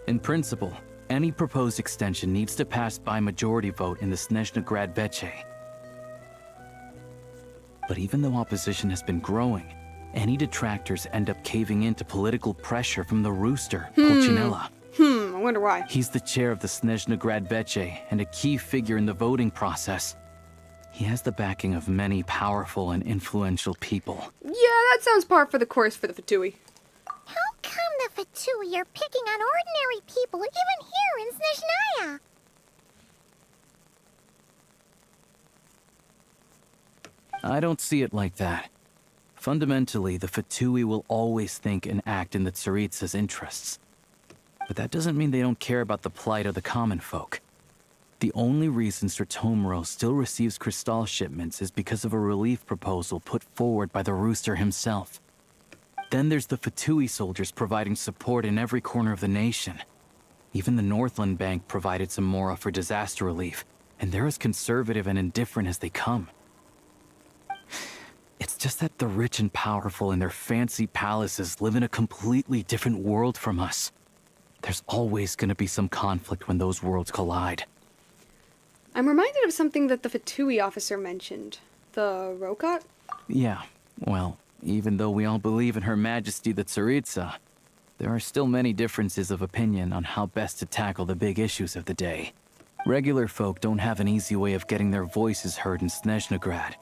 In principle, any proposed extension needs to pass by majority vote in the Snezhnaya Veche. But even though opposition has been growing, any detractors end up caving in to political pressure from the rooster, Pulcinella. I wonder why. He's the chair of the Snezhnaya Veche and a key figure in the voting process. He has the backing of many powerful and influential people. Yeah, that sounds par for the course for the Fatui. How come the Fatui are picking on ordinary people even here in Snezhnaya? I don't see it like that. Fundamentally, the Fatui will always think and act in the Tsaritsa's interests. But that doesn't mean they don't care about the plight of the common folk. The only reason Sir Tomoro still receives crystal shipments is because of a relief proposal put forward by the Rooster himself. Then there's the Fatui soldiers providing support in every corner of the nation. Even the Northland Bank provided some mora for disaster relief, and they're as conservative and indifferent as they come. It's just that the rich and powerful in their fancy palaces live in a completely different world from us. There's always going to be some conflict when those worlds collide. I'm reminded of something that the Fatui officer mentioned. The Rokat? Yeah, well, even though we all believe in Her Majesty the Tsaritsa, there are still many differences of opinion on how best to tackle the big issues of the day. Regular folk don't have an easy way of getting their voices heard in Snezhnaya,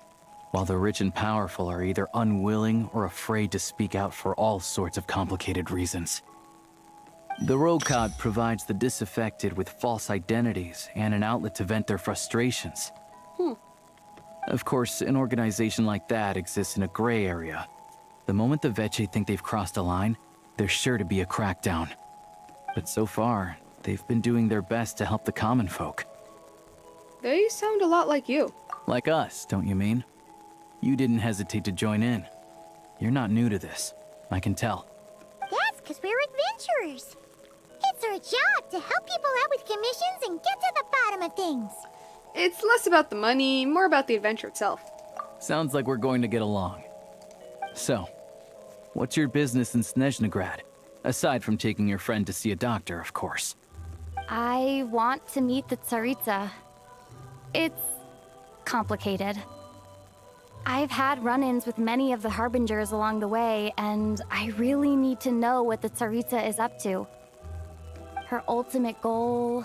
while the rich and powerful are either unwilling or afraid to speak out for all sorts of complicated reasons. The Rokat provides the disaffected with false identities and an outlet to vent their frustrations. Of course, an organization like that exists in a gray area. The moment the Veche think they've crossed a line, there's sure to be a crackdown. But so far, they've been doing their best to help the common folk. They sound a lot like you. Like us, don't you mean? You didn't hesitate to join in. You're not new to this. I can tell. That's because we're adventurers. It's our job to help people out with commissions and get to the bottom of things. It's less about the money, more about the adventure itself. Sounds like we're going to get along. So, what's your business in Snezhnaya? Aside from taking your friend to see a doctor, of course. I want to meet the Tsaritsa. It's complicated. I've had run-ins with many of the Harbingers along the way, and I really need to know what the Tsaritsa is up to. Her ultimate goal,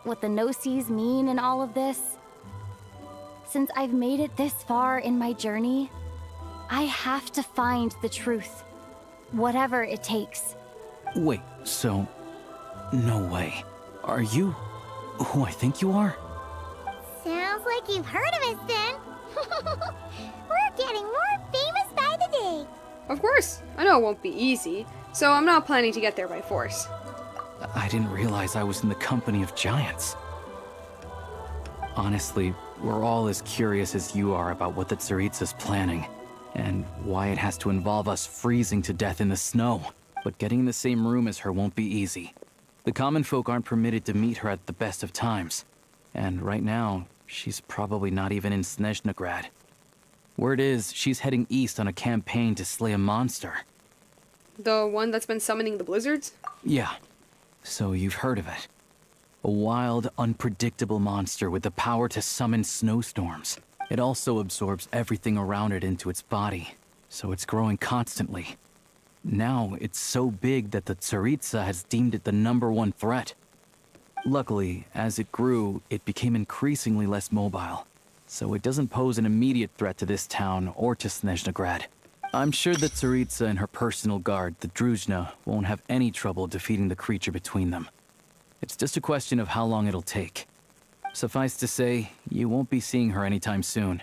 what the Gnosis mean in all of this. Since I've made it this far in my journey, I have to find the truth. Whatever it takes. Wait, so... No way. Are you who I think you are? Sounds like you've heard of us then. We're getting more famous by the day. Of course. I know it won't be easy, so I'm not planning to get there by force. I didn't realize I was in the company of giants. Honestly, we're all as curious as you are about what the Tsaritsa's planning, and why it has to involve us freezing to death in the snow. But getting in the same room as her won't be easy. The common folk aren't permitted to meet her at the best of times. And right now, she's probably not even in Snezhnaya. Word is, she's heading east on a campaign to slay a monster. The one that's been summoning the blizzards? Yeah. So you've heard of it. A wild, unpredictable monster with the power to summon snowstorms. It also absorbs everything around it into its body, so it's growing constantly. Now, it's so big that the Tsaritsa has deemed it the #1 threat. Luckily, as it grew, it became increasingly less mobile, so it doesn't pose an immediate threat to this town or to Snezhnaya. I'm sure the Tsaritsa and her personal guard, the Druzhna, won't have any trouble defeating the creature between them. It's just a question of how long it'll take. Suffice to say, you won't be seeing her anytime soon.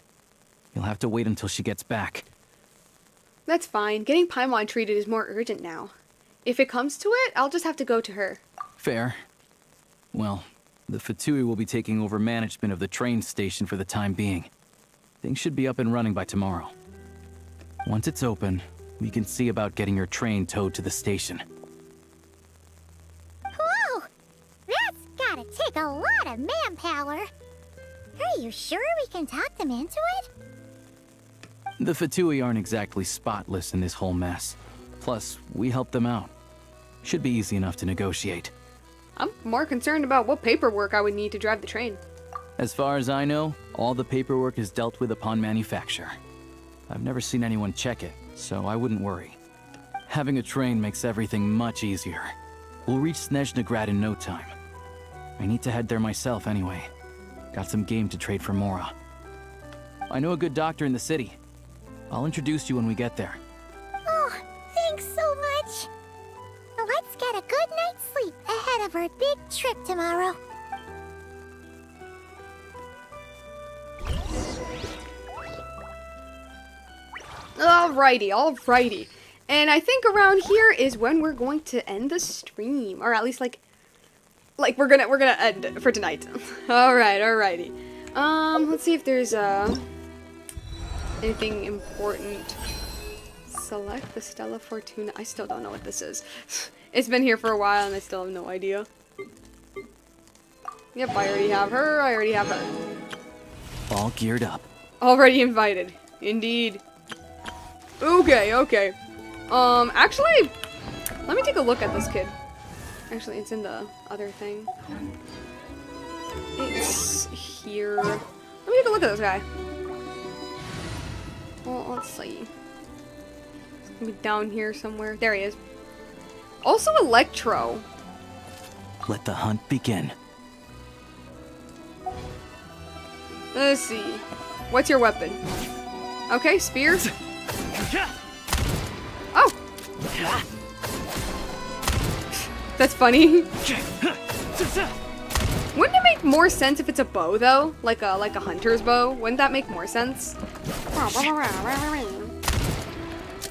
You'll have to wait until she gets back. That's fine. Getting Paimon treated is more urgent now. If it comes to it, I'll just have to go to her. Fair. Well, the Fatui will be taking over management of the train station for the time being. Things should be up and running by tomorrow. Once it's open, we can see about getting your train towed to the station. Whoa! That's gotta take a lot of manpower. Are you sure we can talk them into it? The Fatui aren't exactly spotless in this whole mess. Plus, we helped them out. Should be easy enough to negotiate. I'm more concerned about what paperwork I would need to drive the train. As far as I know, all the paperwork is dealt with upon manufacture. I've never seen anyone check it, so I wouldn't worry. Having a train makes everything much easier. We'll reach Snezhnaya in no time. I need to head there myself anyway. Got some game to trade for Mora. I know a good doctor in the city. I'll introduce you when we get there. Oh, thanks so much. Let's get a good night's sleep ahead of our big trip tomorrow. Alrighty. And I think around here is when we're going to end the stream. Or at least like we're gonna end for tonight. Alrighty. Let's see if there's anything important. Select the Stella Fortuna. I still don't know what this is. It's been here for a while and I still have no idea. Yep, I already have her. All geared up. Already invited. Indeed. Okay. Actually, let me take a look at this kid. Actually, it's in the other thing. It's here. Let me take a look at this guy. Well, let's see. It's gonna be down here somewhere. There he is. Also Electro. Let the hunt begin. Let's see. What's your weapon? Okay, spear. Oh! That's funny. Wouldn't it make more sense if it's a bow though? Like a hunter's bow? Wouldn't that make more sense?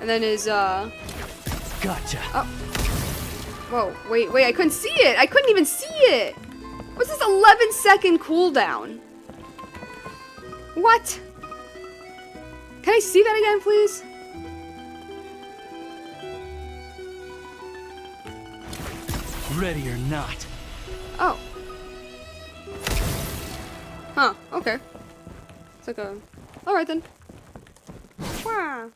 And then his Gotcha. Oh. Whoa, wait, I couldn't see it! I couldn't even see it! What's this 11-second cooldown? What? Can I see that again, please? Ready or not. Oh. Huh, okay. It's like a... Alright then. Wah.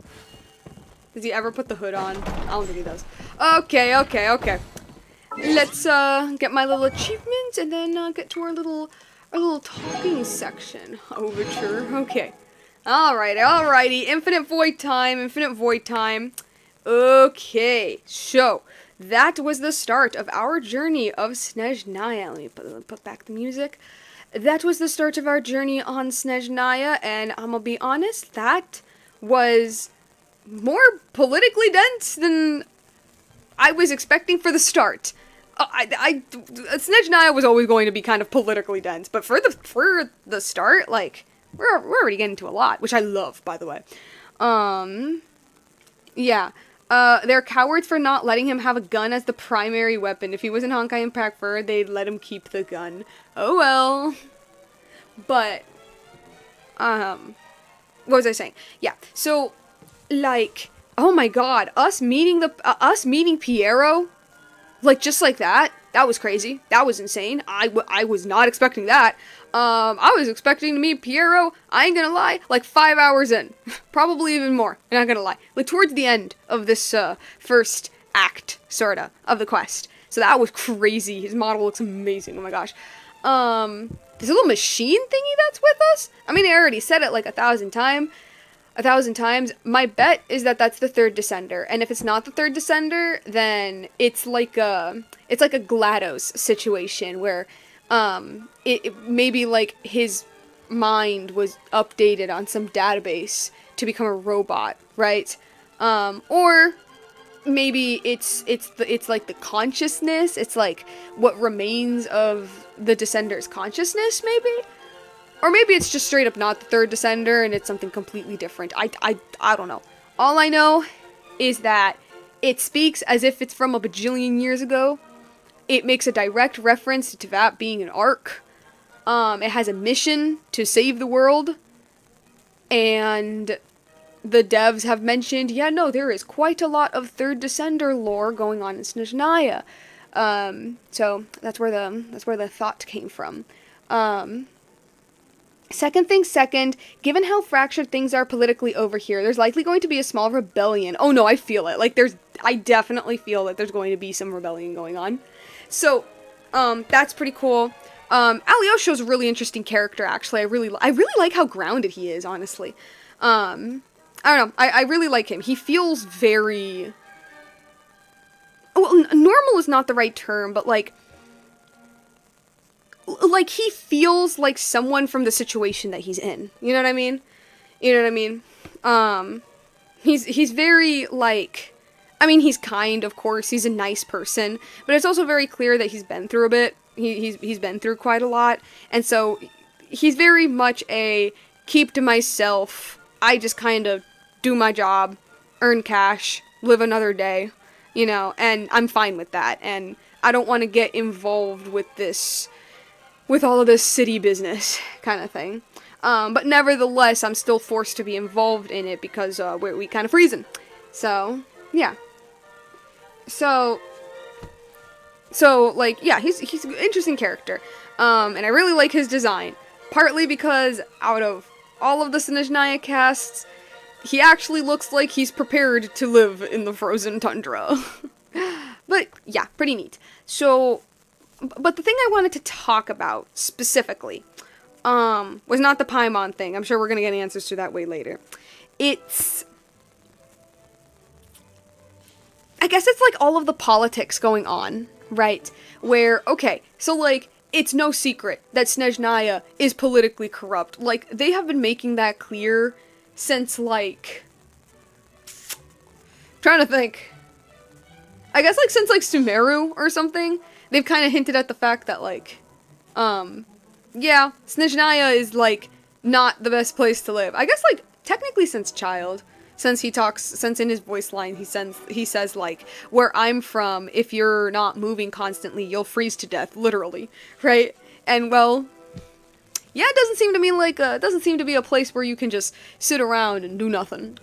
Does he ever put the hood on? I don't think he does. Okay. Let's get my little achievement and then get to our little talking section. Overture. Okay. Alrighty. Infinite void time. Okay. So, that was the start of our journey of Snezhnaya. Let me put back the music. that was the start of our journey on Snezhnaya, and I'm gonna be honest, that was more politically dense than I was expecting for the start. Snezhnaya was always going to be kind of politically dense, but for the start, like, we're already getting to a lot, which I love, by the way. Yeah. They're cowards for not letting him have a gun as the primary weapon. If he was in Honkai Impact 4, they'd let him keep the gun. Oh well. But, what was I saying? Yeah, so, like, oh my god, us meeting Piero, like, just like that was crazy. That was insane. I was not expecting that. I was expecting to meet Piero, I ain't gonna lie, like 5 hours in. Probably even more, I'm not gonna lie. Like, towards the end of this, first act, sorta, of the quest. So that was crazy. His model looks amazing, oh my gosh. This little machine thingy that's with us? I mean, I already said it like 1,000 times. My bet is that that's the third Descender, and if it's not the third Descender, then it's like a GLaDOS situation where it maybe like his mind was updated on some database to become a robot, right? Or maybe it's like the consciousness. It's like what remains of the Descender's consciousness, maybe. Or maybe it's just straight up not the third Descender and it's something completely different. I don't know. All I know is that it speaks as if it's from a bajillion years ago. It makes a direct reference to that being an arc. It has a mission to save the world. And the devs have mentioned, yeah, no, there is quite a lot of third Descender lore going on in Snezhnaya. So that's where the thought came from. Second thing second, given how fractured things are politically over here, there's likely going to be a small rebellion. Oh no, I feel it. Like, I definitely feel that there's going to be some rebellion going on. So, that's pretty cool. Alyosha's a really interesting character, actually. I really like how grounded he is, honestly. I don't know. I really like him. He feels very... Well, normal is not the right term, but like he feels like someone from the situation that he's in. You know what I mean? He's very, like... I mean, he's kind, of course. He's a nice person. But it's also very clear that he's been through a bit. He's been through quite a lot. And so, he's very much a keep to myself. I just kind of do my job, earn cash, live another day. You know, and I'm fine with that. And I don't want to get involved with all of this city business kind of thing. But nevertheless, I'm still forced to be involved in it because we kind of freezing. So, yeah. So like, yeah, he's an interesting character. And I really like his design. Partly because out of all of the Snezhnaya casts, he actually looks like he's prepared to live in the frozen tundra. But, yeah, pretty neat. So, but the thing I wanted to talk about specifically was not the Paimon thing. I'm sure we're going to get answers to that way later. I guess it's like all of the politics going on, right? Where, okay, so like, it's no secret that Snezhnaya is politically corrupt. Like, they have been making that clear since, like... trying to think. I guess, like, since, like, Sumeru or something, they've kind of hinted at the fact that, like, yeah, Snezhnaya is, like, not the best place to live. I guess, like, technically since Child. Since in his voice line, he says, like, where I'm from, if you're not moving constantly, you'll freeze to death, literally, right? And, well, yeah, it doesn't seem to me like, doesn't seem to be a place where you can just sit around and do nothing.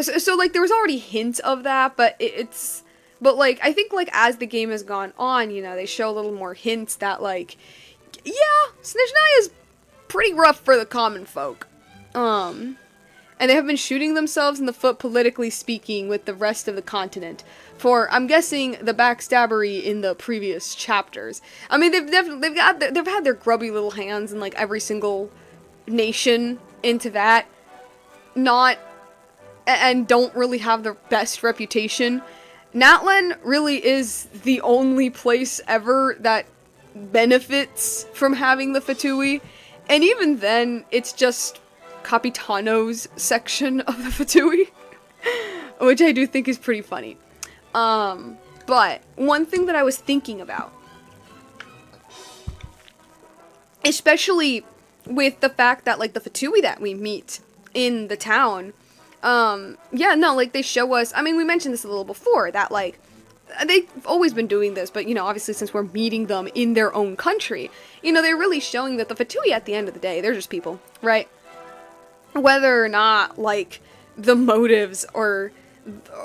So like, there was already hints of that, but but, like, I think, like, as the game has gone on, you know, they show a little more hints that, like, yeah, Snezhnaya is pretty rough for the common folk. And they have been shooting themselves in the foot politically speaking with the rest of the continent for, I'm guessing, the backstabbery in the previous chapters. I mean, they've had their grubby little hands in like every single nation into that, and don't really have the best reputation. Natlan really is the only place ever that benefits from having the Fatui. And even then, it's just Capitano's section of the Fatui, which I do think is pretty funny. But one thing that I was thinking about, especially with the fact that, like, the Fatui that we meet in the town, yeah, no, like, they show us, I mean, we mentioned this a little before, that, like, they've always been doing this, but, you know, obviously since we're meeting them in their own country, you know, they're really showing that the Fatui, at the end of the day, they're just people, right? Whether or not, like, the motives or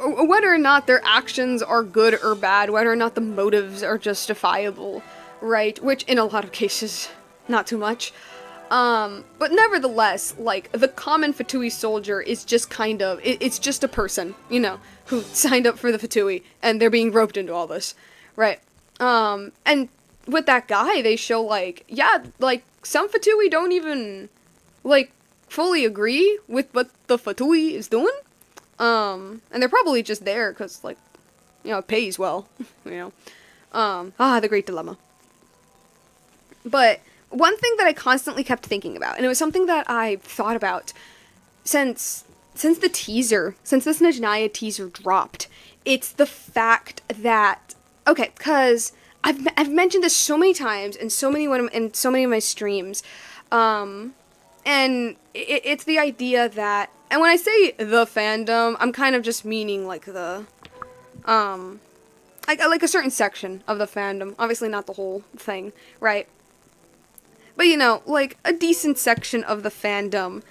whether or not their actions are good or bad, whether or not the motives are justifiable, right? Which, in a lot of cases, not too much. But nevertheless, like, the common Fatui soldier is just kind of, it's just a person, you know, who signed up for the Fatui, and they're being roped into all this, right? And with that guy, they show, like, yeah, like, some Fatui don't even, like, fully agree with what the Fatui is doing, and they're probably just there because, like, you know, it pays well, you know, the great dilemma. But one thing that I constantly kept thinking about, and it was something that I thought about since the teaser, since the Snezhnaya teaser dropped, it's the fact that, okay, because I've mentioned this so many times in so many of my streams, and it's the idea that, and when I say the fandom, I'm kind of just meaning like the, like a certain section of the fandom, obviously not the whole thing, right? But, you know, like, a decent section of the fandom,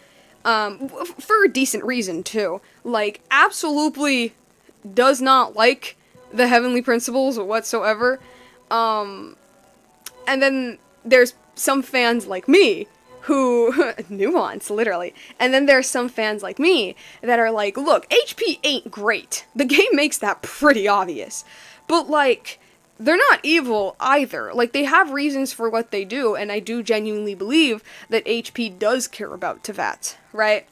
for a decent reason, too, like, absolutely does not like the Heavenly Principles whatsoever, and then there's some fans like me, who, nuance, literally, and then there's some fans like me that are like, look, HP ain't great, the game makes that pretty obvious, but, like, they're not evil either. Like, they have reasons for what they do, and I do genuinely believe that HP does care about Teyvat, right?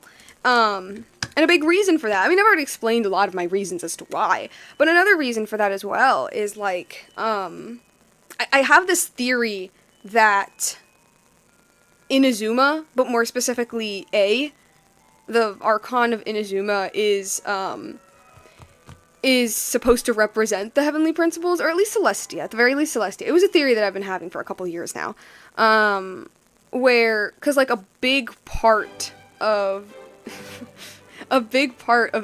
And a big reason for that, I mean, I've already explained a lot of my reasons as to why, but another reason for that as well is, like, I have this theory that Inazuma, but more specifically the Archon of Inazuma is supposed to represent the Heavenly Principles, or at least Celestia, at the very least Celestia. It was a theory that I've been having for a couple years now, because, like, a big part of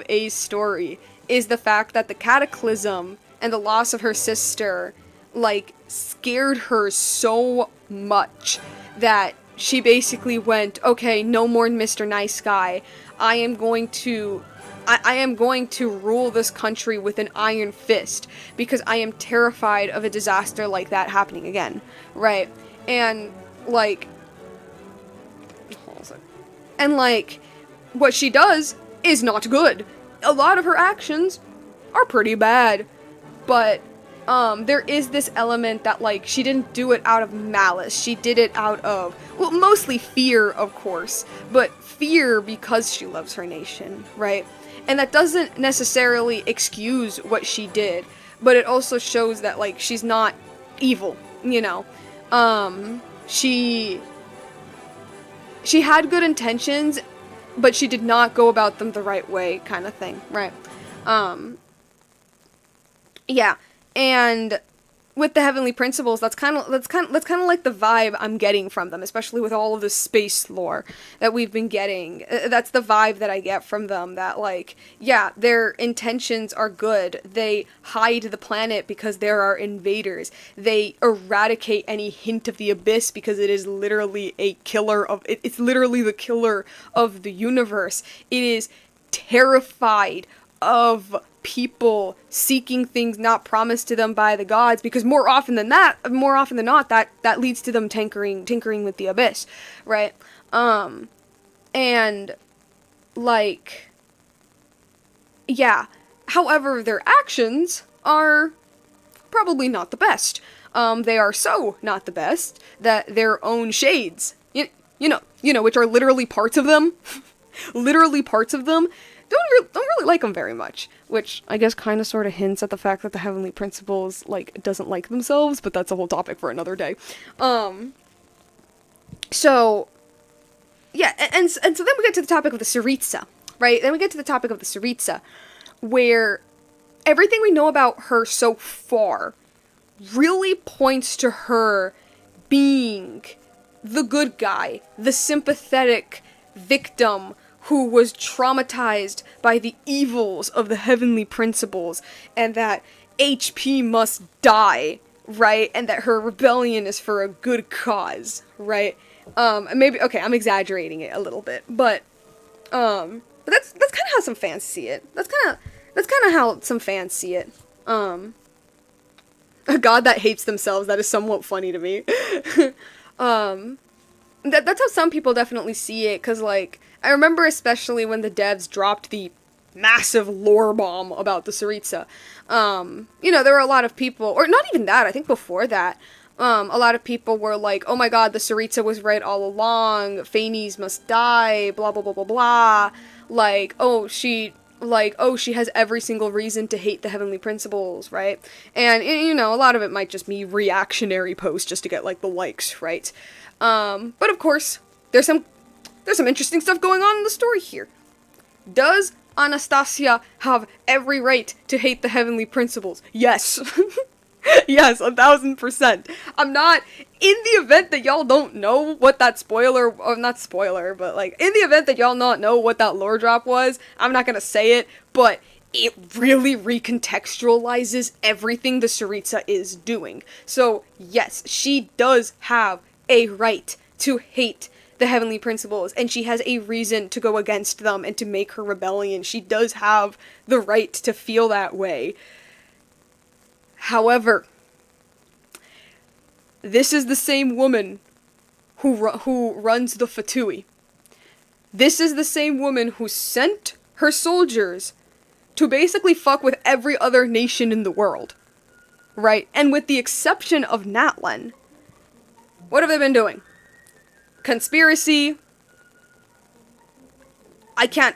A's story is the fact that the cataclysm and the loss of her sister, like, scared her so much that she basically went, okay, no more Mr. Nice Guy, I am going to rule this country with an iron fist, because I am terrified of a disaster like that happening again, right? And, like, what she does is not good. A lot of her actions are pretty bad, but, there is this element that, like, she didn't do it out of malice, she did it out of, well, mostly fear, of course, but fear because she loves her nation, right? And that doesn't necessarily excuse what she did, but it also shows that, like, she's not evil, you know? She had good intentions, but she did not go about them the right way, kind of thing, right? Yeah, and with the Heavenly Principles, that's kind of like the vibe I'm getting from them, especially with all of the space lore that we've been getting. That's the vibe that I get from them, that, like, yeah, their intentions are good. They hide the planet because there are invaders. They eradicate any hint of the abyss because it is literally a killer of, it's literally the killer of the universe. It is terrified of people seeking things not promised to them by the gods, because more often than not, that leads to them tinkering with the abyss, right? And, like, yeah, however, their actions are probably not the best. They are so not the best that their own shades, you know, which are literally parts of them, don't really like him very much, which I guess kind of sort of hints at the fact that the Heavenly Principles like doesn't like themselves, but that's a whole topic for another day. So yeah, and so then we get to the topic of the Tsaritsa, right? Then we get to the topic of the Tsaritsa, where everything we know about her so far really points to her being the good guy, the sympathetic victim who was traumatized by the evils of the Heavenly Principles, and that HP must die, right? And that her rebellion is for a good cause, right? Maybe, okay, I'm exaggerating it a little bit, but that's kind of how some fans see it. That's kind of how some fans see it. A god that hates themselves, that is somewhat funny to me. That's how some people definitely see it, because, like, I remember especially when the devs dropped the massive lore bomb about the Tsaritsa. You know, there were a lot of people, or not even that, I think before that, a lot of people were like, oh my god, the Tsaritsa was right all along, Phanes must die, blah blah blah blah blah, like, oh, she has every single reason to hate the Heavenly Principles, right? And, you know, a lot of it might just be reactionary posts just to get, like, the likes, right? But of course, there's some interesting stuff going on in the story here. Does Anastasia have every right to hate the Heavenly Principles? Yes. Yes, 1000%. I'm not, in the event that y'all don't know what that not spoiler, but like, in the event that y'all not know what that lore drop was, I'm not gonna say it, but it really recontextualizes everything the Tsaritsa is doing. So, yes, she does have a right to hate the Heavenly Principles, and she has a reason to go against them and to make her rebellion. She does have the right to feel that way. However, this is the same woman who runs the Fatui. This is the same woman who sent her soldiers to basically fuck with every other nation in the world. Right? And with the exception of Natlan, what have they been doing? Conspiracy. I can't,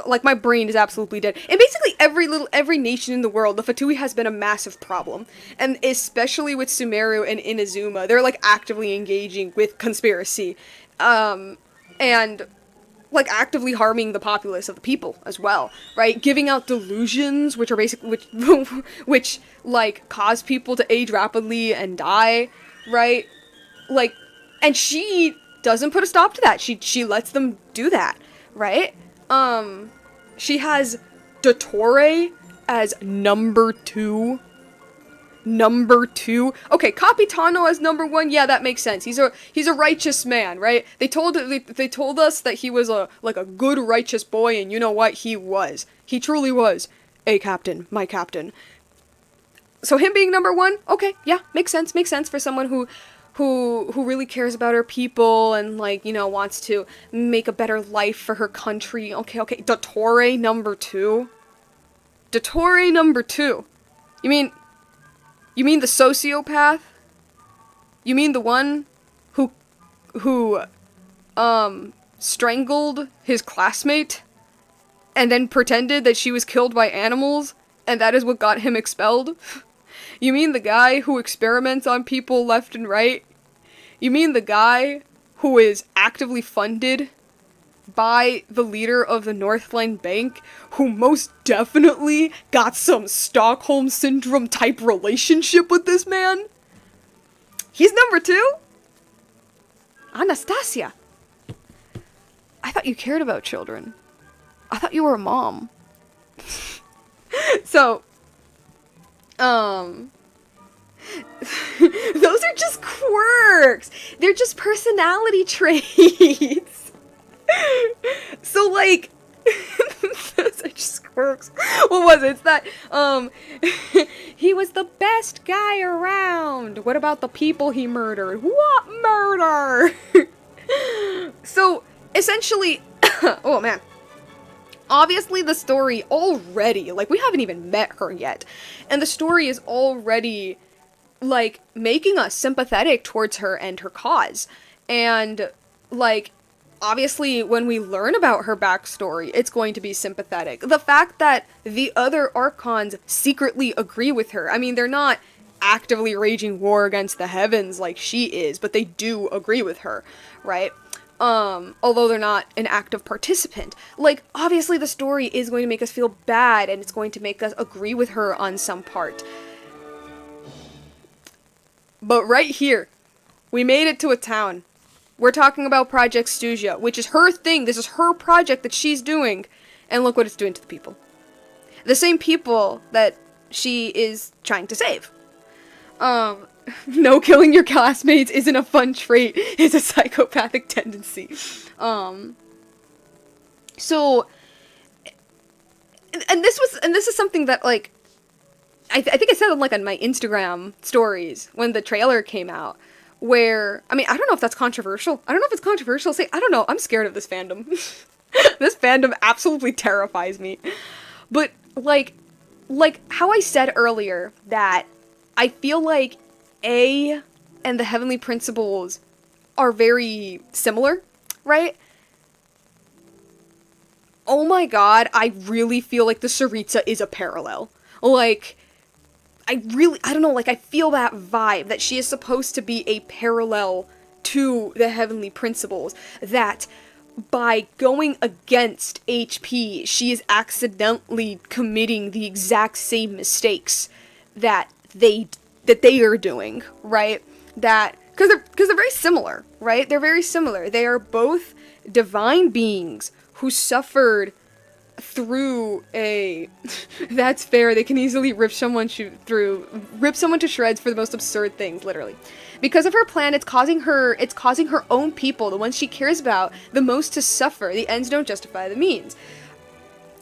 like, my brain is absolutely dead. And basically every nation in the world, the Fatui has been a massive problem. And especially with Sumeru and Inazuma, they're, like, actively engaging with conspiracy. And, like, actively harming the populace of the people as well, right? Giving out delusions, which are which, like, cause people to age rapidly and die, right? Like, and she doesn't put a stop to that. She lets them do that, right? She has Dottore as number 2. Number 2. Okay, Capitano as number 1. Yeah, that makes sense. He's a righteous man, right? They told us that he was a good righteous boy, and you know what? He was. He truly was a captain, my captain. So him being number 1, okay, yeah, makes sense for someone who really cares about her people and, like, you know, wants to make a better life for her country. Okay. Dottore number 2? Dottore number 2? You mean the sociopath? You mean the one who strangled his classmate and then pretended that she was killed by animals and that is what got him expelled? You mean the guy who experiments on people left and right? You mean the guy who is actively funded by the leader of the Northland Bank, who most definitely got some Stockholm Syndrome type relationship with this man? He's number 2? Anastasia, I thought you cared about children. I thought you were a mom. So, those are just quirks. They're just personality traits. So, like, those are just quirks. What was it? It's that, he was the best guy around. What about the people he murdered? What murder? So, essentially, oh man. Obviously, the story already, like, we haven't even met her yet. And the story is already, like, making us sympathetic towards her and her cause. And, like, obviously, when we learn about her backstory, it's going to be sympathetic. The fact that the other Archons secretly agree with her, I mean, they're not actively waging war against the heavens like she is, but they do agree with her, right? Although they're not an active participant. Like, obviously the story is going to make us feel bad, and it's going to make us agree with her on some part. But right here, we made it to a town. We're talking about Project Studia, which is her thing. This is her project that she's doing. And look what it's doing to the people. The same people that she is trying to save. No, killing your classmates isn't a fun trait. It's a psychopathic tendency. So, and this is something that, like, I think I said on my Instagram stories when the trailer came out, where, I mean, I don't know if that's controversial. I don't know if it's controversial. I don't know. I'm scared of this fandom. This fandom absolutely terrifies me. But, like how I said earlier, that I feel like A and the Heavenly Principles are very similar, right? Oh my god, I really feel like the Tsaritsa is a parallel. Like, I don't know, like, I feel that vibe, that she is supposed to be a parallel to the Heavenly Principles, that by going against HP, she is accidentally committing the exact same mistakes that they are doing, right? That, because they're very similar, right? They're very similar. They are both divine beings who suffered through a that's fair, they can easily rip someone to shreds for the most absurd things, literally. Because of her plan, it's causing her own people, the ones she cares about the most, to suffer. The ends don't justify the means.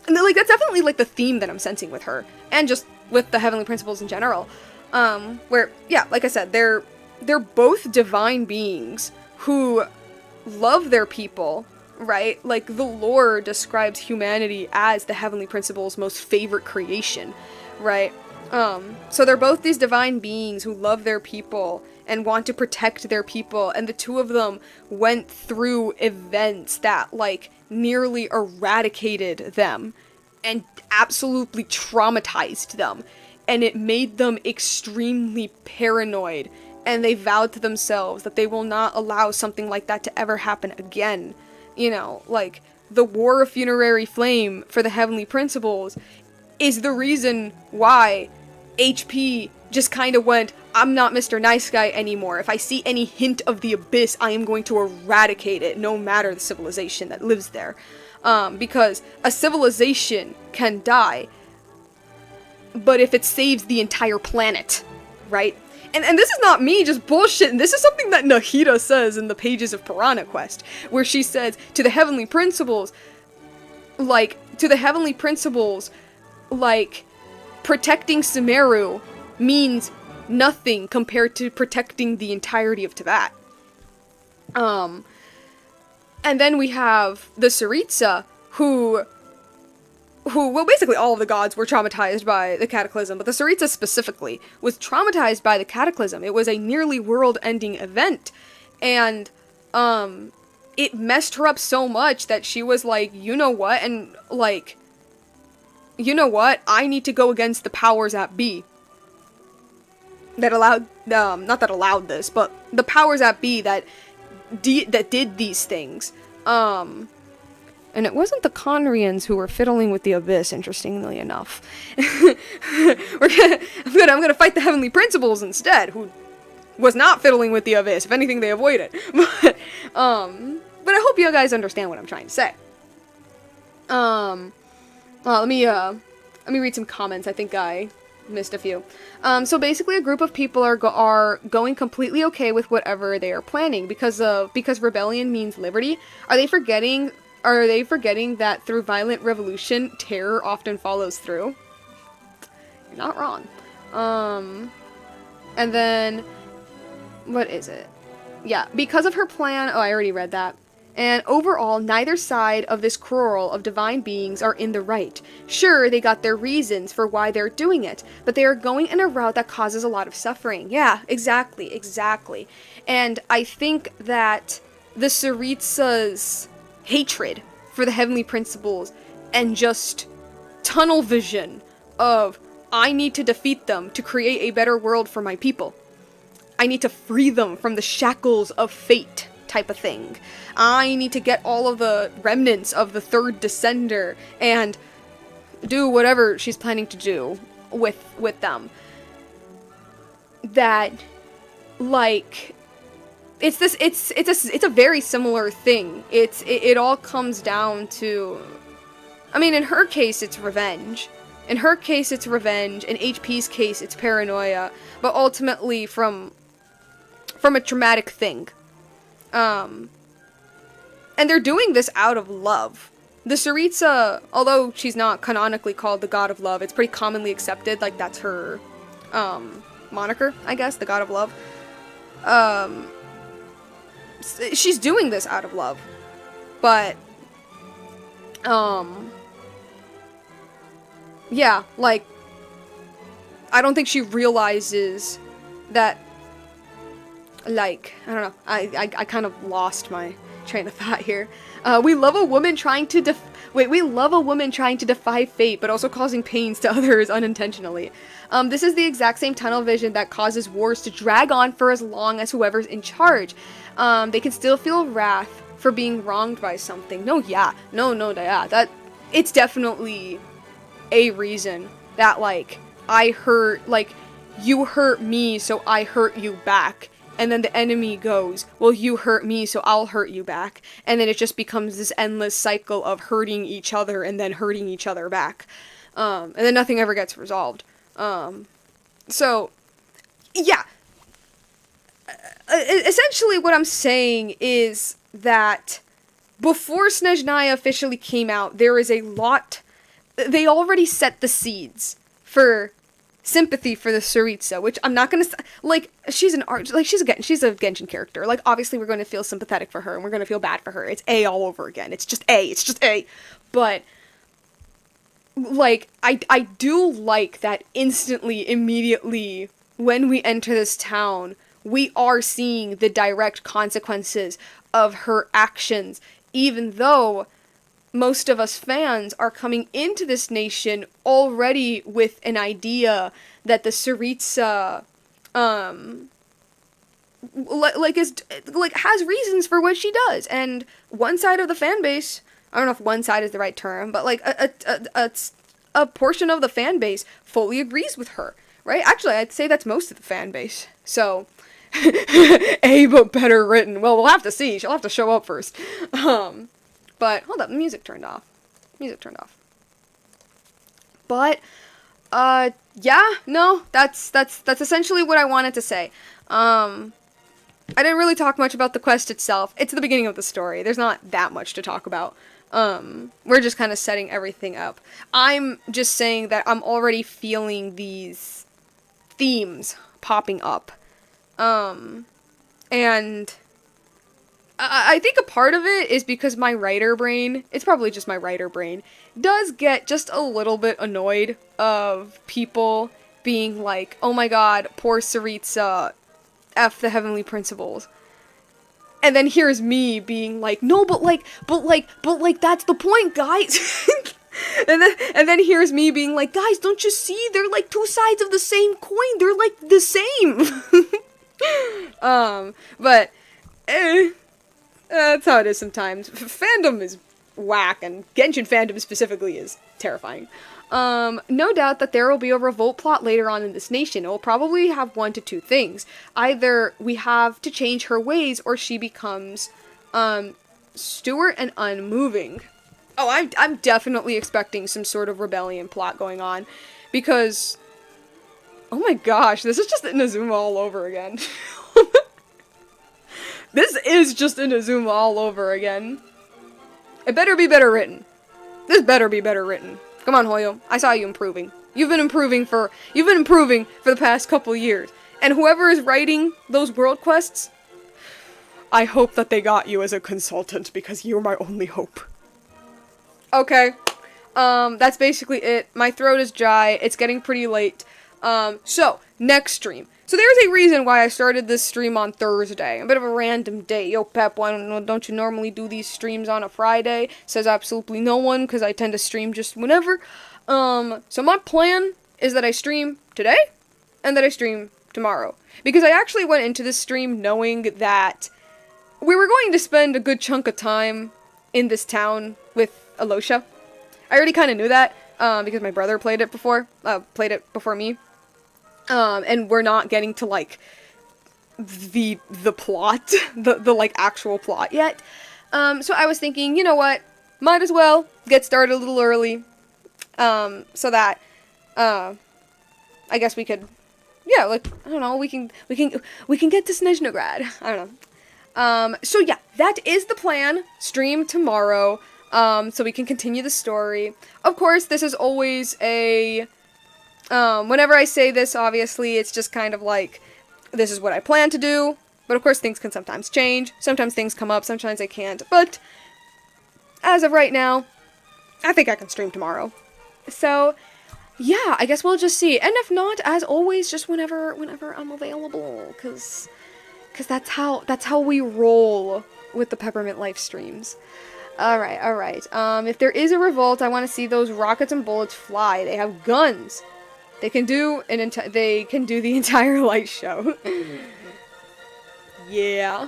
And like, that's definitely like the theme that I'm sensing with her, and just with the Heavenly Principles in general. Where, yeah, like I said, they're both divine beings who love their people, right? Like, the lore describes humanity as the Heavenly Principles' most favorite creation, right? So they're both these divine beings who love their people and want to protect their people, and the two of them went through events that, like, nearly eradicated them and absolutely traumatized them, and it made them extremely paranoid, and they vowed to themselves that they will not allow something like that to ever happen again. You know, like, the War of Funerary Flame for the Heavenly Principles is the reason why HP just kind of went, I'm not Mr. Nice Guy anymore. If I see any hint of the Abyss, I am going to eradicate it, no matter the civilization that lives there. Because a civilization can die, but if it saves the entire planet, right? And this is not me just bullshitting, this is something that Nahida says in the pages of Piranha Quest, where she says, to the Heavenly Principles, like, protecting Sumeru means nothing compared to protecting the entirety of Tibet. And then we have the Tsaritsa, who, well, basically all of the gods were traumatized by the Cataclysm, but the Tsaritsa specifically was traumatized by the Cataclysm. It was a nearly world-ending event, and, it messed her up so much that she was like, you know what, and, like, you know what, I need to go against the powers that be. That allowed, not that allowed this, but the powers that be that did these things. And it wasn't the Conrians who were fiddling with the Abyss, interestingly enough. I'm gonna fight the Heavenly Principles instead, who was not fiddling with the Abyss. If anything, they avoided. But I hope you guys understand what I'm trying to say. Well, let me read some comments. I think I missed a few. So basically, a group of people are going completely okay with whatever they are planning because rebellion means liberty. Are they forgetting that through violent revolution, terror often follows through? You're not wrong. And then, what is it? Yeah, because of her plan, oh, I already read that. And overall, neither side of this quarrel of divine beings are in the right. Sure, they got their reasons for why they're doing it, but they are going in a route that causes a lot of suffering. Yeah, exactly. And I think that the Tsaritsa's hatred for the heavenly principles and just tunnel vision of, I need to defeat them to create a better world for my people. I need to free them from the shackles of fate type of thing. I need to get all of the remnants of the third descender and do whatever she's planning to do with them. That, like, it's a very similar thing. It all comes down to, I mean, in her case, it's revenge. In her case, it's revenge. In HP's case, it's paranoia. But ultimately, from a traumatic thing. And they're doing this out of love. The Tsaritsa, although she's not canonically called the God of Love, it's pretty commonly accepted, like that's her moniker, I guess, the God of Love. She's doing this out of love. But, yeah, like, I don't think she realizes that, like, I don't know, I kind of lost my train of thought here. We love a woman trying to defy fate, but also causing pains to others unintentionally. This is the exact same tunnel vision that causes wars to drag on for as long as whoever's in charge. They can still feel wrath for being wronged by something. That, it's definitely a reason that, like, you hurt me, so I hurt you back. And then the enemy goes, well, you hurt me, so I'll hurt you back. And then it just becomes this endless cycle of hurting each other and then hurting each other back. And then nothing ever gets resolved. So, yeah. Essentially what I'm saying is that before Snezhnaya officially came out, there is a lot... They already set the seeds for sympathy for the Tsaritsa, which I'm not gonna like. She's a Genshin character. Like, obviously we're going to feel sympathetic for her and we're going to feel bad for her. It's A all over again. It's just A. But like, I do like that instantly, immediately when we enter this town, we are seeing the direct consequences of her actions, even though most of us fans are coming into this nation already with an idea that the Tsaritsa, has reasons for what she does, and one side of the fan base, I don't know if one side is the right term, but like a portion of the fan base fully agrees with her, right? Actually, I'd say that's most of the fan base. So, A, but better written. Well, we'll have to see. She'll have to show up first. But, hold up, the music turned off. But, yeah, no, that's essentially what I wanted to say. I didn't really talk much about the quest itself. It's the beginning of the story. There's not that much to talk about. We're just kind of setting everything up. I'm just saying that I'm already feeling these themes popping up. And I think a part of it is because my writer brain, it's probably just my writer brain, does get just a little bit annoyed of people being like, oh my god, poor Tsaritsa, F the heavenly principles. And then here's me being like, no, but that's the point, guys. and then here's me being like, guys, don't you see? They're like two sides of the same coin. They're like the same. But, that's how it is sometimes. Fandom is whack, and Genshin fandom specifically is terrifying. No doubt that there will be a revolt plot later on in this nation. It will probably have one to two things. Either we have to change her ways, or she becomes, Stewart and unmoving. Oh, I'm definitely expecting some sort of rebellion plot going on, because, oh my gosh, this is just Inazuma all over again. This is just Inazuma all over again. It better be better written. This better be better written. Come on, Hoyo. I saw you improving. You've been improving for the past couple years. And whoever is writing those world quests, I hope that they got you as a consultant, because you're my only hope. Okay. That's basically it. My throat is dry. It's getting pretty late. So, next stream. So there's a reason why I started this stream on Thursday. A bit of a random day. Yo, Pep, why don't you normally do these streams on a Friday? Says absolutely no one, because I tend to stream just whenever. So my plan is that I stream today, and that I stream tomorrow. Because I actually went into this stream knowing that we were going to spend a good chunk of time in this town with Alosha. I already kind of knew that, because my brother played it before me. And we're not getting to, like, the plot, the like, actual plot yet. So I was thinking, you know what, might as well get started a little early, so that, I guess we could, yeah, like, I don't know, we can get to Snezhnograd, I don't know. So yeah, that is the plan, stream tomorrow, so we can continue the story. Of course, this is always a... whenever I say this, obviously, it's just kind of like, this is what I plan to do, but of course things can sometimes change, sometimes things come up, sometimes they can't, but as of right now, I think I can stream tomorrow. So, yeah, I guess we'll just see, and if not, as always, just whenever I'm available, because that's how we roll with the Peppermint live streams. Alright, if there is a revolt, I want to see those rockets and bullets fly. They have guns. They can do the entire light show. Yeah.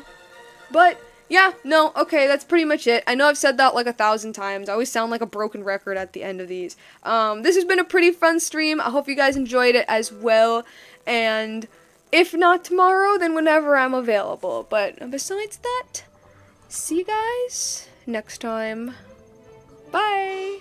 But, yeah, no, okay, that's pretty much it. I know I've said that like 1,000 times. I always sound like a broken record at the end of these. This has been a pretty fun stream. I hope you guys enjoyed it as well. And if not tomorrow, then whenever I'm available. But besides that, see you guys next time. Bye!